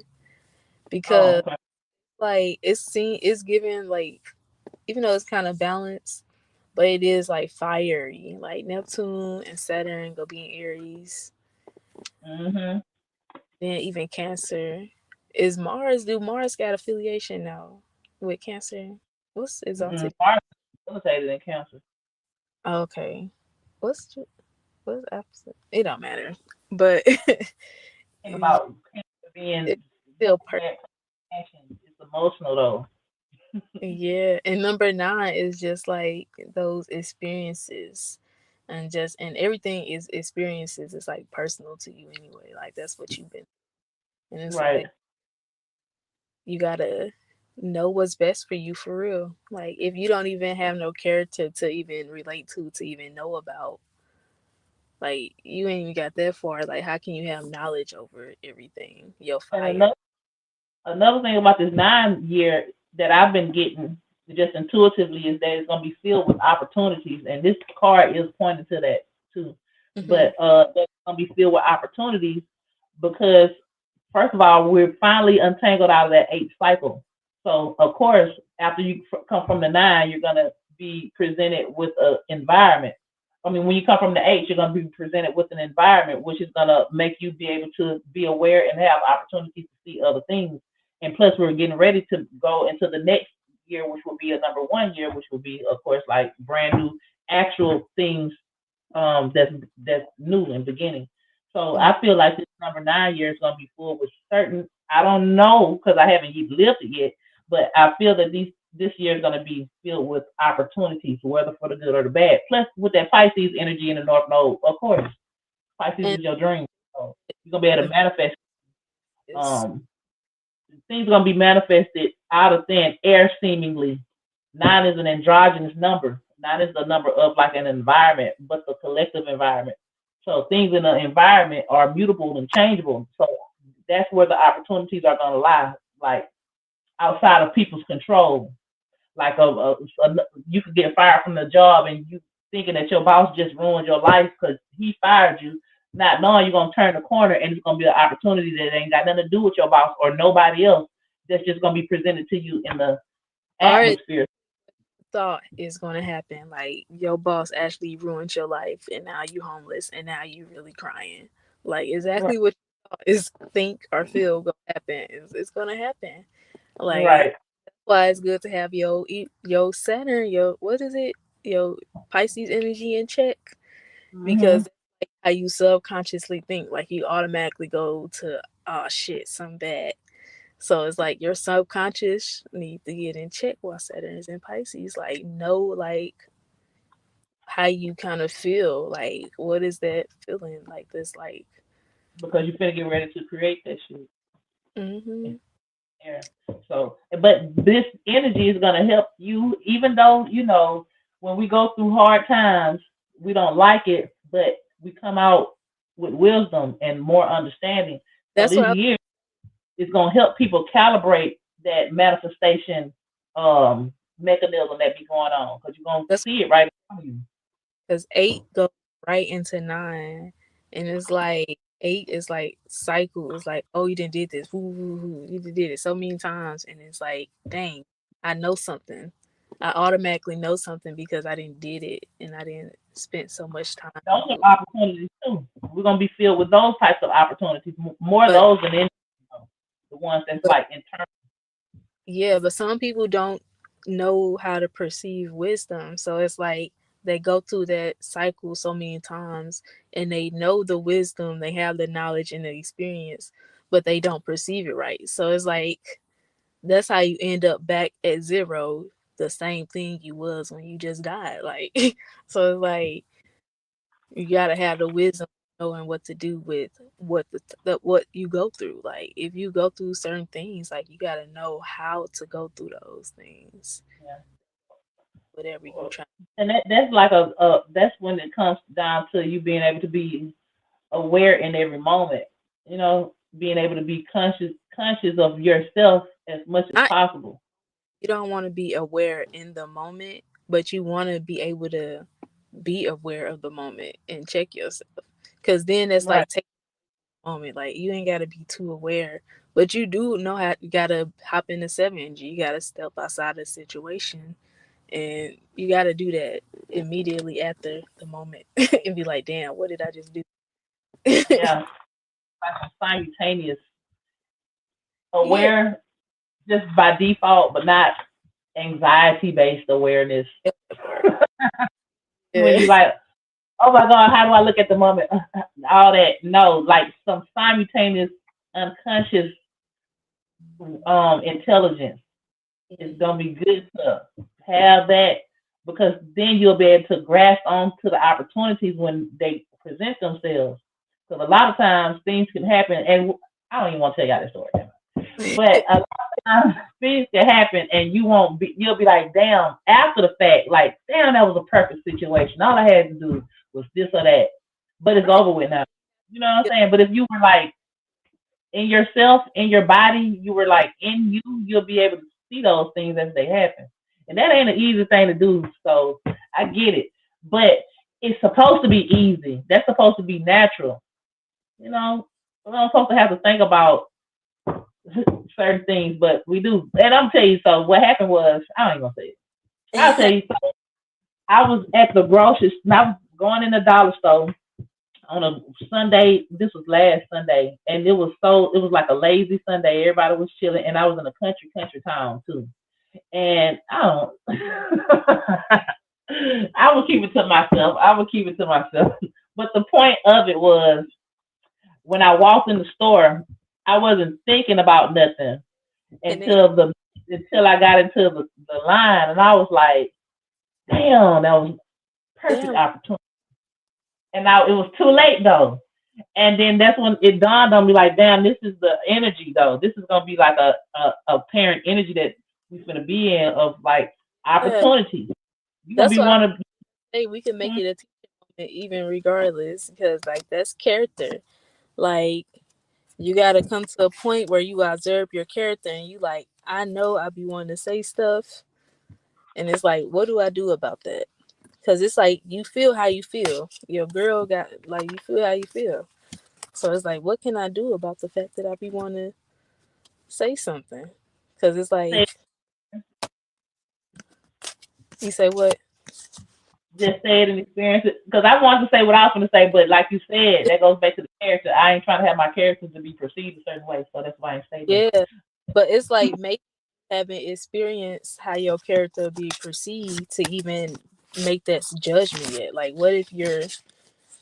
because okay. like it's given like, even though it's kind of balanced, but it is like fiery. Like Neptune and Saturn go be in Aries. Mhm. Then even Cancer. Is Mars, do Mars got affiliation now with Cancer? What's Mm-mm. exalted? Mars is facilitated in Cancer. Okay. What's what's opposite? It don't matter. But Think about Cancer being it's still that action. It's emotional though. yeah. And number 9 is just like those experiences. And everything is experiences. It's like personal to you anyway. Like that's what you've been. And it's Right. like you gotta know what's best for you for real. Like if you don't even have no character to even relate to even know about, like you ain't even got that far. Like how can you have knowledge over everything? Your And fire. another thing about this 9 year that I've been getting just intuitively is that it's gonna be filled with opportunities, and this card is pointing to that too. Hmm. But that's gonna be filled with opportunities because first of all, we're finally untangled out of that 8 cycle. So of course, after you come from the 9, you're gonna be presented with an environment. I mean, when you come from the 8, you're gonna be presented with an environment which is gonna make you be able to be aware and have opportunities to see other things. And plus, we're getting ready to go into the next year, which will be a number 1 year, which will be, of course, like brand new actual things that's new and beginning. So Hmm. I feel like this number 9 year is gonna be full with certain. I don't know because I haven't lived it yet, but I feel that this year is gonna be filled with opportunities, whether for the good or the bad. Plus, with that Pisces energy in the North Node, of course, Pisces And is your dream. So you're gonna be able to manifest. it's Um, Things are gonna be manifested out of thin air, seemingly. 9 is an androgynous number. 9 is the number of like an environment, but the collective environment. So things in the environment are mutable and changeable. So that's where the opportunities are gonna lie, like outside of people's control. Like you could get fired from the job, and you thinking that your boss just ruined your life because he fired you, not knowing you're gonna turn the corner and it's gonna be an opportunity that ain't got nothing to do with your boss or nobody else. That's just gonna be presented to you in the already atmosphere. thought is gonna happen. Like your boss actually ruined your life and now you homeless and now you really crying. Like Right. exactly what you thought is think or feel gonna happen. It's gonna happen. Like Right. why it's good to have your Saturn, your what is it? Your Pisces energy in check, because Mhm. that's like how you subconsciously think. Like you automatically go to oh shit, something bad. So it's like your subconscious need to get in check while Saturn is in Pisces. Like know like how you kind of feel. Like what is that feeling? Like this like Because you're finna get ready to create that shit. mm-hmm. Yeah. So, but this energy is going to help you, even though, when we go through hard times, we don't like it, but we come out with wisdom and more understanding. So, That's this what I year is going to help people calibrate that manifestation mechanism that be going on because you're going to that's see it right in front of you. because 8 goes right into 9, and it's like 8 is like cycle. It's like, oh, you didn't did this, woo, woo, woo. You did it so many times, and it's like, dang, I know something. I automatically know something because I didn't did it, and I didn't spend so much time Those with. are opportunities too. We're going to be filled with those types of opportunities, more of But those than the ones that's but like internal. yeah, but some people don't know how to perceive wisdom. So it's like they go through that cycle so many times and they know the wisdom, they have the knowledge and the experience, but they don't perceive it right. So it's like that's how you end up back at zero, the same thing you was when you just died. Like so it's like You gotta have the wisdom knowing what to do with what you go through. Like if you go through certain things, like you gotta know how to go through those things. Yeah. Whatever you try. And that's like a that's when it comes down to you being able to be aware in every moment. You know, being able to be conscious of yourself as much as Not possible. you don't want to be aware in the moment, but you want to be able to be aware of the moment and check yourself. Cause then it's Right. like take a moment. Like you ain't gotta be too aware. But you do know how you gotta hop into 7G. You gotta step outside the situation. And you gotta do that immediately after the moment and be like, damn, what did I just do? Yeah. Like a simultaneous Yeah. aware just by default, but not anxiety based awareness. That part. When Yeah. you like, oh my God, how do I look at the moment? All that. No, like some simultaneous unconscious intelligence is Mhm. gonna be good to have that because then you'll be able to grasp onto the opportunities when they present themselves. Because a lot of times things can happen, and I don't even want to tell y'all this story, but a lot of times things can happen, and you'll be like, damn, after the fact, like, damn, that was a perfect situation. All I had to do was this or that, but it's Right. over with now. You know what I'm saying? But if you were like in yourself, in your body, you were like in you, you'll be able to see those things as they happen. And that ain't an easy thing to do. So I get it. But it's supposed to be easy. That's supposed to be natural. You know, we're not supposed to have to think about certain things, but we do. And I'm tell you, so what happened was, I don't even gonna say it. I'll tell you, so I was at the grocery, I was going in the dollar store on a Sunday. This was last Sunday, and it was like a lazy Sunday. Everybody was chilling, and I was in a country town too. And I don't, I would keep it to myself. I would keep it to myself. But the point of it was when I walked in the store, I wasn't thinking about nothing And then, until the until I got into the line, and I was like, damn, that was perfect damn, opportunity. And now it was too late though. And then that's when it dawned on me like, damn, this is the energy though. This is gonna be like a parent energy that we're gonna be in of like yeah. opportunities. You're gonna That's be why I one of say we can make it a teaching moment even regardless, because like that's character. Like you gotta come to a point where you observe your character and you like, I know I be wanting to say stuff, and it's like, what do I do about that? Because it's like you feel how you feel. Your girl got like you feel how you feel. So it's like, what can I do about the fact that I be wanting to say something? Because it's like say you say what? just say it and experience it. Because I wanted to say what I was gonna say, but like you said, that goes back to the character. I ain't trying to have my characters to be perceived a certain way, so that's why I ain't say that. Yeah, but it's like maybe having experienced how your character be perceived to even make that judgment yet. Like, what if you're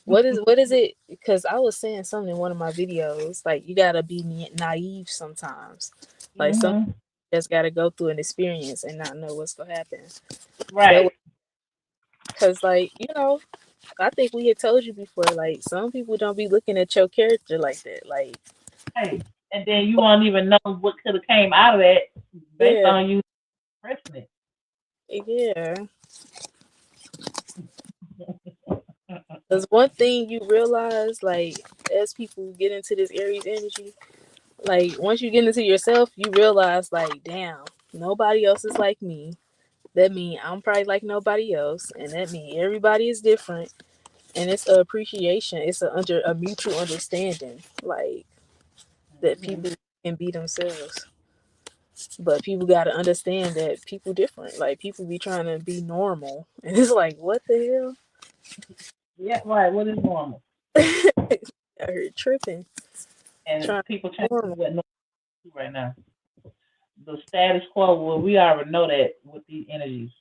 what is it? Because I was saying something in one of my videos. Like, you gotta be naive sometimes. Like, some Hmm. just gotta go through an experience and not know what's gonna happen. That Right. way, because like I think we had told you before. Like, some people don't be looking at your character like that. Like, Right. And then you won't even know what could have came out of that based yeah, on you expressing yeah. it. There's one thing you realize, like, as people get into this Aries energy, like, once you get into yourself, you realize, like, damn, nobody else is like me. That mean I'm probably like nobody else, and that mean everybody is different. And it's a appreciation. It's a mutual understanding, like that Hmm. people can be themselves. But people gotta understand that people different. Like people be trying to be normal, and it's like, what the Yeah, right. What is normal? hell? I heard tripping, And trying to people be change normal. what normal is right now. The status quo, well, we already know that with these energies.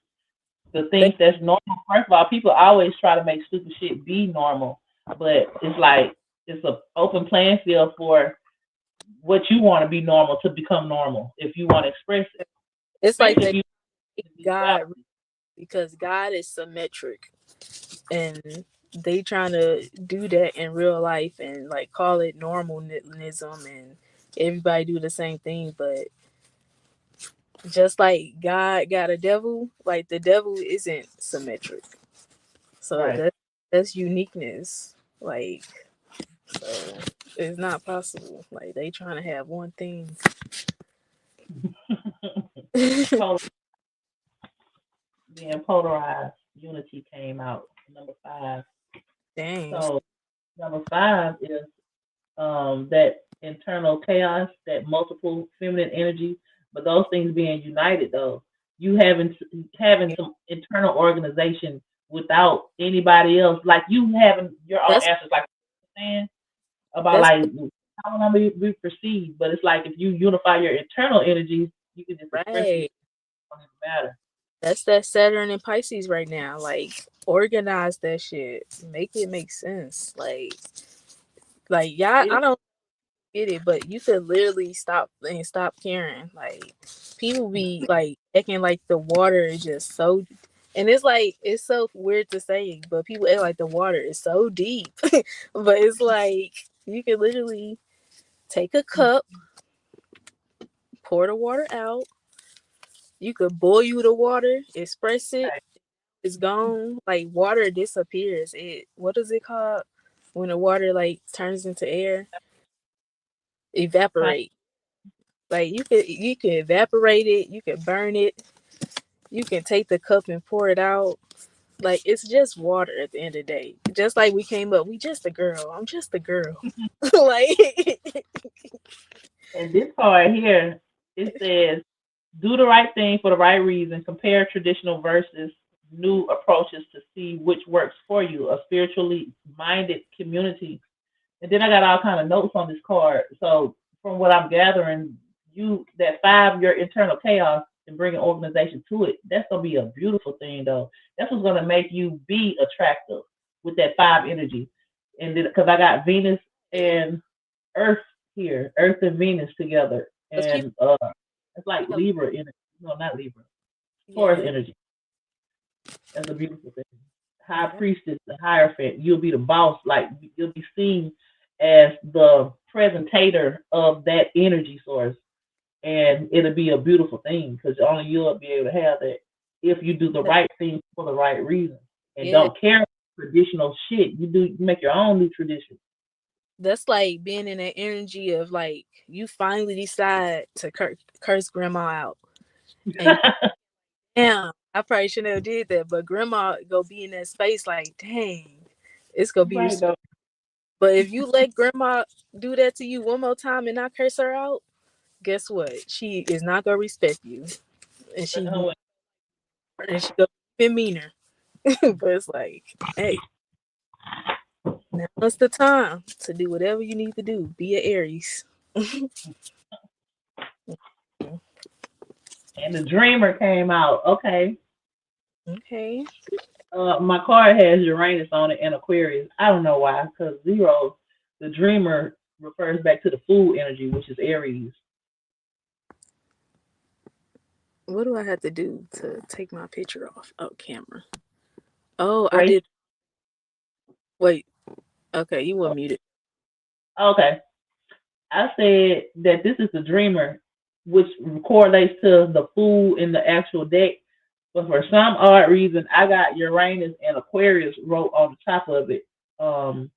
The They things that's normal, first of all, people always try to make stupid shit be normal. But it's like, it's an open playing field for what you want to be normal to become normal if you want to express it. It's like Especially if they you hate want to be God duality. because God is symmetric, and they trying to do that in real life and like call it normalism and everybody do the same thing, but just like God got a devil, like the devil isn't symmetric. So Right. that's uniqueness. Like so it's not possible. Like they trying to have one thing. Polar, being polarized, unity came out. Number five. Dang. So number five is that internal chaos, that multiple feminine energy, but those things being united though, you having some internal organization without anybody else, like you having your own That's answers, like saying about that's like how want to be perceived, but it's like if you unify your internal energies, you can just express yourself. right. It doesn't matter. That's that Saturn and Pisces right now. Like organize that shit. Make it make sense. Like y'all, It I don't get it, but you could literally stop caring. Like people be like acting like the water is just so, and it's like it's so weird to say, but people act like the water is so deep. But it's like you can literally take a cup, pour the water out. You could boil the water, express it. It's gone. Like water disappears. It what is it called when the water like turns into air? right. Evaporate. Like you can evaporate it, you can burn it, you can take the cup and pour it out. Like it's just water at the end of the day. Just like we came up, we just a girl. I'm just a girl. Like And this part here, it says, do the right thing for the right reason. Compare traditional versus new approaches to see which works for you. A spiritually minded community. And then I got all kind of notes on this card. So from what I'm gathering, you that five, your internal chaos and bringing organization to it. That's gonna be a beautiful thing, though. That's what's gonna make you be attractive with that five energy. And then because I got Venus and Earth here, Earth and Venus together, those people and it's like feel Libra energy. No, not Libra. Taurus yeah, energy. That's a beautiful thing. High yeah. priestess, the hierophant. You'll be the boss. Like you'll be seen as the presentator of that energy source, and it'll be a beautiful thing because only you'll be able to have that if you do the right thing for the right reason and Yeah. don't care traditional shit. You make your own new tradition. That's like being in that energy of like you finally decide to curse grandma out. And you damn, I probably shouldn't have did that, but grandma go be in that space like, dang, it's gonna be Right respect. though. But if you let grandma do that to you one more time and not curse her out, guess what? She is not gonna respect you, and she go even meaner. But it's like, hey, now's the time to do whatever you need to do. Be an Aries. And the Dreamer came out. Okay. Okay. My card has Uranus on it and Aquarius. I don't know why, because zero, the Dreamer refers back to the food energy, which is Aries. What do I have to do to take my picture off? Oh, camera. Oh, I Grace. did. Wait. Okay, you were muted. Okay. I said that this is the Dreamer, which correlates to the food in the actual deck. But for some odd reason, I got Uranus and Aquarius wrote on the top of it. Um,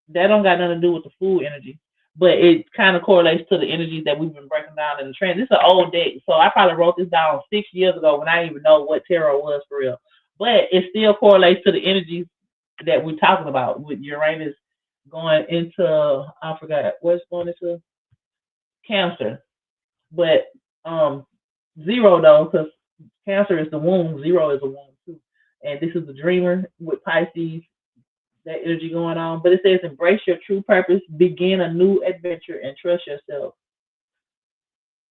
that don't got nothing to do with the food energy, but it kind of correlates to the energies that we've been breaking down in the trend. This is an old deck, so I probably wrote this down 6 years ago when I didn't even know what tarot was for real. But it still correlates to the energies that we're talking about with Uranus going into, I forgot what's going into Cancer, but um zero though, because Cancer is the womb, zero is a womb too, and this is the Dreamer with Pisces, that energy going on. But it says embrace your true purpose, begin a new adventure, and trust yourself.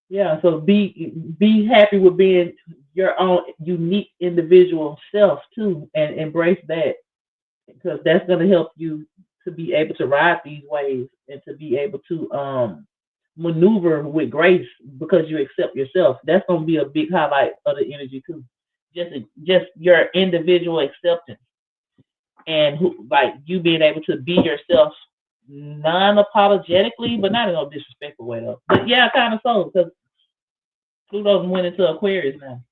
Yeah, so be happy with being your own unique individual self too, and embrace that because that's gonna help you to be able to ride these waves and to be able to maneuver with grace because you accept yourself. That's gonna be a big highlight of the energy too. Just just your individual acceptance and who, like you being able to be yourself non-apologetically, but not in a disrespectful way though. But yeah, kind of so because Pluto went into Aquarius now.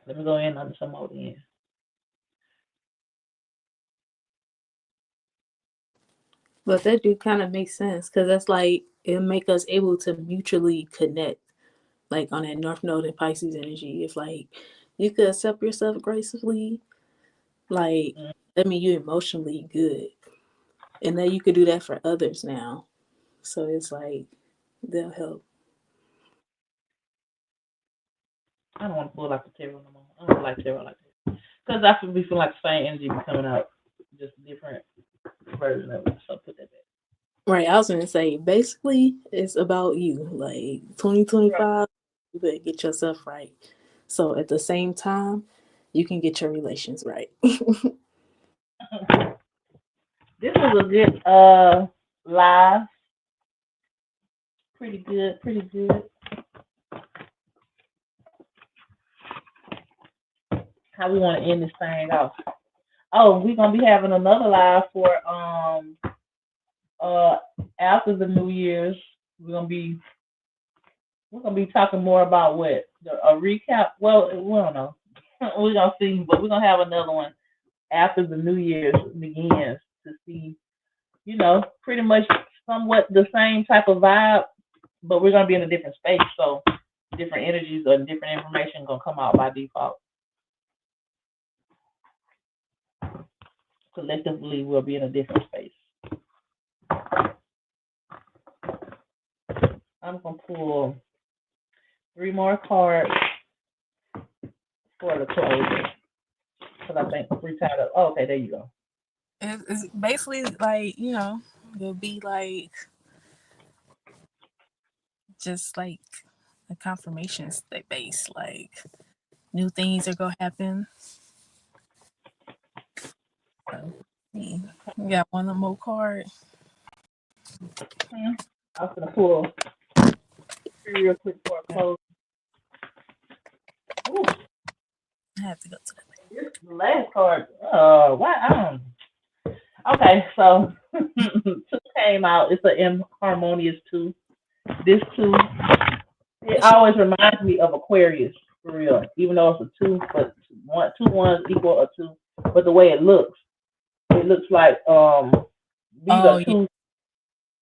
Let me go in under some more then. But that do kind of make sense because that's like it make us able to mutually connect, like on that North Node and Pisces energy. If like you could accept yourself gracefully, like Mm, that mean you emotionally good, and then you could do that for others now. So it's like they'll help. I don't want to pull like the tarot no more. I don't like tarot like that because I feel like the same energy be coming out, just different version of it. So put that back. Right, I was gonna say basically it's about you. Like 2025, you better get yourself right. So at the same time, you can get your relations right. This was a good live. Pretty good, pretty good. How we want to end this thing off? Oh, we're gonna be having another live for uh after the New Year's. We're gonna be we're gonna be talking more about what a recap. Well, we don't know. We're gonna see, but we're gonna have another one after the New Year's begins to see, pretty much somewhat the same type of vibe, but we're gonna be in a different space, so different energies or different information gonna come out by default. Collectively, we'll be in a different space. I'm gonna pull 3 more cards for the closing because I think we're tired of. Oh, okay, there you go. It's basically like it'll be like just like a confirmation state base. Like new things are gonna happen. So, yeah. We got one more card. I was gonna pull 3 real quick for a close. Ooh, I have to go to that. this the last card. Why? I don't. Okay, so 2 came out. It's an inharmonious 2. This 2, it always reminds me of Aquarius for real. Even though it's a 2, but 2 ones equal a 2. But the way it looks like these Oh are yeah.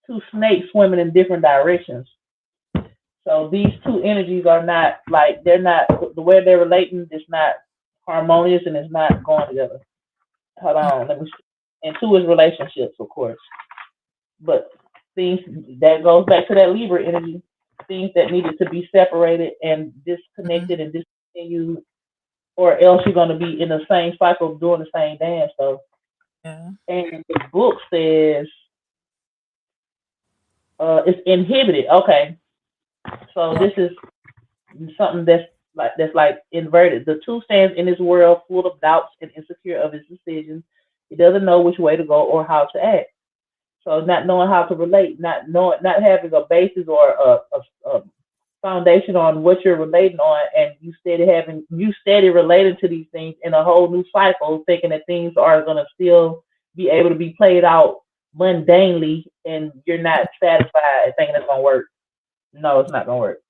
two snakes swimming in different directions. So these 2 energies are not like they're not the way they're relating. It's not harmonious and it's not going together. Hold on, let me see. And 2 is relationships, of course. But things that goes back to that Libra energy, things that needed to be separated and Mm-hmm. disconnected and discontinued, or else you're going to be in the same cycle of doing the same dance. So, Yeah. and the book says it's inhibited. Okay, so Well, this is something that's like inverted. The 2 stands in this world full of doubts and insecure of his decisions. He doesn't know which way to go or how to act. So not knowing how to relate, not having a basis or a foundation on what you're relating on, and you steady relating to these things in a whole new cycle, thinking that things are gonna still be able to be played out mundanely, and you're not satisfied and thinking it's gonna work. No, it's not gonna work.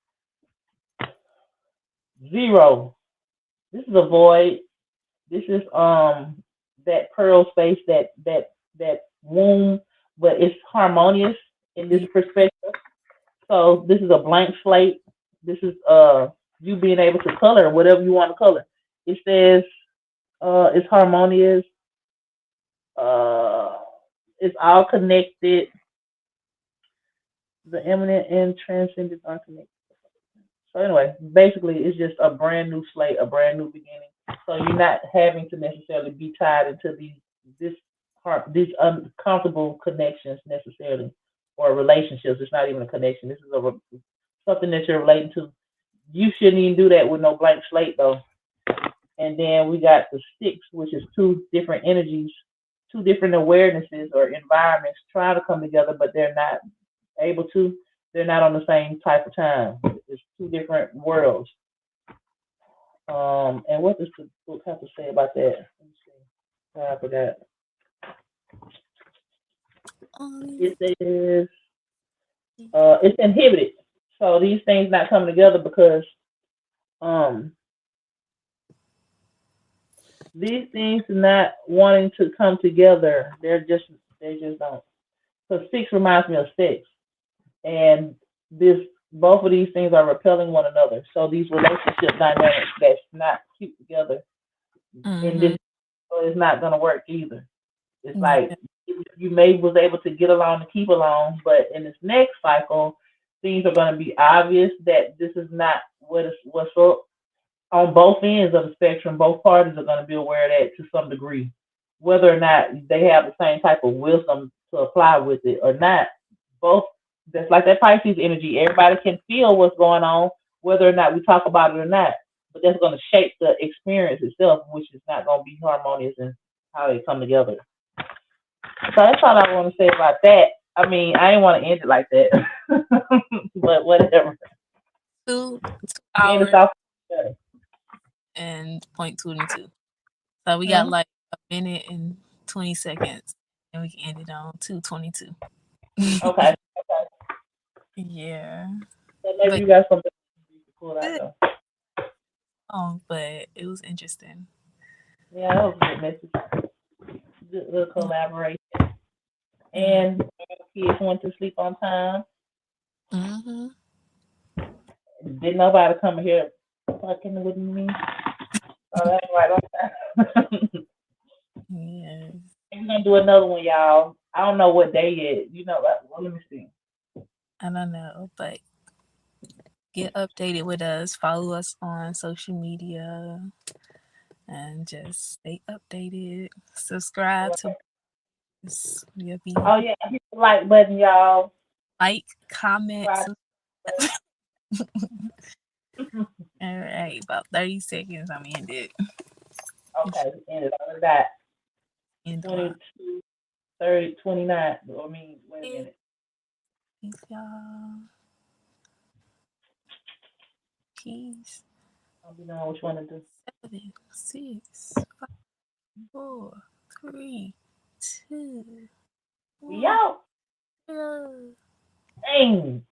0. This is a void. This is that pearl space, that womb, but it's harmonious in this yeah. perspective. So this is a blank slate. This is you being able to color whatever you want to color. It says it's harmonious. Uh, it's all connected. The eminent and transcendent are connected. So anyway, basically, it's just a brand new slate, a brand new beginning. So you're not having to necessarily be tied into this these uncomfortable connections necessarily, or relationships. It's not even a connection. This is something that you're relating to. You shouldn't even do that with no blank slate though. And then we got the 6, which is 2 different energies, 2 different awarenesses or environments trying to come together, but they're not able to. They're not on the same type of time. It's two different worlds. And what does the book have to say about that? Let me see. I forgot. It says it's inhibited. So these things not coming together because um these things not wanting to come together. They just don't. So six reminds me of six, and this both of these things are repelling one another. So these relationship dynamics that's not cute together in Mm-hmm. this so it's not gonna work either. It's like Yeah. you may was able to get along to keep along, but in this next cycle, things are gonna be obvious that this is not what's up on both ends of the spectrum. Both parties are gonna be aware of that to some degree. Whether or not they have the same type of wisdom to apply with it or not, both that's like that Pisces energy. Everybody can feel what's going on, whether or not we talk about it or not. But that's going to shape the experience itself, which is not going to be harmonious in how they come together. So that's all I want to say about that. I mean, I didn't want to end it like that, but whatever. Two We ended hours off. and 0.22. So we got Hmm. like a minute and 20 seconds, and we can end it on 2:22. Okay. Okay. Yeah, So maybe but you got something to pull out good. though. Oh, but it was interesting. Yeah, that was a good message. Good little collaboration. Yeah. And kids went to sleep on time. Mm-hmm. Didn't nobody come here fucking with me. So that's right on time. Yeah. We're gonna do another one, y'all. I don't know what day yet. Well, let me see. I don't know, but get updated with us. Follow us on social media and just stay updated. Subscribe to us. You'll be Oh yeah, hit the like button, y'all. like, comment, Subscribe. all right, about 30 seconds. I'm end it. Okay, and it's on that End the line. 22, 30, 29. I mean, wait a minute. Peace, y'all. Peace. I don't know which one to do. 7, 6, 5, 4, 3, 2, 1. Yo, dang.